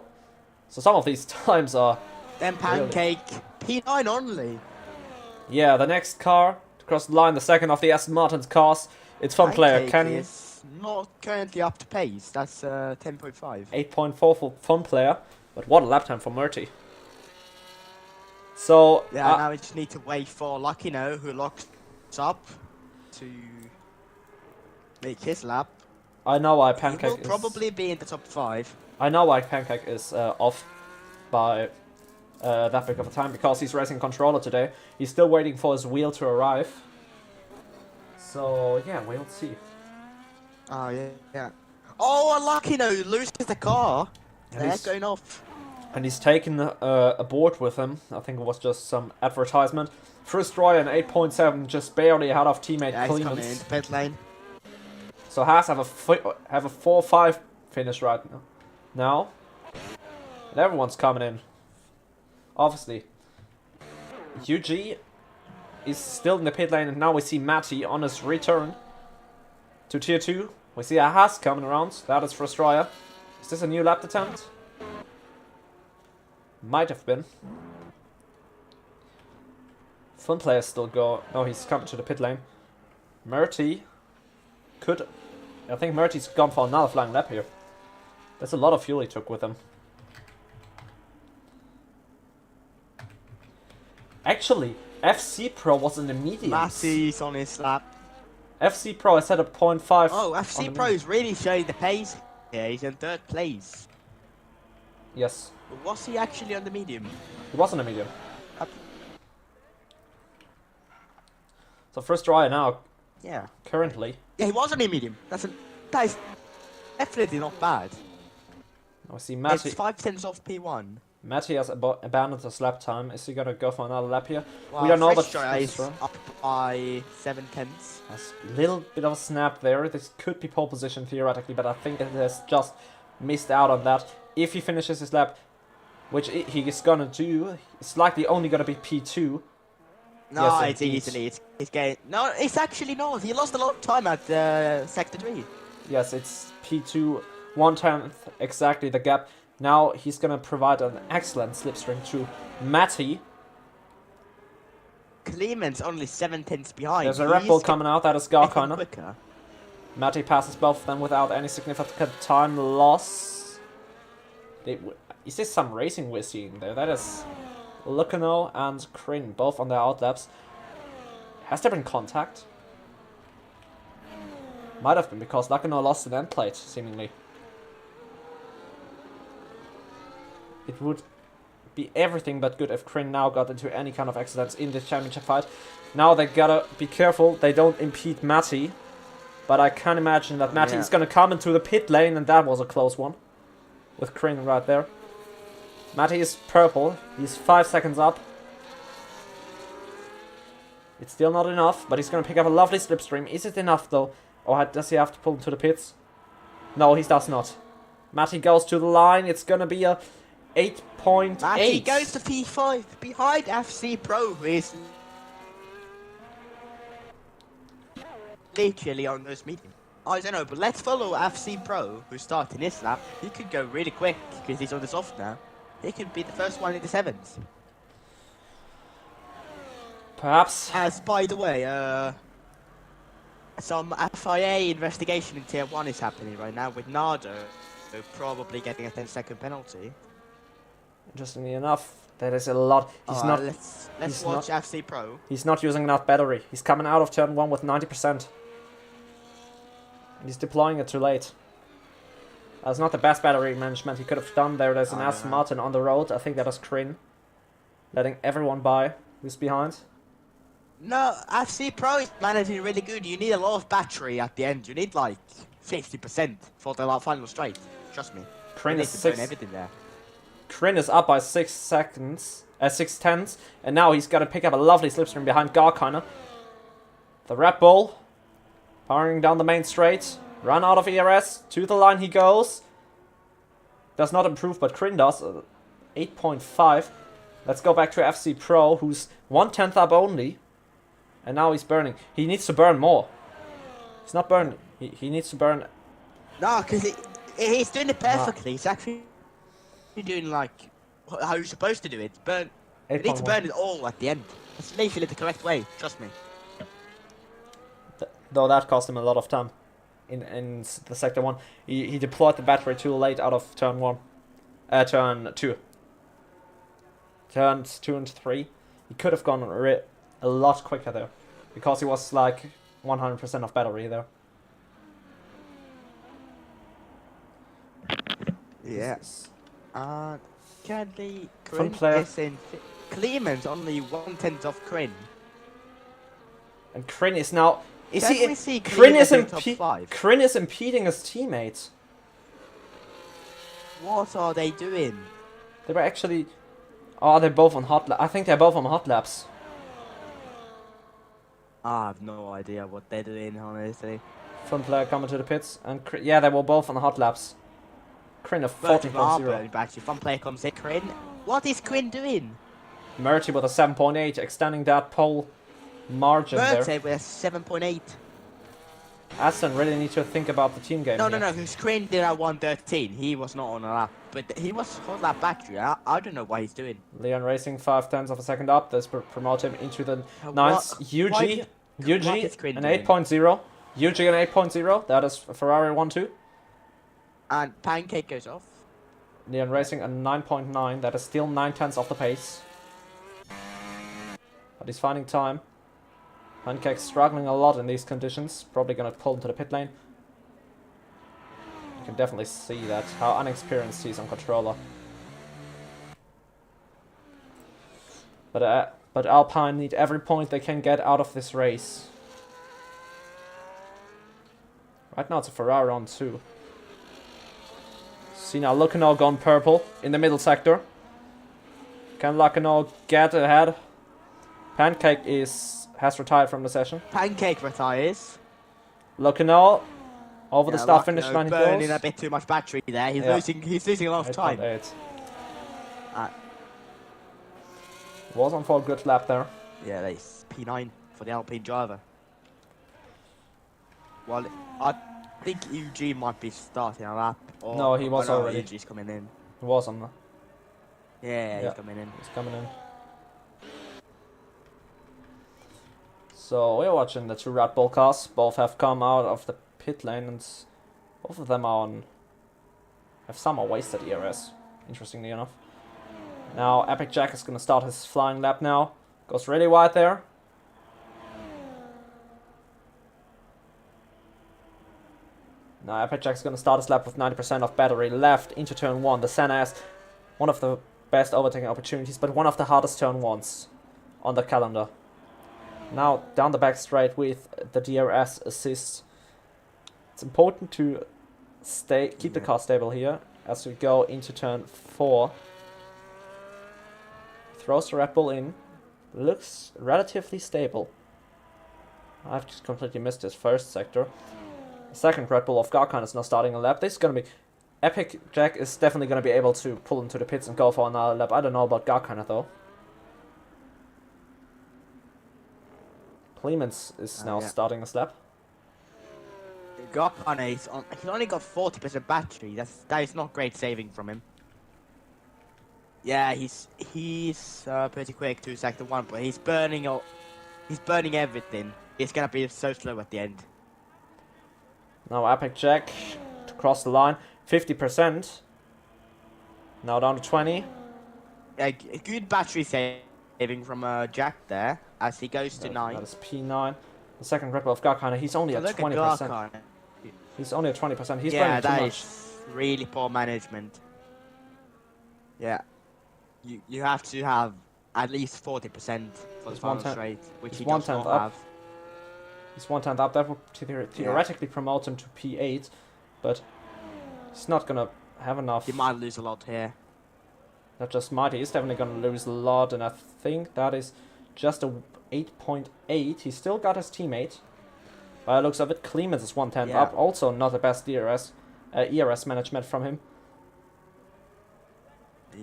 So some of these times are... Then Pancake, P9 only. Yeah, the next car to cross the line, the second of the Aston Martin's cars. It's Fun Player Pancake Kenny, is not currently up to pace. That's 10.5. 8.4 for Fun Player. But what a lap time for Murty. So, Yeah, now we just need to wait for Luckyno, who locks up to make his lap. I know why He will Pancake is... probably be in the top 5. I know why Pancake is off by that big of a time, because he's racing controller today. He's still waiting for his wheel to arrive. So, yeah, we'll see. Oh, yeah. Oh, Luckyno loses the car. And They're he's- going off. And he's taken a board with him. I think it was just some advertisement. Frustroyer in 8.7, just barely ahead of teammate Yeah, he's coming Clemens. into pit lane. So Haas have a 4-5 finish right now. And everyone's coming in. Obviously. UG is still in the pit lane, and now we see Matty on his return to tier 2. We see a Haas coming around. That is Frustroyer. Is this a new lap attempt? Might have been. Fun Player still go. No, he's coming to the pit lane. Murty could I think Murty's gone for another flying lap here. There's a lot of fuel he took with him. Actually, FC Pro was in the mediums. Matty's on his lap. FC Pro has had a 0.5. Oh, on FC the Pro's really showing the pace. Yeah, he's in 3rd place. Yes, But was he actually on the medium? he was in the medium. Up. So first try now, Yeah. currently. Yeah, he was on the medium. That is definitely not bad. Now we see Matty. It's 5 tenths off P1. Matty has abandoned his lap time. Is he gonna go for another lap here? Well, We don't know, but Frischauer is up by 7 tenths. That's a little bit of a snap there. This could be pole position theoretically, but I think it has just missed out on that. If he finishes his lap, which he is gonna do, it's likely only gonna be P2. No, Yes, it's indeed. easily. It's getting. No, it's actually not. He lost a lot of time at Sector 3. Yes, it's P2, 1/10 exactly the gap. Now he's gonna provide an excellent slipstream to Matty. Clement's only 7 tenths behind. There's a Red Bull coming out, that is getting Garkiner. quicker. Matty passes both of them without any significant time loss. Is this some racing we're seeing there? That is Lucano and Kryn, both on their outlaps. Has there been contact? Might have been, because Lucano lost an end plate, seemingly. It would be everything but good if Kryn now got into any kind of accidents in this championship fight. Now they gotta be careful they don't impede Matty. But I can imagine that Matty is gonna come into the pit lane, and that was a close one. With Kryn right there. Matty is purple. He's 5 seconds up. It's still not enough, but he's gonna pick up a lovely slipstream. Is it enough though? Or does he have to pull into the pits? No, he does not. Matty goes to the line. It's gonna be a 8.8. Matty goes to P5 behind FC Pro, who is literally on those medium. I don't know, but let's follow FC Pro, who's starting this lap. He could go really quick because he's on the soft now. He could be the first one in the 7s. Perhaps. As by the way, some FIA investigation in Tier 1 is happening right now with Nardo, probably getting a 10-second penalty. Interestingly enough, that is a lot. He's not. Let's he's watch FC Pro. He's not using enough battery. He's coming out of turn 1 with 90%. He's deploying it too late. That's not the best battery management he could have done there. There's an Aston Martin on the road. I think that is Kryn. Letting everyone by who's behind. No, FC Pro is managing really good. You need a lot of battery at the end. You need like 50% for the final straight. Trust me. Kryn You is need to burn 6. everything there. Kryn is up by 6 seconds. 6 tenths. And now he's got to pick up a lovely slipstream behind Garkiner. The Red Bull. Powering down the main straight. Run out of ERS. To the line he goes. Does not improve, but Kryn does. 8.5. Let's go back to FC Pro, who's 1/10 up only. And now he's burning. He needs to burn more. He's not burning. He needs to burn. No, because he's doing it perfectly. He's actually doing like how you're supposed to do it. Burn. You need to 8.1. burn it all at the end. That's literally the correct way. Trust me. Though that cost him a lot of time. In the sector 1. He deployed the battery too late out of turn 1. Turn 2. Turns 2 and 3. He could have gone a lot quicker there. Because he was like 100% of battery there. Yes. Currently, Front Kryn player. is in. Clement's only 1/10 of Kryn. And Kryn is now... Is Can he... we see Kryn is, Clement in top 5? Kryn is impeding his teammates. What are they doing? They were actually... Oh, they're both on hot laps. I think they're both on hot laps. I have no idea what they're doing, honestly. Front player coming to the pits. And yeah, they were both on hot laps. Kryn of 14.0. Actually, if one player comes in, Kryn. What is Kryn doing? Murty with a 7.8, extending that pole margin there. Murty with 7.8. Aston really need to think about the team game No, here. no, no, because Kryn did at 1:13. He was not on a lap. But he was on that battery. I don't know what he's doing. Leon Racing 0.5 of a second up. This will promote him into the What- ninth. why- UG what is Kryn an doing? 8.0. Yuji an 8.0. That is Ferrari 1-2. And Pancake goes off. Neon Racing a 9.9. That is still 9/10 off the pace. But he's finding time. Pancake's struggling a lot in these conditions. Probably gonna pull into the pit lane. You can definitely see that, how unexperienced he is on controller. But Alpine need every point they can get out of this race. Right now it's a Ferrari on 2. See now Lukino gone purple in the middle sector. Can Lukino get ahead? Pancake has retired from the session. Pancake retires. Lukino over the Yeah, start Lukino finish line he burning goes. a bit too much battery there. He's Yeah. losing a lot of time. 8.8. Uh, Was on for a good lap there. Yeah, that's P9 for the Alpine driver. Well, I think Eugene might be starting a lap. Or, No, he was already. Eugene's coming in. He was on the... Yeah, Yeah. he's coming in. He's coming in. So we're watching the two Red Bull cars. Both have come out of the pit lane and both of them are on... have some are wasted ERS, interestingly enough. Now Epic Jack is going to start his flying lap now. Goes really wide there. Now Epic Jack's going to start his lap with 90% of battery left into turn 1. The Senna has one of the best overtaking opportunities, but one of the hardest turn 1s on the calendar. Now down the back straight with the DRS assist. It's important to keep the car stable here as we go into turn 4. Throws the Red Bull in. Looks relatively stable. I've just completely missed his first sector. The second Red Bull of Garkan is now starting a lap. This is going to be... Epic Jack is definitely going to be able to pull into the pits and go for another lap. I don't know about Garkan though. Clemens is now starting his lap. Garkane, he's only got 40% battery. That is not great saving from him. Yeah, he's pretty quick to sector 1, but he's burning everything. It's gonna be so slow at the end. Now Epic Jack to cross the line, 50%. Now down to 20. A good battery saving from Jack there as he goes to 9. That is P9. The second Red Bull of Garkana, he's only at Look 20%. at Garkane. He's only at 20%. He's Yeah, burning too that much. is really poor management. Yeah, you have to have at least 40% for the He's final 1/10 straight, which he's he does 1/10 not up. have. He's 1/10 up. That would theoretically promote him to P8, but he's not gonna have enough. He might lose a lot here. Not just might. He's definitely gonna lose a lot, and I think that is just a 8.8. He's still got his teammate. By the looks of it, Clemens is 1/10 Yeah. up. Also, not the best ERS management from him.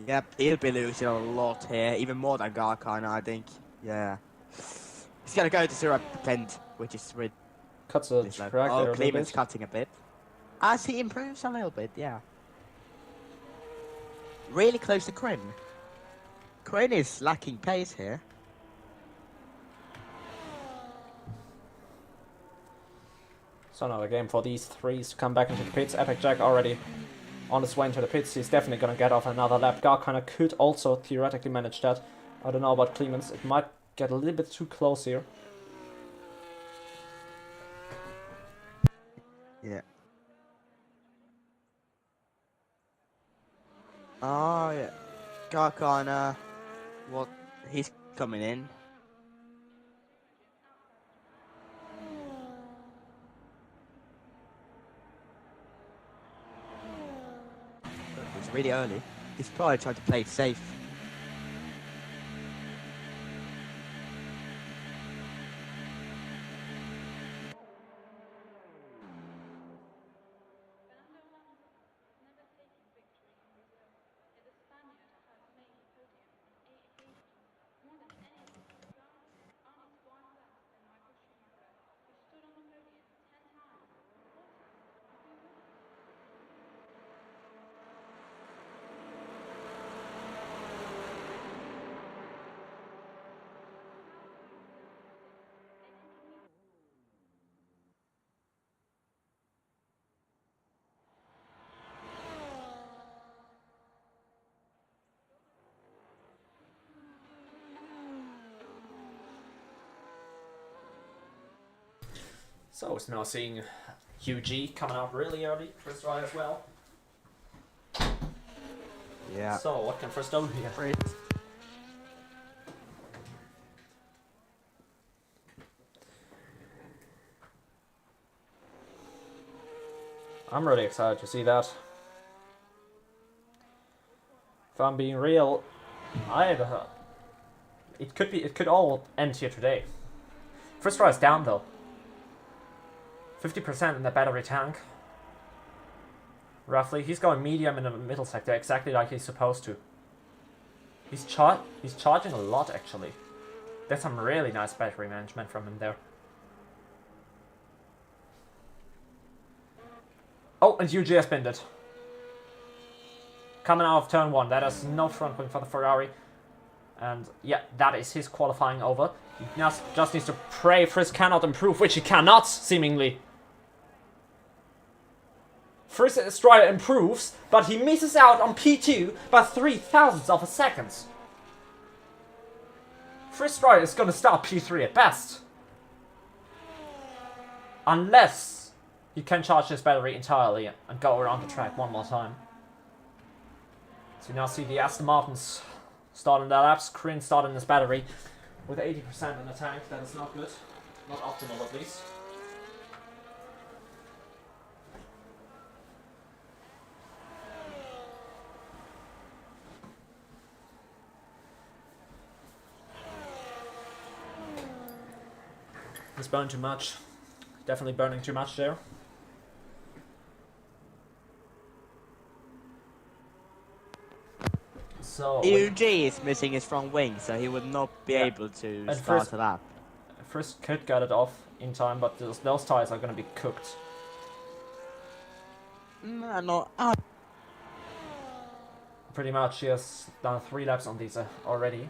Yep, he'll be losing a lot here, even more than Garkine, I think. Yeah. He's gonna go to 0%, which is really Cuts the slow. track there a Oh, little Clemens bit. cutting a bit. As he improves a little bit, yeah. Really close to Quinn. Quinn is lacking pace here. So another game for these threes to come back into the pits. Epic Jack already on his way into the pits. He's definitely going to get off another lap. Garkana could also theoretically manage that. I don't know about Clemens. It might get a little bit too close here. Yeah. Oh, yeah. Garkana, what? He's coming in. It's really early. He's probably trying to play it safe. So it's now seeing UG coming out really early. First try as well. Yeah. So what can first do here? Great. I'm really excited to see that. If I'm being real, it could all end here today. First try is down though. 50% in the battery tank. Roughly, he's going medium in the middle sector, exactly like he's supposed to. He's charging a lot actually. There's some really nice battery management from him there. Oh, and UG has pinned it. Coming out of turn 1, that is no front wing for the Ferrari. And yeah, that is his qualifying over. He just needs to pray Frisk cannot improve, which he cannot, seemingly. Frisk Strider improves, but he misses out on P2 by 0.003 of a second. Frisk Strider is going to start P3 at best. Unless he can charge his battery entirely and go around the track one more time. So you now see the Aston Martins starting their laps, Crin starting his battery with 80% in the tank. That is not good. Not optimal at least. He's burning too much. Definitely burning too much there. So UG is missing his front wing, so he would not be Yeah. able to And start first- a lap. First could get it off in time, but those tires are going to be cooked. No, Pretty much, he has done 3 laps on these already.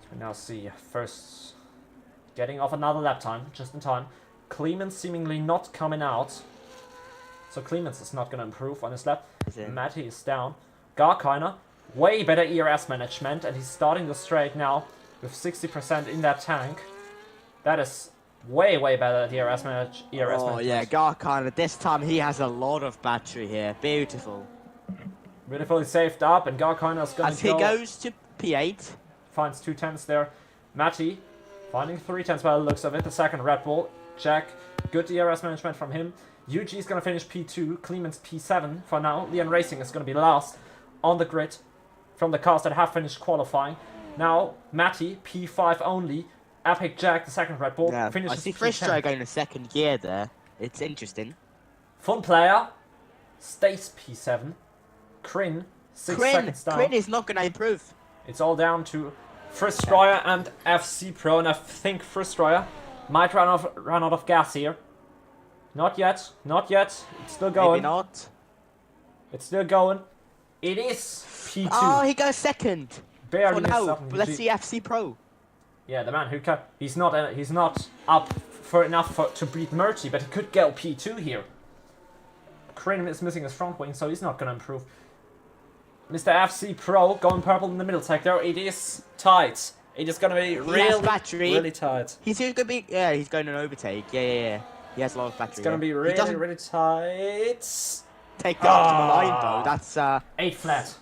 So we now see first getting off another lap time, just in time. Clemens seemingly not coming out. So Clemens is not going to improve on his lap. Matty is down. Garkiner, way better ERS management, and he's starting the straight now with 60% in that tank. That is way better ERS management. Oh yeah, Garkiner. This time he has a lot of battery here. Beautiful. Beautifully saved up, and Garkiner is going As to he go. goes to P8. Finds 2 tenths there. Matty finding 3 tenths by the looks of it. The second Red Bull. Jack, good ERS management from him. UG is going to finish P2. Clemens P7 for now. Leon Racing is going to be last on the grid from the cars that have finished qualifying. Now, Matty, P5 only. Epic Jack, the second Red Bull, Yeah, I finishes see P10. Frischstra going to second gear there. It's interesting. Fun Player stays P7. Crin, 6 seconds down. Crin is not going to improve. It's all down to Fristryer and FC Pro, and I think Fristryer might run out of gas here. Not yet, not yet. It's still going. Maybe not. It's still going. It is P2. Oh, he goes second. Barely For missed now, out on but let's UG. see FC Pro. Yeah, the man who can. He's not up for enough to beat Murty, but he could go P2 here. Crin is missing his front wing, so he's not gonna improve. Mr. FC Pro going purple in the middle sector. It is tight. It is gonna be has really, battery. really tight. He's going to be... Yeah, he's going to overtake. Yeah. He has a lot of battery. It's gonna be He really, doesn't really tight. take the optimal line, though. That's... 8 flat.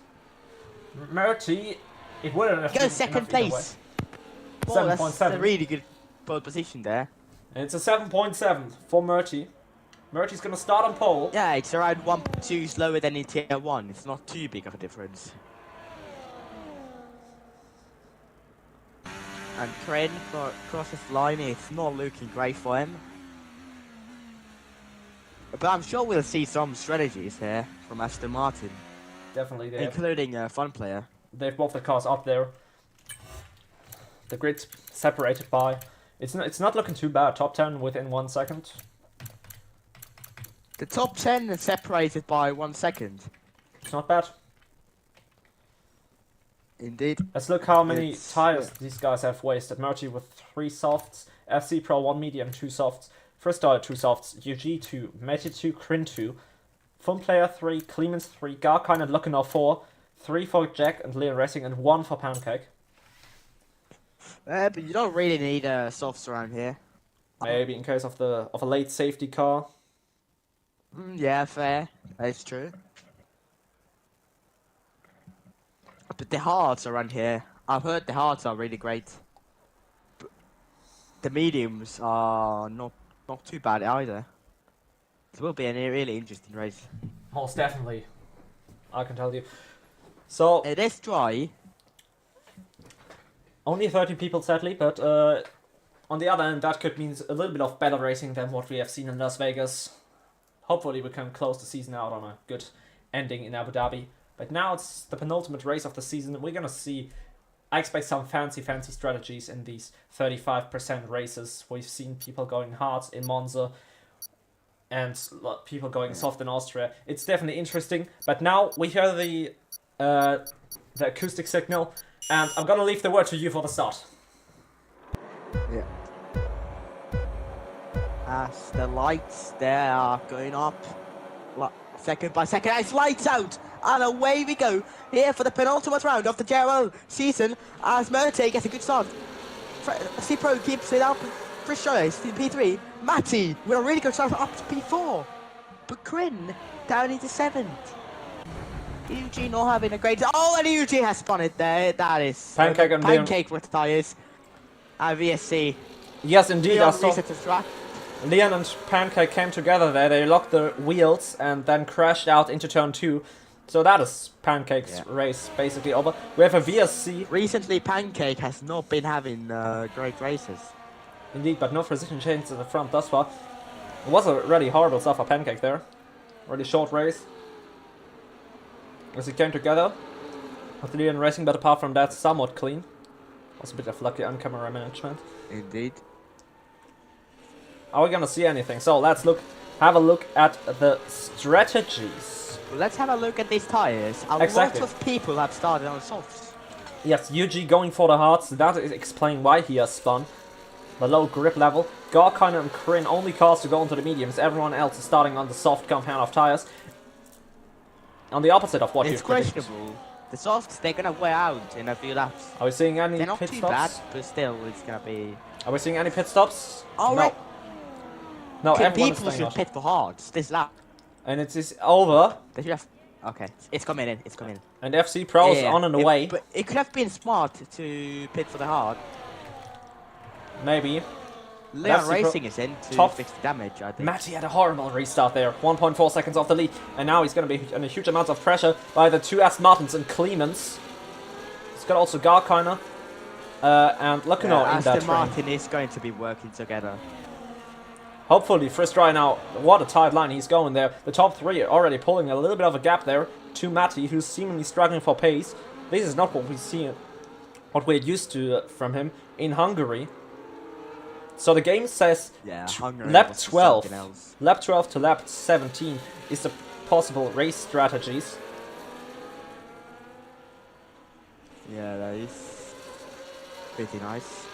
Murty, it wouldn't have He been goes second enough either way. place. Oh, that's 7.7. a really good pole position there. And it's a 7.7 for Murty. Murty's gonna start on pole. Yeah, it's around 1.2 slower than in Tier 1. It's not too big of a difference. And Crin crosses line. It's not looking great for him. But I'm sure we'll see some strategies here from Aston Martin, Definitely, they have, including a fun player. they've both the cars up there. The grid's separated by. It's not looking too bad. Top 10 within 1 second. The top 10 is separated by 1 second. It's not bad. Indeed. Let's look how many It's- tires yeah. these guys have wasted. Murty with 3 softs, FC Pro 1 medium, 2 softs, First Tire 2 softs, UG 2, Meti 2, Crin 2, Fun Player 3, Clemens 3, Garkine and Luckinov 4, 3 for Jack and Leon Racing, and 1 for Pancake. But you don't really need softs around here. Maybe in case of a late safety car. Yeah, fair. That's true. But the hards around here, I've heard the hards are really great. But the mediums are not too bad either. It will be a really interesting race. Most definitely. I can tell you. So, It is dry. only 30 people sadly, but on the other hand, that could mean a little bit of better racing than what we have seen in Las Vegas. Hopefully we can close the season out on a good ending in Abu Dhabi. But now it's the penultimate race of the season. We're gonna see, I expect some fancy strategies in these 35% races. We've seen people going hard in Monza and people going soft in Austria. It's definitely interesting. But now we hear the acoustic signal, and I'm gonna leave the word to you for the start. Yeah. As the lights there are going up, second by second, it's lights out, and away we go here for the penultimate round of the JRL season. As Merte gets a good start, C-Pro keeps it up. Chris Joyce in P3, Matty with a really good start up to P4, but Kryn down into 7th. Eugene not having a great. Oh, and Eugene has spun it there. That is Pancake and Pancake with tires. VSC. Yes, indeed. I Leon saw resets his track. Leon and Pancake came together there. They locked the wheels and then crashed out into turn 2. So that is Pancake's race basically over. We have a VSC. Recently, Pancake has not been having great races. Indeed, but no precision change at the front thus far. It was a really horrible stuff for Pancake there. Really short race. As he came together with Leon Racing, but apart from that, somewhat clean. Was a bit of lucky on camera management. Indeed. Are we gonna see anything? So let's have a look at the strategies. Let's have a look at these tires. A Exactly. lot of people have started on softs. Yes, Yuji going for the hards. That is explain why he has spun. The low grip level. Garkiner and Kryn only cars to go into the mediums. Everyone else is starting on the soft compound of tires. On the opposite of what It's you've predicted. questionable. The softs, they're gonna wear out in a few laps. Are we seeing any They're not pit too stops? bad, but still, it's gonna be. Are we seeing any pit stops? All no. right. No, everyone is People staying should out. pit for hards this lap. And it is over. They should have. Okay, it's coming in. It's coming in. And FC Pro is on and away. But it could have been smart to pit for the hard. Maybe. Leon FC Pro- Racing is in to top- fix the damage, I think. Matty had a horrible restart there. 1.4 seconds off the lead. And now he's going to be under huge amounts of pressure by the two Aston Martins and Clemens. He's got also Garkiner and Lacunau in that Aston train. Martin is going to be working together. Hopefully, Frisk right now, what a tight line he's going there. The top three are already pulling a little bit of a gap there to Matty, who's seemingly struggling for pace. This is not what we see, what we're used to from him in Hungary. So the game says Yeah, tw- Hungary lap was 12. something else. Lap 12 to lap 17 is the possible race strategies. Yeah, that is pretty nice.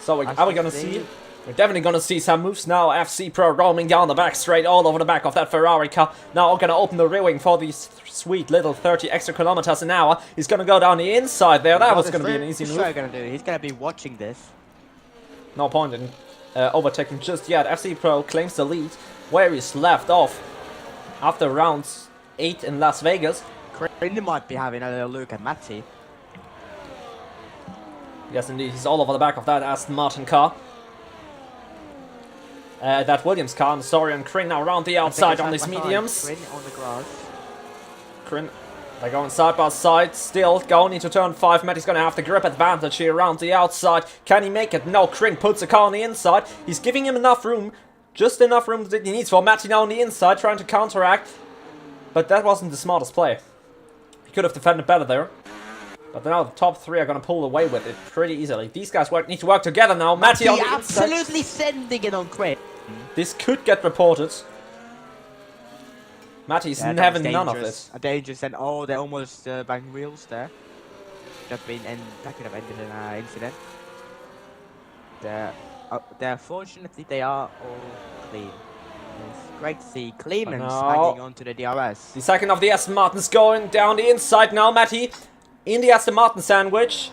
So I are we shall gonna see. see? We're definitely gonna see some moves now. FC Pro roaming down the back straight all over the back of that Ferrari car. Now gonna open the rear wing for these sweet little 30 extra kilometers an hour. He's gonna go down the inside there. That What was is gonna be an Frisk easy Sure move. gonna do? He's gonna be watching this. No point in overtaking just yet. FC Pro claims the lead where he's left off after rounds 8 in Las Vegas. Kryn might be having a little look at Matty. Yes, indeed, he's all over the back of that Aston Martin car. That Williams car, I'm sorry, and Kryn now around the outside on these mediums. Kryn on the grass. Kryn, they're going side by side, still going into turn 5. Matty's going to have the grip advantage here around the outside. Can he make it? No, Kryn puts the car on the inside. He's giving him enough room, just enough room that he needs for Matty now on the inside, trying to counteract. But that wasn't the smartest play. He could have defended better there. But now the top 3 are going to pull away with it pretty easily. These guys need to work together now. Matty on the inside. absolutely sending it on Kryn. This could get reported. Matty's Yeah, that having was none of dangerous. it. A dangerous and oh, they're almost banging wheels there. That could have ended in an incident. They're fortunately they are all clean. It's great to see Clemens now- hanging on to the DRS. The second of the Aston Martins going down the inside now. Matty in the Aston Martin sandwich.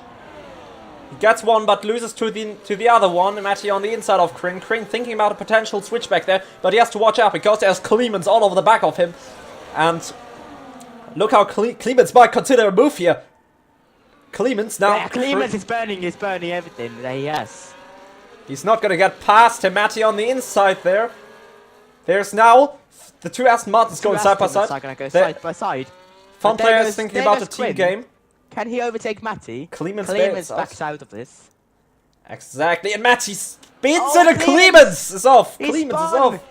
He gets one, but loses to the other one. Matty on the inside of Kryn. Kryn thinking about a potential switch back there, but he has to watch out because there's Clemens all over the back of him. And look how Clemens might consider a move here. Clemens now... Yeah, Clemens is burning everything that he has. He's not gonna get past him. Matty on the inside there. There's now the two Aston Martins going side by side. Are gonna go side by side. Fun But there players goes- thinking there about goes the team Quinn. game. Can he overtake Matty? Clemens backs out of this. Exactly, and Matty spins Oh, it and Clemens! Clemens is off. He Clemens is spun! off.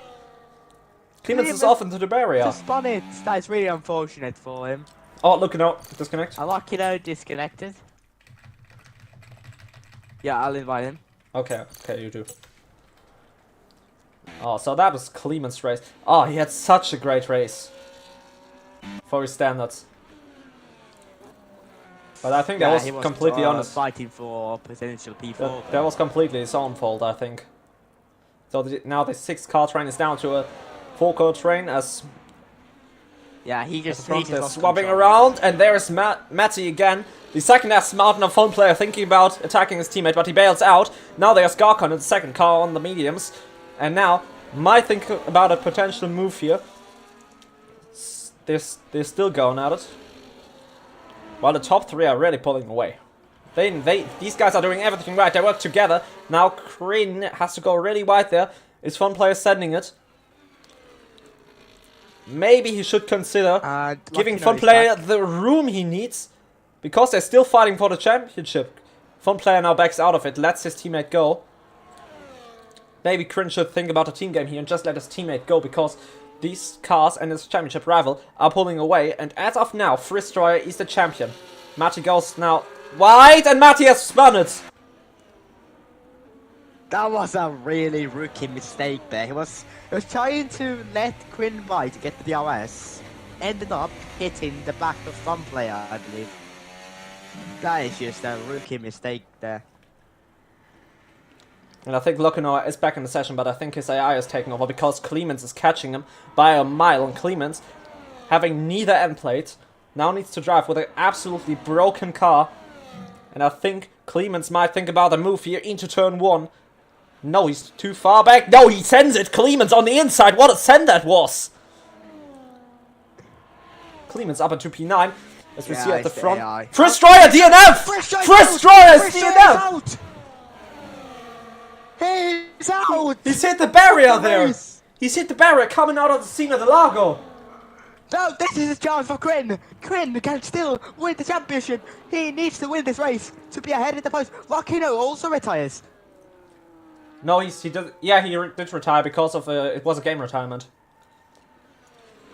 Clemens is Clemens off into the barrier. Just spun it. That is really unfortunate for him. Oh, look out. Disconnect. I like it out disconnected. Yeah, I'll invite him. Okay, you do. Oh, so that was Clemens' race. Oh, he had such a great race. For his standards. But I think that he was completely honest. fighting for potential P4. That was completely his own fault, I think. So now the 6-car train is down to a 4-car train as Yeah, he the just front is lost swapping control. around, and there is Matty again. The second Aston Martin, a phone player thinking about attacking his teammate, but he bails out. Now there's Garcon in the second car on the mediums, and now might think about a potential move here. They're still going at it. While the top 3 are really pulling away. These guys are doing everything right. They work together. Now Kryn has to go really wide there. Is Fun Player sending it? Maybe he should consider giving Fun Player the room he needs. Because they're still fighting for the championship. Fun Player now backs out of it. Lets his teammate go. Maybe Kryn should think about a team game here and just let his teammate go. Because these cars and his championship rival are pulling away. And as of now, Frizztroyer is the champion. Matty goes now wide, and Matty has spun it. That was a really rookie mistake there. He was trying to let Quinn by to get to the RS. Ended up hitting the back of Fun Player, I believe. That is just a rookie mistake there. And I think Lokinoa is back in the session, but I think his AI is taking over because Clemens is catching him by a mile. And Clemens, having neither end plate, now needs to drive with an absolutely broken car. And I think Clemens might think about a move here into turn 1. No, he's too far back. No, he sends it. Clemens on the inside. What a send that was. Clemens up into P9. As we see at the front. Frizztroyer DNF! Frizztroyer is DNF! Out! He's out! He's hit the barrier there. He's hit the barrier coming out of the Sina de Lago. No, this is his chance for Quinn. Quinn can still win the championship. He needs to win this race to be ahead in the post. Rocchino also retires. No, he did. Yeah, he did retire because of it was a game retirement.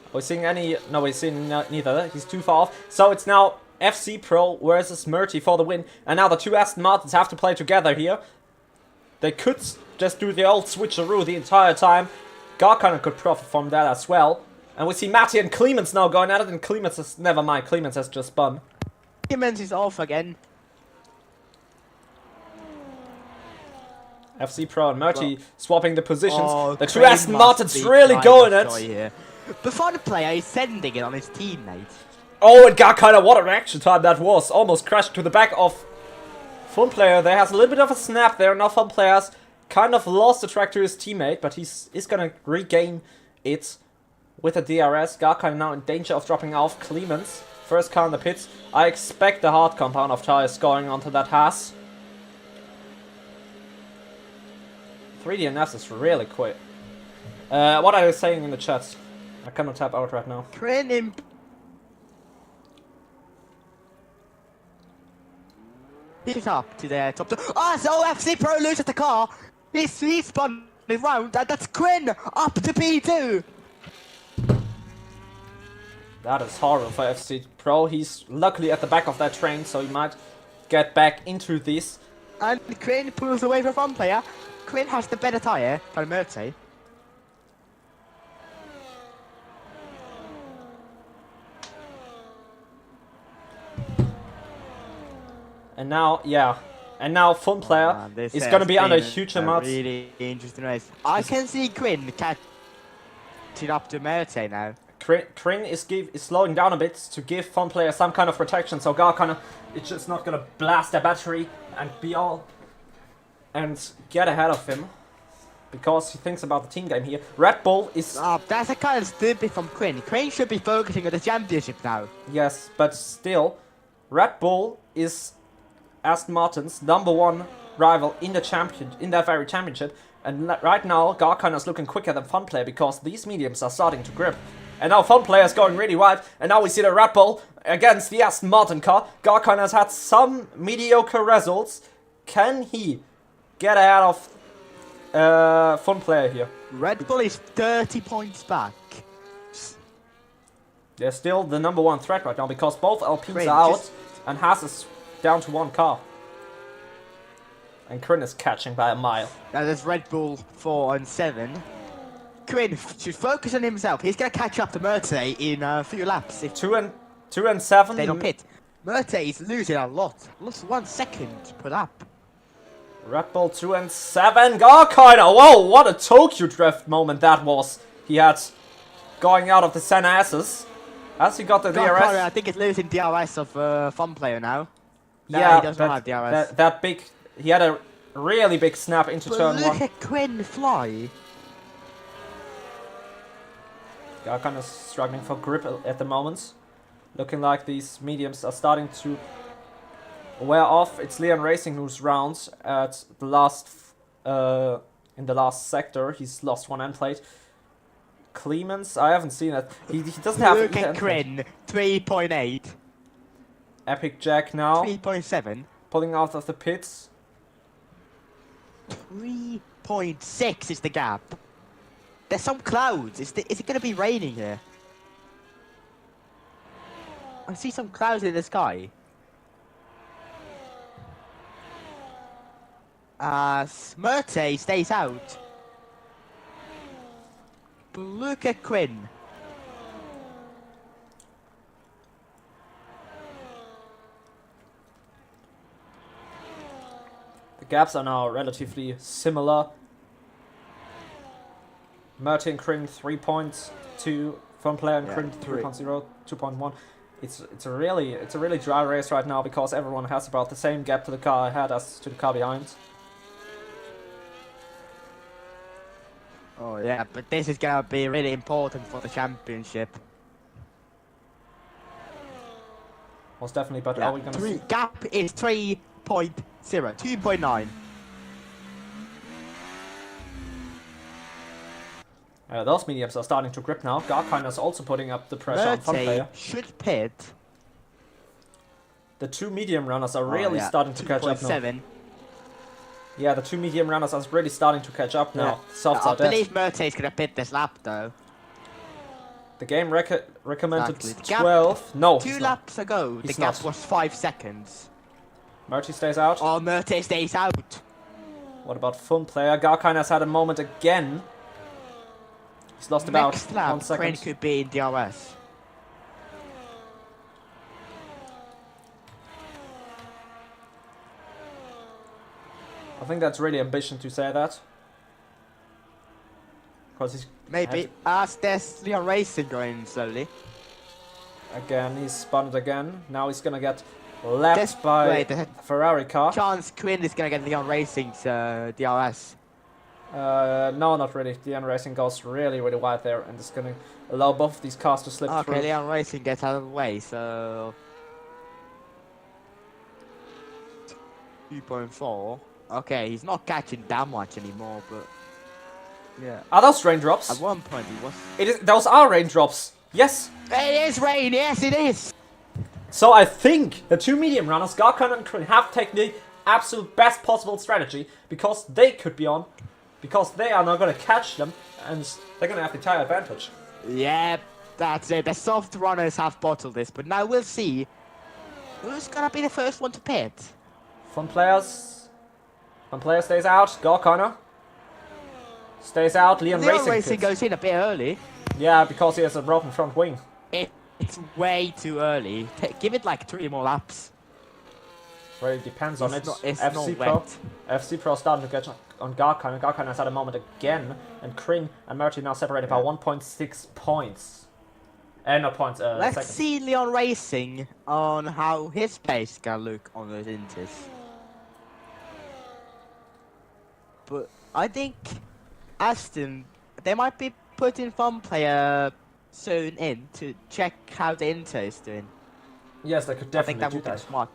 Are we seeing any? No, we're seeing neither. He's too far off. So it's now FC Pro versus Murty for the win. And now the two Aston Martins have to play together here. They could just do the old switcheroo the entire time. Garcon could profit from that as well. And we see Matty and Clemens now going at it, and Clemens has, never mind, Clemens has just spun. Clemens is off again. FC Pro and Murty swapping the positions. Oh, the two Crane Aston must Martins be really trying going to it. destroy here. The fun player is sending it on his teammate. Oh, and Garcon, what a reaction time that was. Almost crashed to the back of Fun Player. There has a little bit of a snap there. Now Fun Player's kind of lost the track to his teammate, but he's going to regain it with a DRS. Garcon now in danger of dropping off. Clemens, first car in the pits. I expect the hard compound of tires going onto that Haas. 3DNFs is really quick. What are you saying in the chat? I cannot tap out right now. Crane him. He's up to the top. Ah, so FC Pro loses the car. He's spun around, and that's Quinn up to P2. That is horrible for FC Pro. He's luckily at the back of that train, so he might get back into this. And Quinn pulls away from Fun Player. Quinn has the better tyre for Murty. And now, yeah. And now Fun Player is going to be under a huge amount. Really interesting race. I can see Quinn catching up to Murty now. Kryn is slowing down a bit to give Fun Player some kind of protection, so Garkana is just not gonna blast their battery and be all and get ahead of him because he thinks about the team game here. Red Bull is That's a kind of stupid from Quinn. Quinn should be focusing on the championship now. yes, but still, Red Bull is Aston Martin's #1 rival in that very championship, and right now Garkana is looking quicker than Fun Player because these mediums are starting to grip. And now Fun Player is going really wide, and now we see the Red Bull against the Aston Martin car. Garkana has had some mediocre results. Can he get ahead of Fun Player here? Red Bull is 30 points back. They're still the #1 threat right now because both Alpines Great, are out just- and Haas is down to 1 car. And Kryn is catching by a mile. Now there's Red Bull 4 and 7. Quinn should focus on himself. He's gonna catch up to Murtay in a few laps if 2 and 7. they don't pit. Murtay is losing a lot. Lost 1 second per lap. Red Bull 2 and 7. Garkana! Whoa, what a Tokyo Drift moment that was. He had going out of the Senna S's. Has he got the DRS? I think it's losing DRS of Fun Player now. No, Yeah, he doesn't have DRS. that big. He had a really big snap into But turn look 1. at Quinn fly. Garkana's struggling for grip at the moment. Looking like these mediums are starting to wear off. It's Leon Racing who's round at the last in the last sector. He's lost 1 end plate. Clemens, I haven't seen it. He doesn't have Look an at end plate. Quinn. 3.8. Epic Jack now 3.7. pulling out of the pits. 3.6 is the gap. There's some clouds. Is it going to be raining here? I see some clouds in the sky. Murtay stays out. But look at Quinn. The gaps are now relatively similar. Martin Kryn 3.2, Fun Player and Yeah, Kryn three. 3.0, 2.1. It's a really dry race right now because everyone has about the same gap to the car ahead as to the car behind. Oh yeah, but this is gonna be really important for the championship. Most definitely, but Yeah, are we gonna see? gap is 3.0, 2.9. Those mediums are starting to grip now. Garkina is also putting up the pressure on Fun Player. Murtay should pit. The 2 medium runners are really Oh, yeah, starting to catch up now. 2.7. Yeah, the 2 medium runners are really starting to catch up now. Yeah. Softs I are dead. believe Murtay's gonna pit this lap though. The game recommended Exactly. The gap- 12. No, 2 he's not. laps ago, the He's gap not. was 5 seconds. Murty stays out. Oh, Murtay stays out. What about Fun Player? Garkina has had a moment again. He's lost about Next lap, 1 second. Crane could be in DRS. I think that's really ambition to say that. Because he's Maybe. As there's Leon Racing going slowly. he's spun it again. Now he's gonna get lapped This- by wait, the- a Ferrari car. Chance Quinn is gonna get Leon Racing's DRS. No, not really. The N Racing goes really wide there and is gonna allow both of these cars to slip Okay, through. Leon Racing gets out of the way, so 2.4. Okay, he's not catching that much anymore, but yeah. Are those raindrops? At one point he was. Those are raindrops. Yes. It is rain. Yes, it is. So I think the 2 medium runners, Garkana and Kryn, have taken the absolute best possible strategy because they could be on, because they are not going to catch them and they're going to have the tire advantage. Yeah, that's it. The soft runners have bottled this, but now we'll see who's gonna be the first one to pit. Fun player stays out. Garkana stays out. Leon Leon Racing, Racing pits. goes in a bit early. Yeah, because he has a broken front wing. It's way too early. Give it like 3 more laps. Really depends on it. It's FC not Pro. wet. FC Pro starting to catch on Garkana. Garkana has had a moment again, and Kryn and Murty now separated by Yeah. 1.6 points. No points. Let's Second. see Leon Racing on how his pace can look on those inters. But I think Aston, they might be putting fun player soon in to check how the inter is doing. Yes, they could I think definitely that do would be that. smart.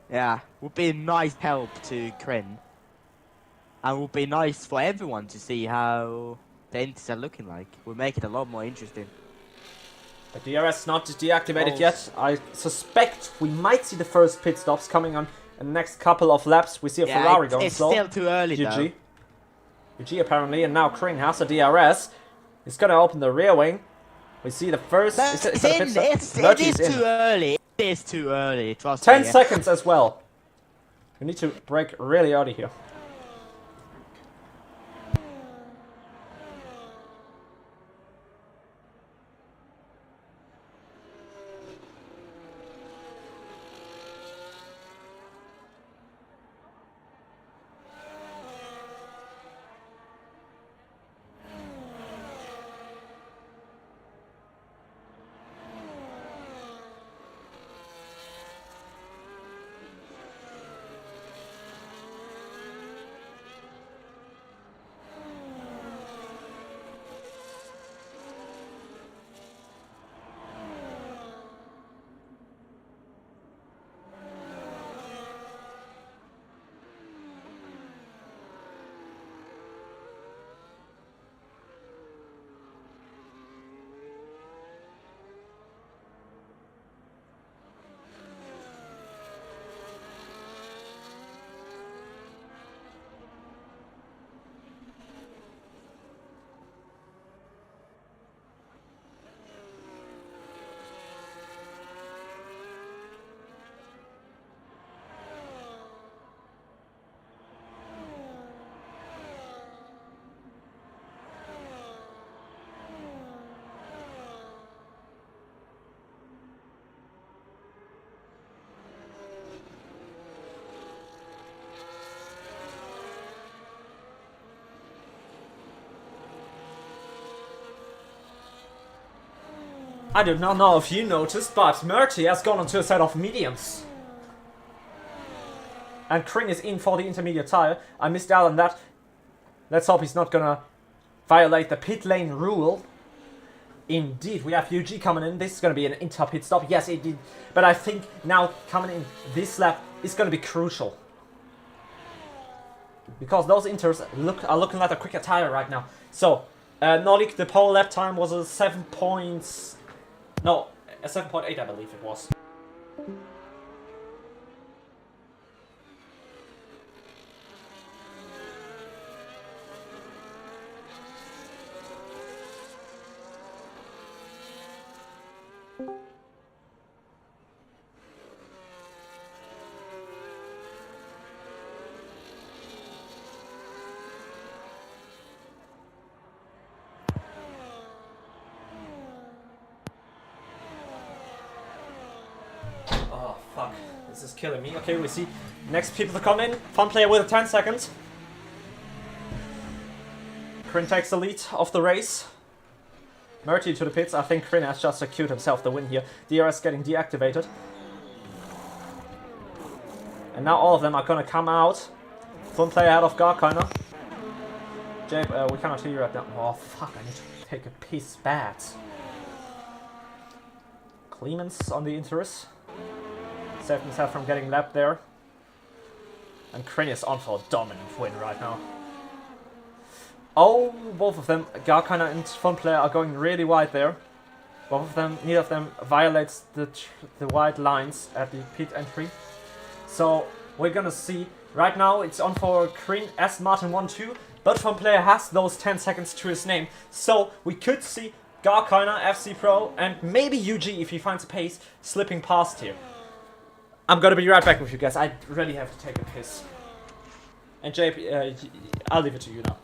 Yeah, would be a nice help to Kryn. And would be nice for everyone to see how the inters are looking like. Would make it a lot more interesting. The DRS not deactivated Oh. yet. I suspect we might see the first pit stops coming on in the next couple of laps. We see a Ferrari going it's slow. still too early though. UG. UG apparently, and now Kring has a DRS. He's gonna open the rear wing. We see the first. But Is that a pit stop? it Murphy's is in. too early. It is too early. Trust 10 me. seconds as well. We need to break really early here. I do not know if you noticed, but Murty has gone onto a set of mediums. And Kring is in for the intermediate tire. I missed out on that. Let's hope he's not gonna violate the pit lane rule. Indeed, we have UG coming in. This is gonna be an inter pit stop. Yes, it did. But I think now coming in this lap is gonna be crucial. Because those inters are looking like a quicker tire right now. So, Nordic, the pole lap time was a 7 points... No, a 7.8 I believe it was. Oh, fuck. This is killing me. Okay, we see next people to come in. Fun player with 10 seconds. Krin takes the lead of the race. Murty to the pits. I think Krin has just secured himself the win here. DRS getting deactivated. And now all of them are gonna come out. Fun player out of Garkiner. Jabe, we cannot hear you right now. Oh, fuck. I need to take a piss bad. Clemens on the Interus. Saved himself from getting lapped there. And Krin is on for a dominant win right now. Oh, both of them, Garkiner and Fun Player, are going really wide there. Both of them, neither of them violates the white lines at the pit entry. So we're gonna see. Right now it's on for Krin as Martin 1-2, but Fun Player has those 10 seconds to his name. So we could see Garkiner, FC Pro, and maybe UG if he finds a pace slipping past here. I'm gonna be right back with you guys. I really have to take a piss. And JP, I'll leave it to you now.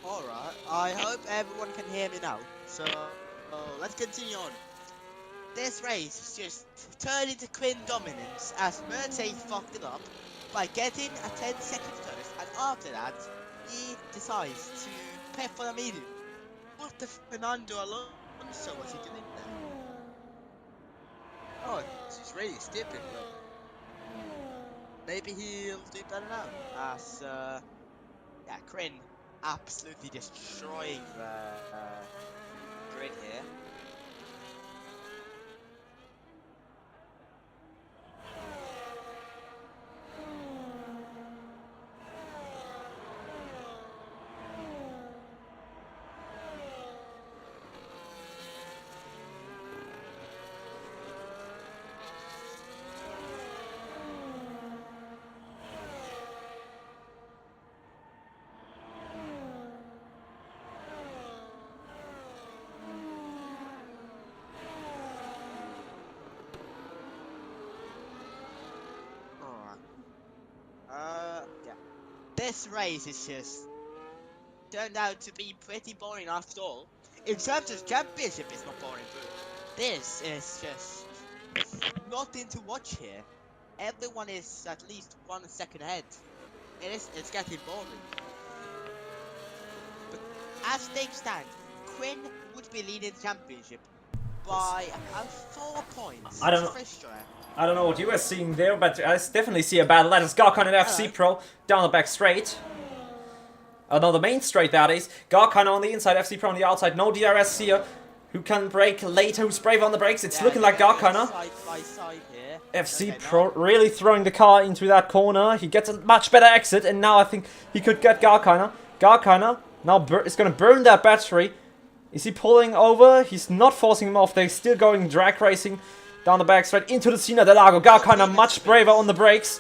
Alright, I hope everyone can hear me now. So, let's continue on. This race just turned into Quinn dominance as Murty fucked it up by getting a 10-second first and after that, he decides to pay for the medium. What the Fernando Alonso was he doing there? Oh, it's really stupid, but maybe he'll do better now. As yeah, Crin absolutely destroying the grid here. Yeah. This race is just turned out to be pretty boring after all. In terms of championship, it's not boring, but this is just nothing to watch here. Everyone is at least 1 second ahead. It's getting boring. But as things stand, Quinn would be leading the championship by about 4 points. I don't know. Frischstra. I don't know what you were seeing there, but I definitely see a battle. That is Garkon and FC Pro down the back straight. No, the main straight, that is. Garkon on the inside, FC Pro on the outside. No DRS here. Who can brake later? Who's brave on the brakes? It's looking like Garkon. Side by side here. FC Okay, Pro really throwing the car into that corner. He gets a much better exit, and now I think he could get Garkon. Garkon now is going to burn that battery. Is he pulling over? He's not forcing him off. They're still going drag racing down the back straight into the Sina del Lago. Garkon much braver on the brakes.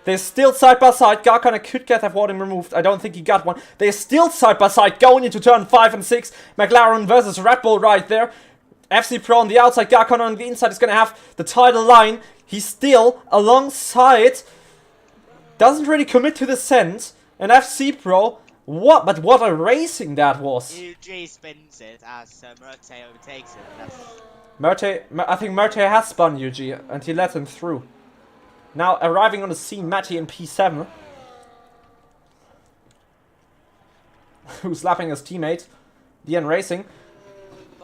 They're still side by side. Garkon could get that warning removed. I don't think he got one. They're still side by side going into turn 5 and 6. McLaren versus Red Bull right there. FC Pro on the outside. Garkon on the inside is going to have the title line. He's still alongside. Doesn't really commit to the scent. And FC Pro, what a racing that was. UG spins it as Murte overtakes it. That's... I think Murte has spun UG and he let him through. Now arriving on the scene, Matty in P7. Who's lapping his teammate, DN Racing.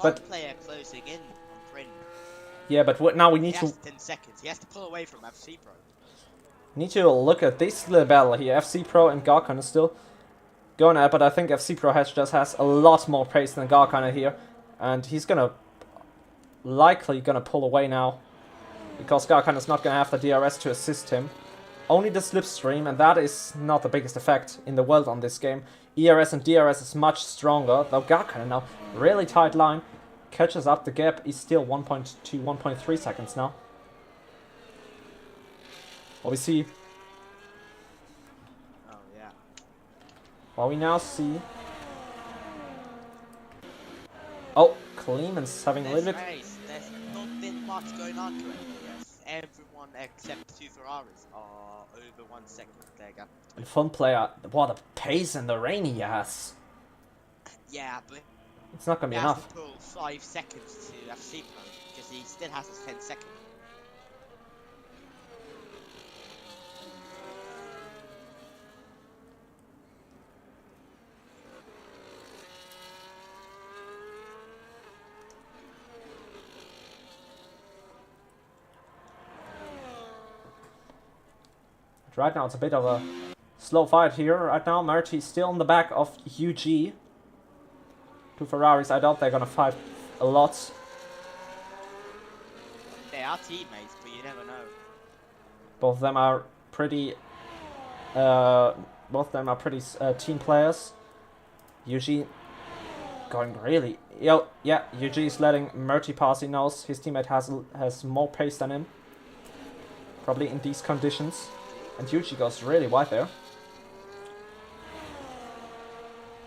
But player closing in on Prin. Yeah, but now we need He to has 10 seconds. He has to pull away from FC Pro. look at this little battle here. FC Pro and Garkon is still going at, but I think FC Pro just has a lot more pace than Garkon here, and he's likely gonna pull away now, because Garkon is not gonna have the DRS to assist him. Only the slipstream, and that is not the biggest effect in the world on this game. ERS and DRS is much stronger, though Garkon now really tight line catches up. The gap is still 1.2, 1.3 seconds now. Well, we see. Oh, yeah. Well, we now see. Oh, Clemens having a little bit. Race, there's not been much going on currently. Yes, everyone except 2 Ferraris are over 1 second. There you go. Fun player. What a pace in the rain he has. Yeah, but It's not gonna he be has enough. to pull 5 seconds to FC Pro because he still has his 10 seconds. Right now it's a bit of a slow fight here. Right now Marty's still on the back of UG. 2 Ferraris. I doubt they're gonna fight a lot. They are teammates, but you never know. Both of them are pretty. Team players. UG going really. Yeah. UG is letting Murty pass. He knows his teammate has more pace than him. Probably in these conditions. And UG goes really wide there.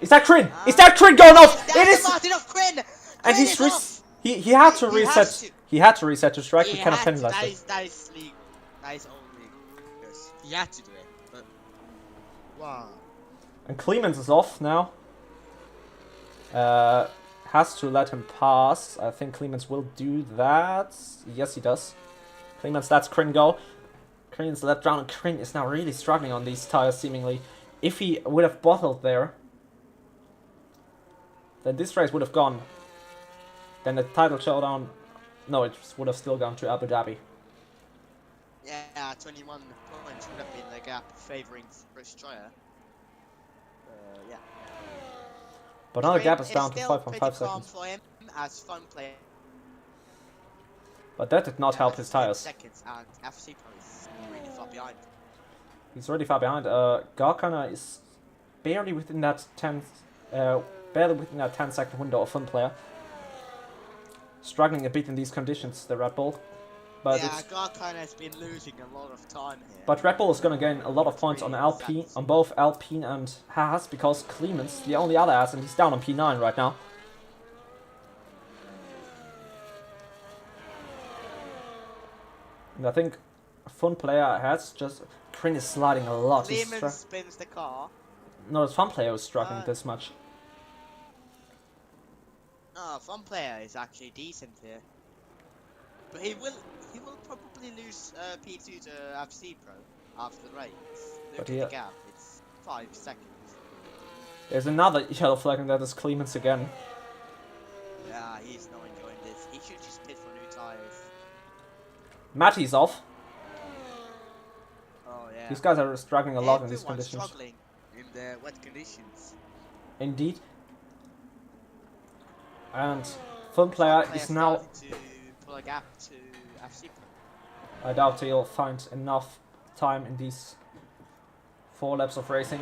Is that Crin? Is that Crin going off? That's It is. Martin of Crin! And Crin he's is off! he had to He reset. has to. He had to reset to strike. We He cannot had to. penalize it. That is legal. That is all legal. Because he had to do it. But wow. And Clemens is off now. Has to let him pass. I think Clemens will do that. Yes, he does. Clemens lets Crin go. Crin's let down, and Crin is now really struggling on these tires, seemingly. if he would have bottled there, then this race would have gone. Then the title showdown, no, it would have still gone to Abu Dhabi. Yeah, 21 points would have been the gap favouring British Troyer. Yeah. But now the gap is It's down to still 5.5 pretty calm seconds. for him as Fun Player. But that did not help has his 10 tires. Seconds, and FC Pro is really far behind. He's really far behind. Garkana is barely within that 10-second window of Fun Player. Struggling a bit in these conditions, the Red Bull. But Yeah, it's, Garkine has been losing a lot of time here. but Red Bull is gonna gain a lot of points on Alpine, on both Alpine and Haas, because Clemens, the only other Haas, and he's down on P9 right now. And I think Fun Player has just... Krin is sliding a lot. He's Lehman spins the car. no, the Fun Player is struggling this much. No, Fun Player is actually decent here. But he will probably lose P2 to FC Pro after the race. Look But at the here- gap, it's 5 seconds. There's another yellow flag, and that is Clemens again. Yeah, he's not enjoying this. He should just pit for new tires. Matty's off. Oh yeah. These guys are struggling a lot in these Everyone's conditions. struggling in the wet conditions. Indeed. And Fun Player is now... starting to pull a gap to FC Pro. I doubt he'll find enough time in these 4 laps of racing.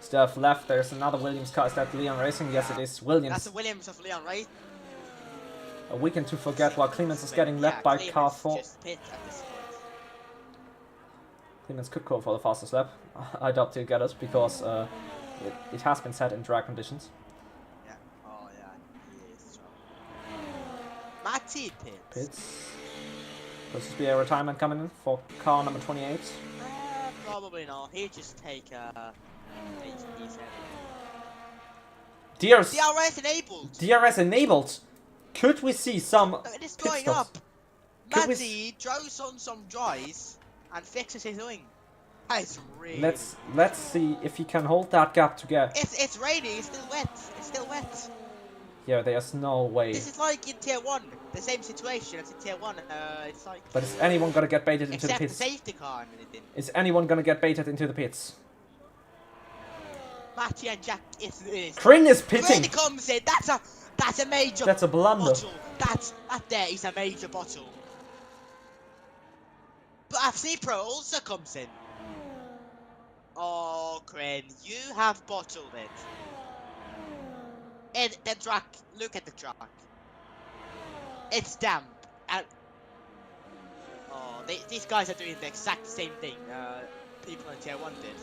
Still have left, there's another Williams car. Is that Leon Racing? Yes, it is That's Williams. the Williams of Leon, right? A weekend to forget while Clemens is getting left by Clemens car 4. just pit at this point. Clemens could go for the fastest lap. I doubt he'll get it because it has been set in drag conditions. Yeah. Oh yeah, he is strong. Matty pits. Pits. Does this be a retirement coming in for car number 28? Probably not. He'll just take HT7. DRS, DRS enabled. DRS enabled! Could we see some Look at this pit going stops? up. Could we Matty throws on some dries and fixes his wing. That is really. Let's see if he can hold that gap together. It's raining. It's still wet. It's still wet. Yeah, there's no way. This is like in tier 1. The same situation as in tier 1. It's like. But is anyone gonna get baited into the Except the pits? safety car and anything. Is anyone gonna get baited into the pits? Matty and Jack is. Krin is Krin pitting! comes in. That's a major. That's a blunder. bottle. That there is a major bottle. But FC Pro also comes in. Oh, Krin, you have bottled it. And the track, look at the track. It's damp. And these guys are doing the exact same thing people in tier 1 did.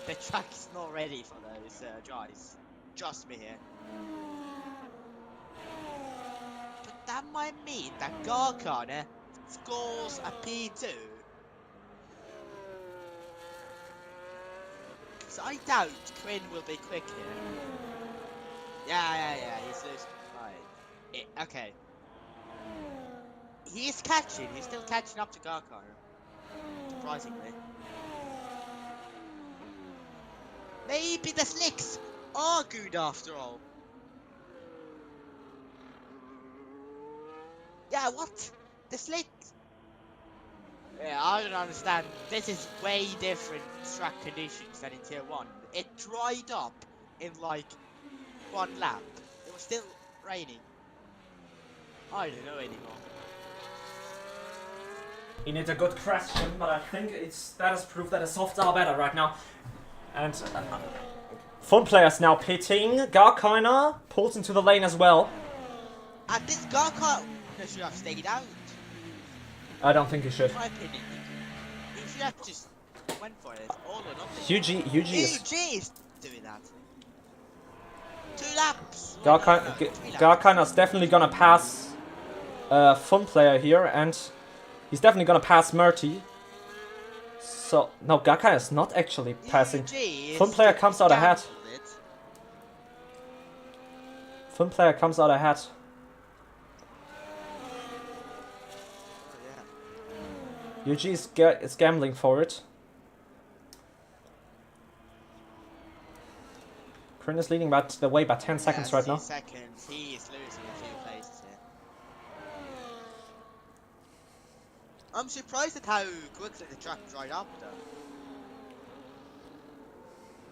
The track is not ready for those dries. Trust me here. But that might mean that Garkana scores a P2. Because I doubt Krin will be quick here. Yeah, he's losing. Right. Okay. He's catching, he's still catching up to Garkana. Surprisingly. Maybe the slicks are good after all. Yeah, what? The slicks? Yeah, I don't understand. This is way different track conditions than in tier 1. It dried up in like 1 lap. It was still raining. I don't know anymore. You need a good question, but I think that is proof that the softs are better right now. And Fun Player's now pitting. Garkiner pulls into the lane as well. And this Garkana should have stayed out. I don't think he should. In my opinion, he should have just went for it. All or nothing. UG is... UG is doing that. 2 laps. Garkiner's definitely gonna pass Fun Player here, and he's definitely gonna pass Murty. So, no, Garkiner is not actually passing. Fun Player comes out ahead. Fun Player comes out ahead. UG is gambling for it. Kryn is leading the way by 10 seconds Yes, right now. he's second. He is losing a few places here. I'm surprised at how quickly the track dried up though.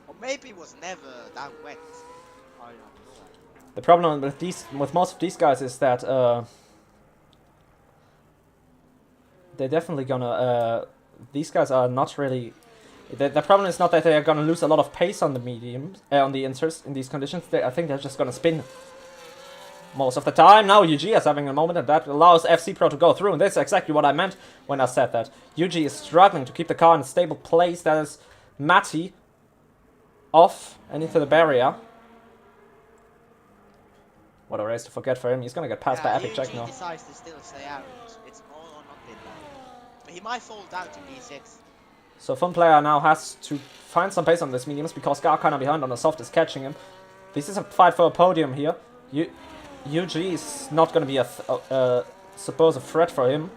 Or maybe it was never that wet. I don't know. The problem with most of these guys is that they're definitely gonna. These guys are not really. The problem is not that they are gonna lose a lot of pace on the mediums, on the inters in these conditions. I think they're just gonna spin most of the time. Now UG is having a moment, and that allows FC Pro to go through. And that's exactly what I meant when I said that. UG is struggling to keep the car in a stable place. That is Matty off and into the barrier. What a race to forget for him. He's gonna get passed by Epic Jack now. He decides to still stay out. It's all or nothing now. But he might fall down to P6. So Fun Player now has to find some pace on this mediums because Garkana behind on the soft is catching him. This is a fight for a podium here. UG is not gonna be a suppose a threat for him.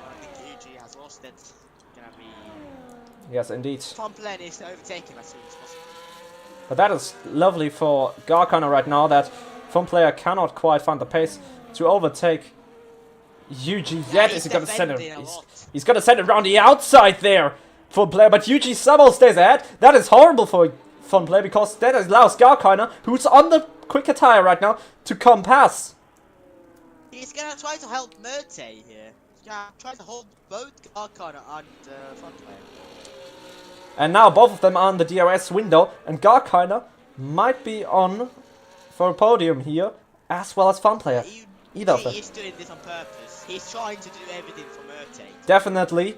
I think UG has lost it. Gonna be. Yes, indeed. Fun Player needs to overtake him as soon as possible. But that is lovely for Garkana right now that Fun Player cannot quite find the pace to overtake UG yet. Is he gonna send it? He's gonna send it around the outside there, Fun Player, but UG somehow stays ahead. That is horrible for Fun Player because that allows Garkana, who's on the quicker tire right now, to come past. He's gonna try to help Murtay here. He's gonna try to hold both Garkana and Fun Player. And now both of them are on the DRS window, and Garkana might be on for a podium here, as well as Fun Player. Either of them. He's doing this on purpose. He's trying to do everything for Murtay. Definitely.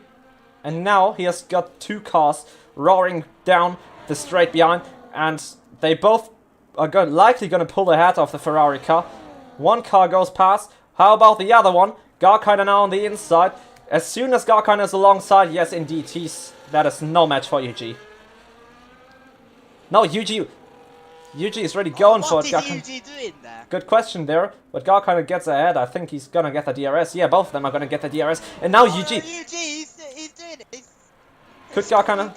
And now he has got two cars roaring down the straight behind, and they both are likely going to pull ahead of the Ferrari car. One car goes past. How about the other one? Garkana now on the inside. As soon as Garkana is alongside, yes indeed, that is no match for UG. No, UG is really going for it. What is UG doing there? Good question there, but Garkana gets ahead. I think he's gonna get the DRS. Yeah, both of them are gonna get the DRS. And now UG. UG, he's doing it. Could Garkana?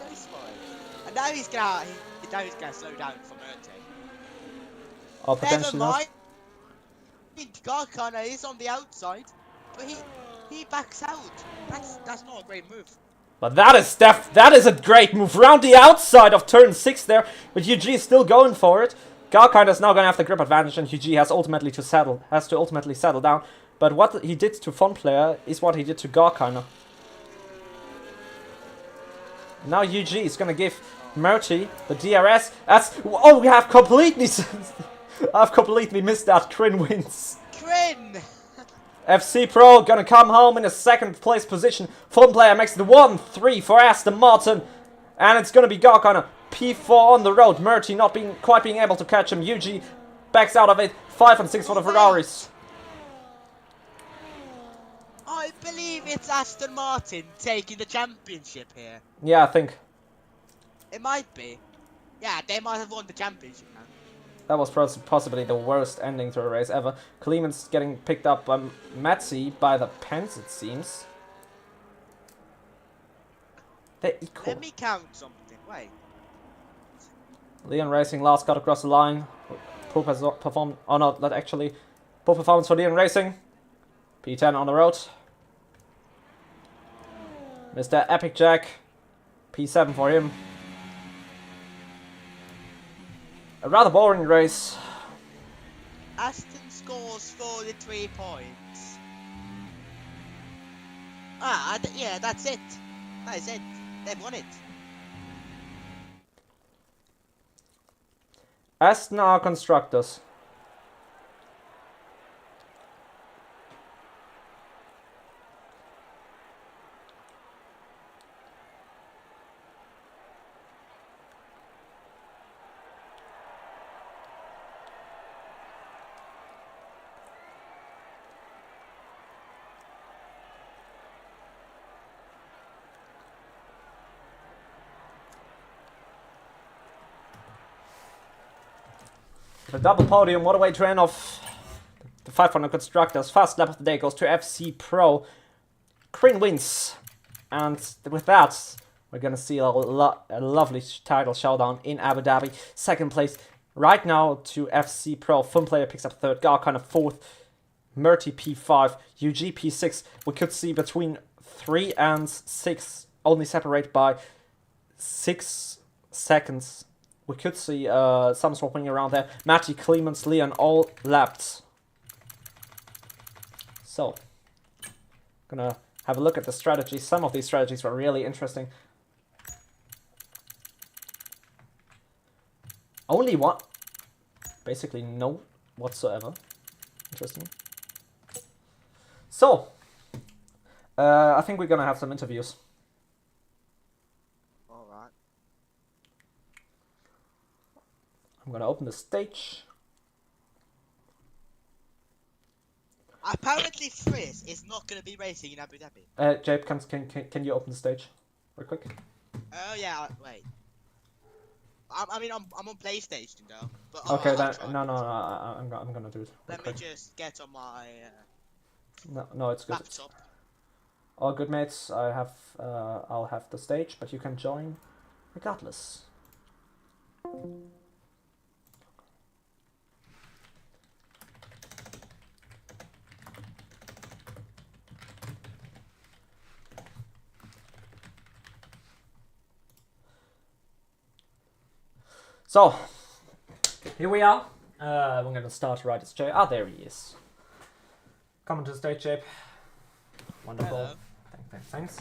And now he's gonna slow down for Murtay. Oh, Never potentially not. mind. Garkana is on the outside, but he backs out. That's not a great move. But that is a great move round the outside of turn 6 there, but UG is still going for it. Garkana is now going to have the grip advantage, and UG has to ultimately settle down. But what he did to Fun Player is what he did to Garkana. Now UG is going to give Murty the DRS. Oh, we have completely I've completely missed that. Kryn wins. Kryn! FC Pro gonna come home in a second place position. Fun Player makes the 1-3 for Aston Martin. And it's gonna be Garkana P4 on the road. Murty not quite being able to catch him. UG backs out of it. 5 and 6 for the Ferraris. I believe it's Aston Martin taking the championship here. Yeah, I think. It might be. Yeah, they might have won the championship now. That was possibly the worst ending to a race ever. Clemens getting picked up by Matzy by the Pence, it seems. They're equal. Let me count something. Wait. Leon Racing last cut across the line. Poor perform. Oh no, not actually. Poor performance for Leon Racing. P10 on the road. Mr. Epic Jack. P7 for him. A rather boring race. Aston scores 43 points. Yeah, that's it. That is it. They've won it. Aston are constructors. The double podium, what a way to end off the fight for the constructors. First lap of the day goes to FC Pro. Kryn wins. And with that, We're gonna see a lovely title showdown in Abu Dhabi. Second place right now to FC Pro. Fun Player picks up third. Garkiner fourth. Murty P5. UG P6. We could see between 3 and 6, only separated by 6 seconds. We could see some swapping around there. Matty, Clemens, Leon all lapped. So, gonna have a look at the strategies. Some of these strategies were really interesting. Only one. Basically no whatsoever. Interesting. So, I think we're gonna have some interviews. Alright. I'm gonna open the stage. Apparently Frizz is not going to be racing in Abu Dhabi. Jabe, can you open the stage real quick? Oh yeah, wait. I mean, I'm on PlayStation though. But Okay, I'll then try. I'm gonna do it. Real Let me quick. just get on my No, it's good. laptop. All good, mates. I'll have the stage, but you can join regardless. So, here we are. We're gonna start right as Jay. Ah, there he is. Come on to the stage, Jabe. Wonderful. Hello. Thanks.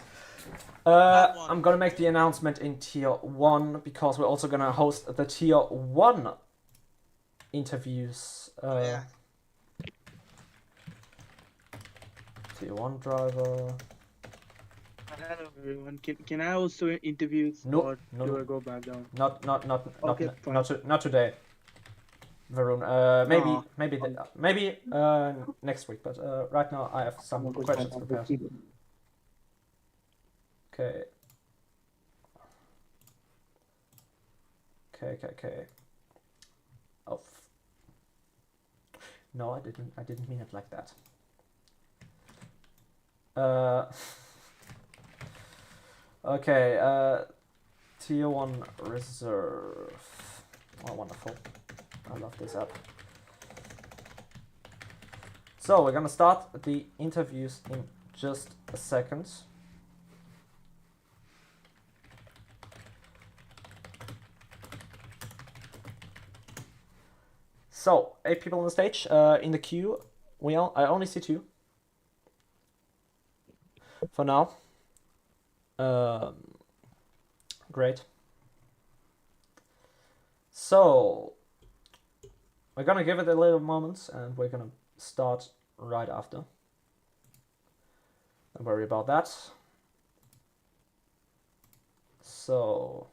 That one. I'm gonna make the announcement in Tier 1 because we're also gonna host the Tier 1 interviews. Yeah. Tier 1 driver. Hello everyone. Can I also interview No, or no, do no. I go back down? Not Okay, not today. Varun. Maybe Aw. maybe next week, but right now I have some I'm gonna questions go prepared. back. Okay. Okay. Oh. No, I didn't mean it like that. Okay, Tier 1 Reserve. Oh, wonderful. I love this app. So, we're gonna start the interviews in just a second. So, 8 people on the stage. In the queue, I only see 2. For now. Great. So, we're gonna give it a little moment and we're gonna start right after. Don't worry about that. So,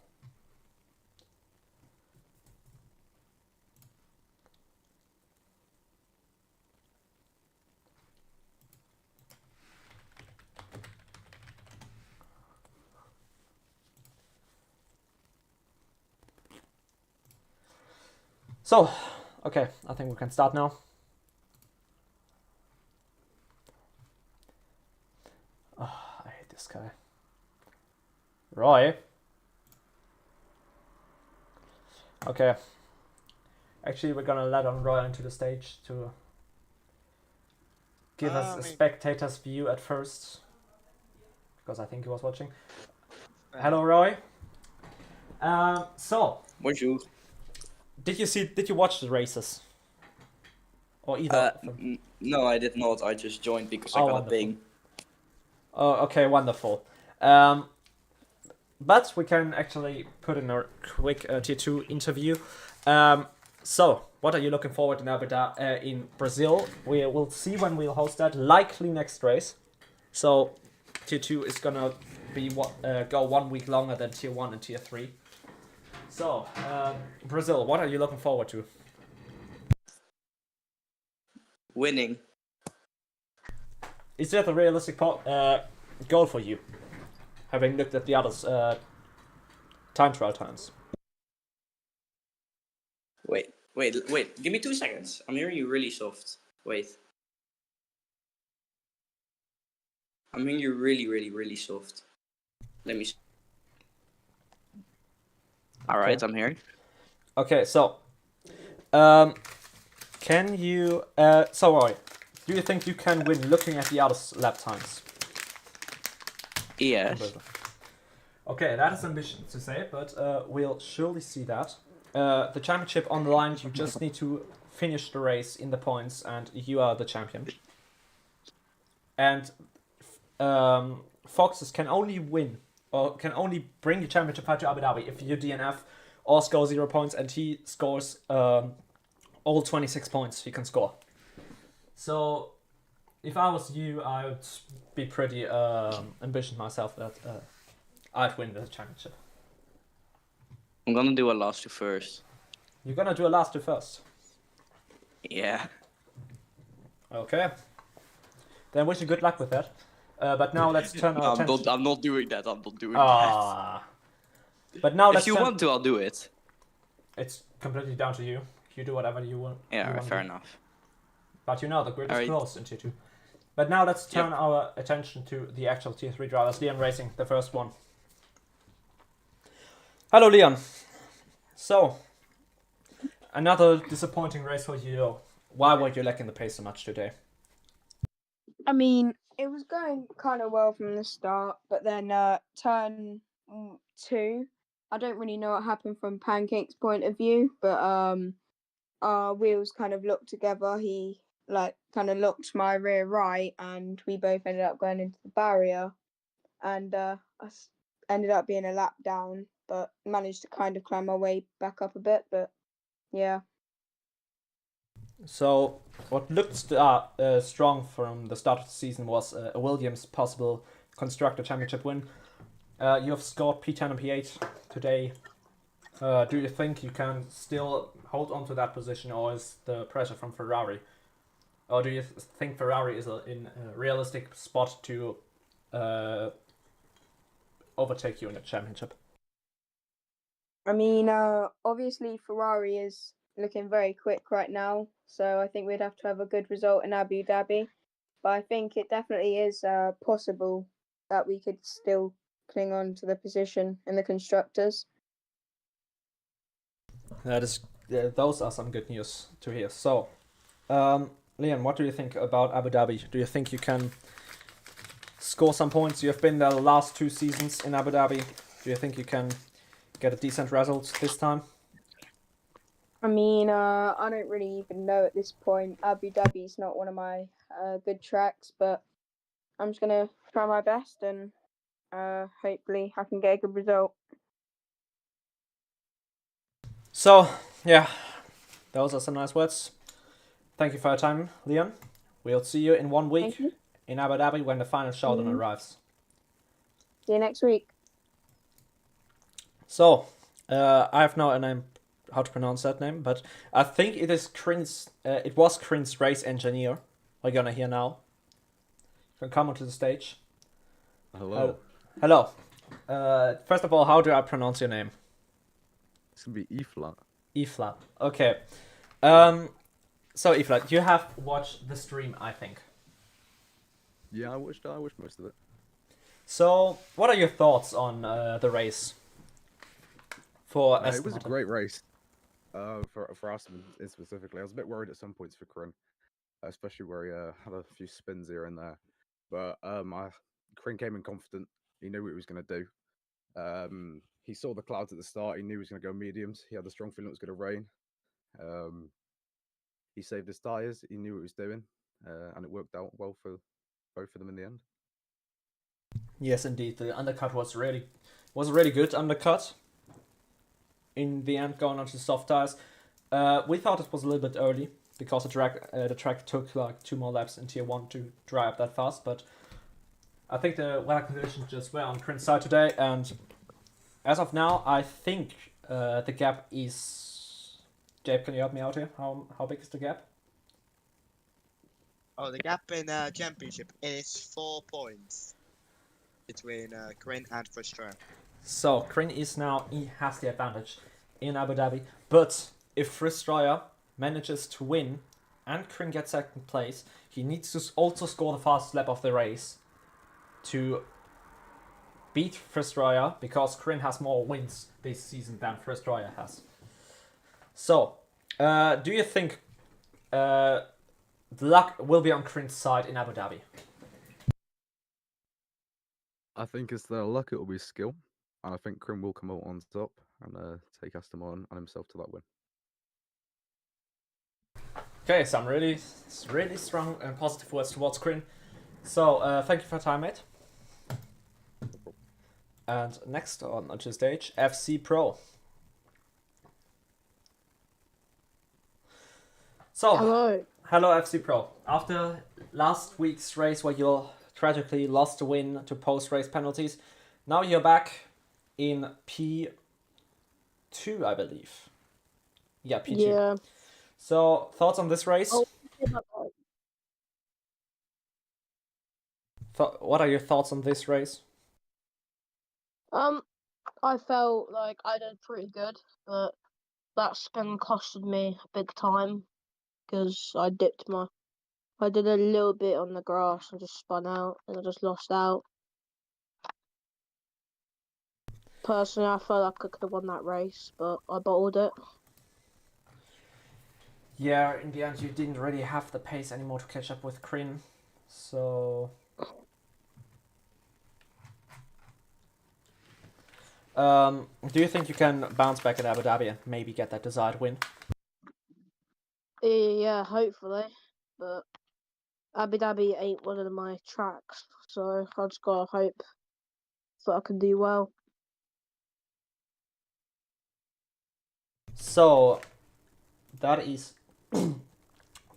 okay, I think we can start now. Oh, I hate this guy. Roy. Okay. Actually, we're gonna let on Roy onto the stage to give us a spectator's view at first. Because I think he was watching. Hello, Roy. So, Bonjour. did you watch the races? Or either of them? No, I did not. I just joined because I Oh, got a wonderful. ping. Oh, okay, wonderful. But we can actually put in a quick Tier 2 interview. So, what are you looking forward to now in Brazil? We will see when we'll host that, likely next race. So, Tier 2 is gonna be go 1 week longer than Tier 1 and Tier 3. So, Brazil, what are you looking forward to? Winning. Is that a realistic goal for you? Having looked at the others' time trial times. Wait. Give me 2 seconds. I'm hearing you really soft. Wait. I'm hearing you really, really, really soft. Let me. All right, Okay. I'm here. Okay, so, can you, so Roy, do you think you can win looking at the others' lap times? Yes. Okay, that is ambitious to say, but we'll surely see that. The championship on the line, you just need to finish the race in the points, and you are the champion. And Foxes can only win, or can only bring the championship fight to Abu Dhabi if you DNF or score 0 points, and he scores all 26 points he can score. So, if I was you, I would be pretty ambitious myself that I'd win the championship. I'm gonna do a last two first. You're gonna do a last two first. Yeah. Okay. Then wish you good luck with that. But now let's turn our attention. I'm not doing that. I'm not doing Ah. But now that. let's If you turn... want to, I'll do it. It's completely down to you. You do whatever you want. Yeah, you want fair to. enough. But you know the grid is Alright. closed in Tier 2. But now let's turn our attention to the actual Tier 3 drivers. Leon Racing, the first one. Hello, Leon. So, another disappointing race for you. Why were you lacking the pace so much today? I mean, it was going kind of well from the start, but then turn 2, I don't really know what happened from Pancake's point of view, but our wheels kind of locked together. He kind of locked my rear right, and we both ended up going into the barrier, and us ended up being a lap down, but managed to kind of climb our way back up a bit. But yeah. So, what looked strong from the start of the season was a Williams possible Constructor Championship win. You have scored P10 and P8 today. Do you think you can still hold on to that position, or is the pressure from Ferrari? Or do you think Ferrari is in a realistic spot to overtake you in the championship? I mean, obviously Ferrari is looking very quick right now, so I think we'd have to have a good result in Abu Dhabi. But I think it definitely is possible that we could still cling on to the position in the constructors. That is, those are some good news to hear. So, Leon, what do you think about Abu Dhabi? Do you think you can score some points? You have been there the last 2 seasons in Abu Dhabi. Do you think you can get a decent result this time? I mean, I don't really even know at this point. Abu Dhabi is not one of my good tracks, but I'm just going to try my best, and hopefully I can get a good result. So, yeah, those are some nice words. Thank you for your time, Leon. We'll see you in 1 week Thank you. in Abu Dhabi when the final showdown arrives. See you next week. So, I have no name how to pronounce that name, but I think it is Crin's. It was Crin's race engineer. We're gonna hear now. You can come onto the stage. Hello. Hello. First of all, how do I pronounce your name? It's gonna be E flat. E flat. Okay. So E flat, you have watched the stream, I think. Yeah, I watched most of it. So, what are your thoughts on the race? For It Aston was a Martin? great race. For Aston specifically, I was a bit worried at some points for Krin, especially where he had a few spins here and there. But Krin came in confident. He knew what he was going to do. He saw the clouds at the start. He knew he was going to go mediums. He had the strong feeling it was going to rain. He saved his tyres. He knew what he was doing, and it worked out well for both of them in the end. Yes, indeed. The undercut was a really good undercut. In the end, going onto the soft tires. We thought it was a little bit early because the track took like 2 more laps in Tier 1 to dry up that fast, but I think the weather conditions just were on Crin's side today, and as of now, I think the gap is... Jabe, can you help me out here? How big is the gap? Oh, the gap in championship is 4 points between Krin and Frustra. So, Crin he has the advantage in Abu Dhabi, but if Frustra manages to win and Crin gets 2nd place, he needs to also score the fastest lap of the race to beat Frystroya because Kryn has more wins this season than Frystroya has. So, do you think the luck will be on Kryn's side in Abu Dhabi? I think it's their luck, it will be skill. And I think Krim will come out on top and take Aston Martin and himself to that win. Okay, some really strong and positive words towards Kryn. So, thank you for your time, mate. And next on the stage, FC Pro. So, hello FC Pro. After last week's race where you tragically lost the win to post-race penalties, now you're back in P2, I believe. Yeah, P2. Yeah. So, thoughts on this race? Oh, What are your thoughts on this race? I felt like I did pretty good, but that's been costing me big time because I did a little bit on the grass and just spun out and I just lost out. Personally, I felt like I could have won that race, but I bottled it. Yeah, in the end, you didn't really have the pace anymore to catch up with Kryn, so... do you think you can bounce back at Abu Dhabi and maybe get that desired win? Yeah, hopefully, but Abu Dhabi ain't one of my tracks, so I just gotta hope that I can do well. So, that is...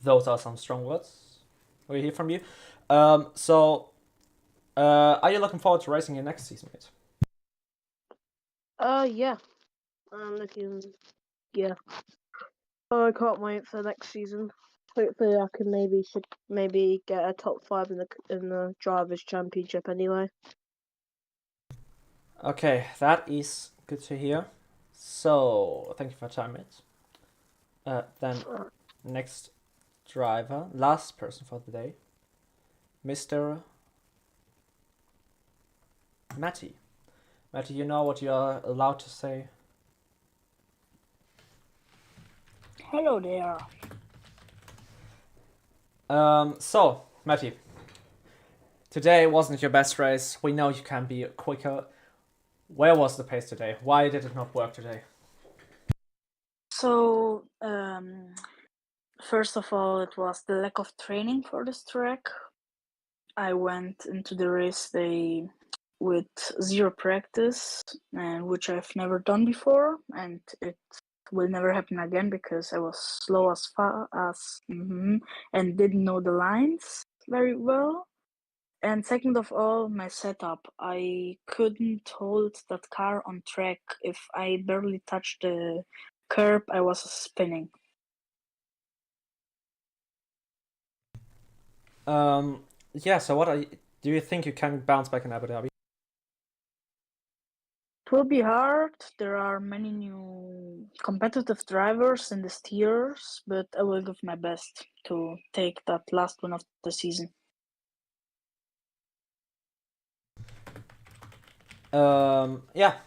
those are some strong words we hear from you. Are you looking forward to racing your next season, mate? Yeah. I'm looking, yeah. I can't wait for next season. Hopefully, I can maybe get a top 5 in the drivers' championship anyway. Okay, that is good to hear. So, thank you for your time, mate. Then, next driver, last person for the day, Mr. Matty. Matty, you know what you're allowed to say? Hello there. So, Matty, today wasn't your best race. We know you can be quicker. Where was the pace today? Why did it not work today? So, first of all, it was the lack of training for this track. I went into the race day with 0 practice, and which I've never done before, and it will never happen again because I was slow as far as and didn't know the lines very well. And second of all, my setup. I couldn't hold that car on track. If I barely touched the curb, I was spinning. Yeah, so do you think you can bounce back in Abu Dhabi? It will be hard. There are many new competitive drivers in the tiers, but I will give my best to take that last win of the season. Yeah.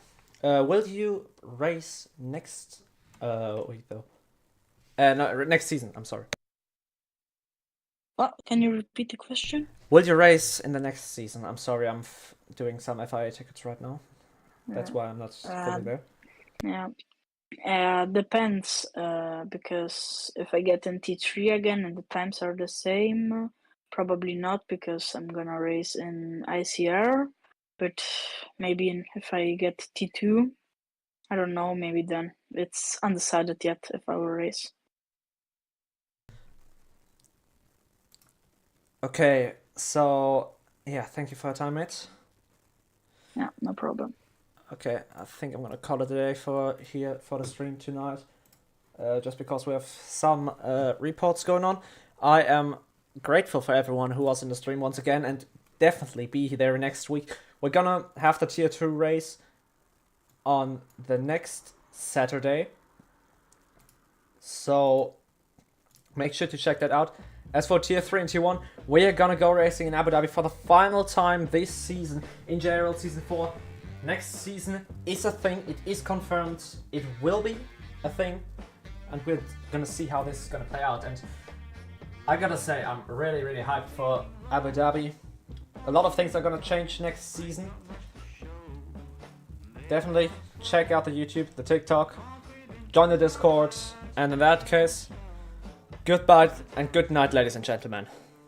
Will you race next week though? No, next season, I'm sorry. What? Can you repeat the question? Will you race in the next season? I'm sorry, I'm doing some FIA tickets right now. That's why I'm not fully there. Yeah. Depends, because if I get in T3 again and the times are the same, probably not because I'm gonna race in ICR, but maybe if I get T2, I don't know, maybe then. It's undecided yet if I will race. Okay, so yeah, thank you for your time, mate. Yeah, no problem. Okay, I think I'm gonna call it a day for the stream tonight. Just because we have some reports going on. I am grateful for everyone who was in the stream once again, and definitely be there next week. We're gonna have the tier 2 race on the next Saturday, so make sure to check that out. As for Tier 3 and Tier 1, we are gonna go racing in Abu Dhabi for the final time this season in JRL Season 4. Next season is a thing, it is confirmed, it will be a thing, and we're gonna see how this is gonna play out. And I gotta say, I'm really, really hyped for Abu Dhabi. A lot of things are gonna change next season. Definitely check out the YouTube, the TikTok, join the Discord, and in that case, goodbye and good night, ladies and gentlemen.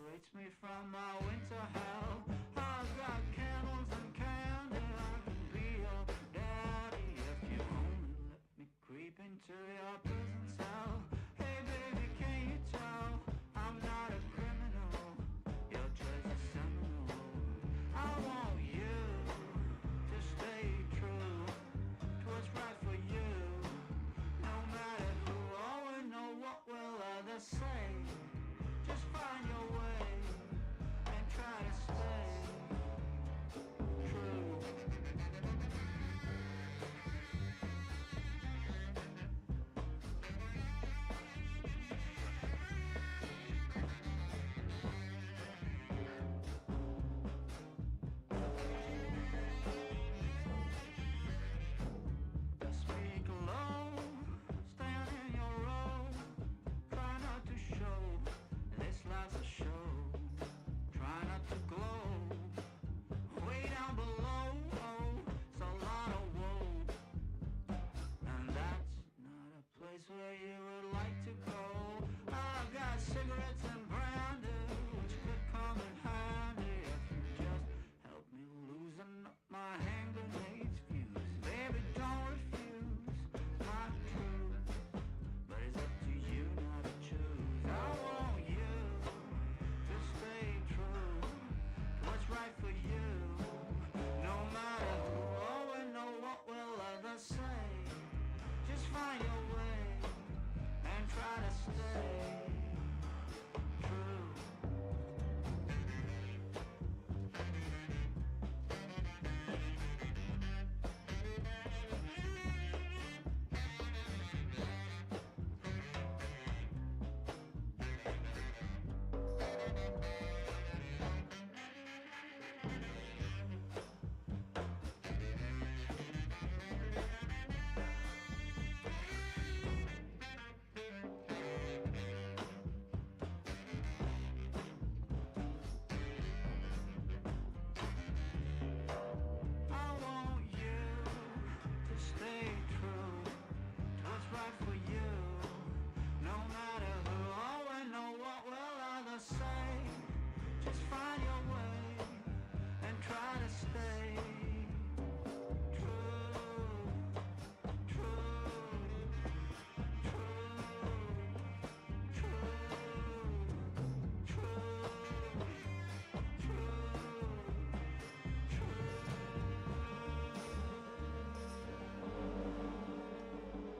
Rates me from my winter hell. I've got candles and candy. I can be your daddy if you only let me creep into your prison cell. Hey baby, can you tell I'm not a criminal? Your choice is seminal. I want you to stay true to what's right for you. No matter who or know what will others say. Just find your way and try to stay true. Speak low, stand in your row. Try not to show this life's a show. Try not to glow. Way down below, it's a lot of woe. And that's not a place where you would like to go. I've got cigarettes and brandy, which could come in handy if you just help me loosen up my hand grenades fuse. Baby, don't refuse my truth, but it's up to you now to choose. I want you to stay true to what's right for you. No matter who or know what will others say. Just find your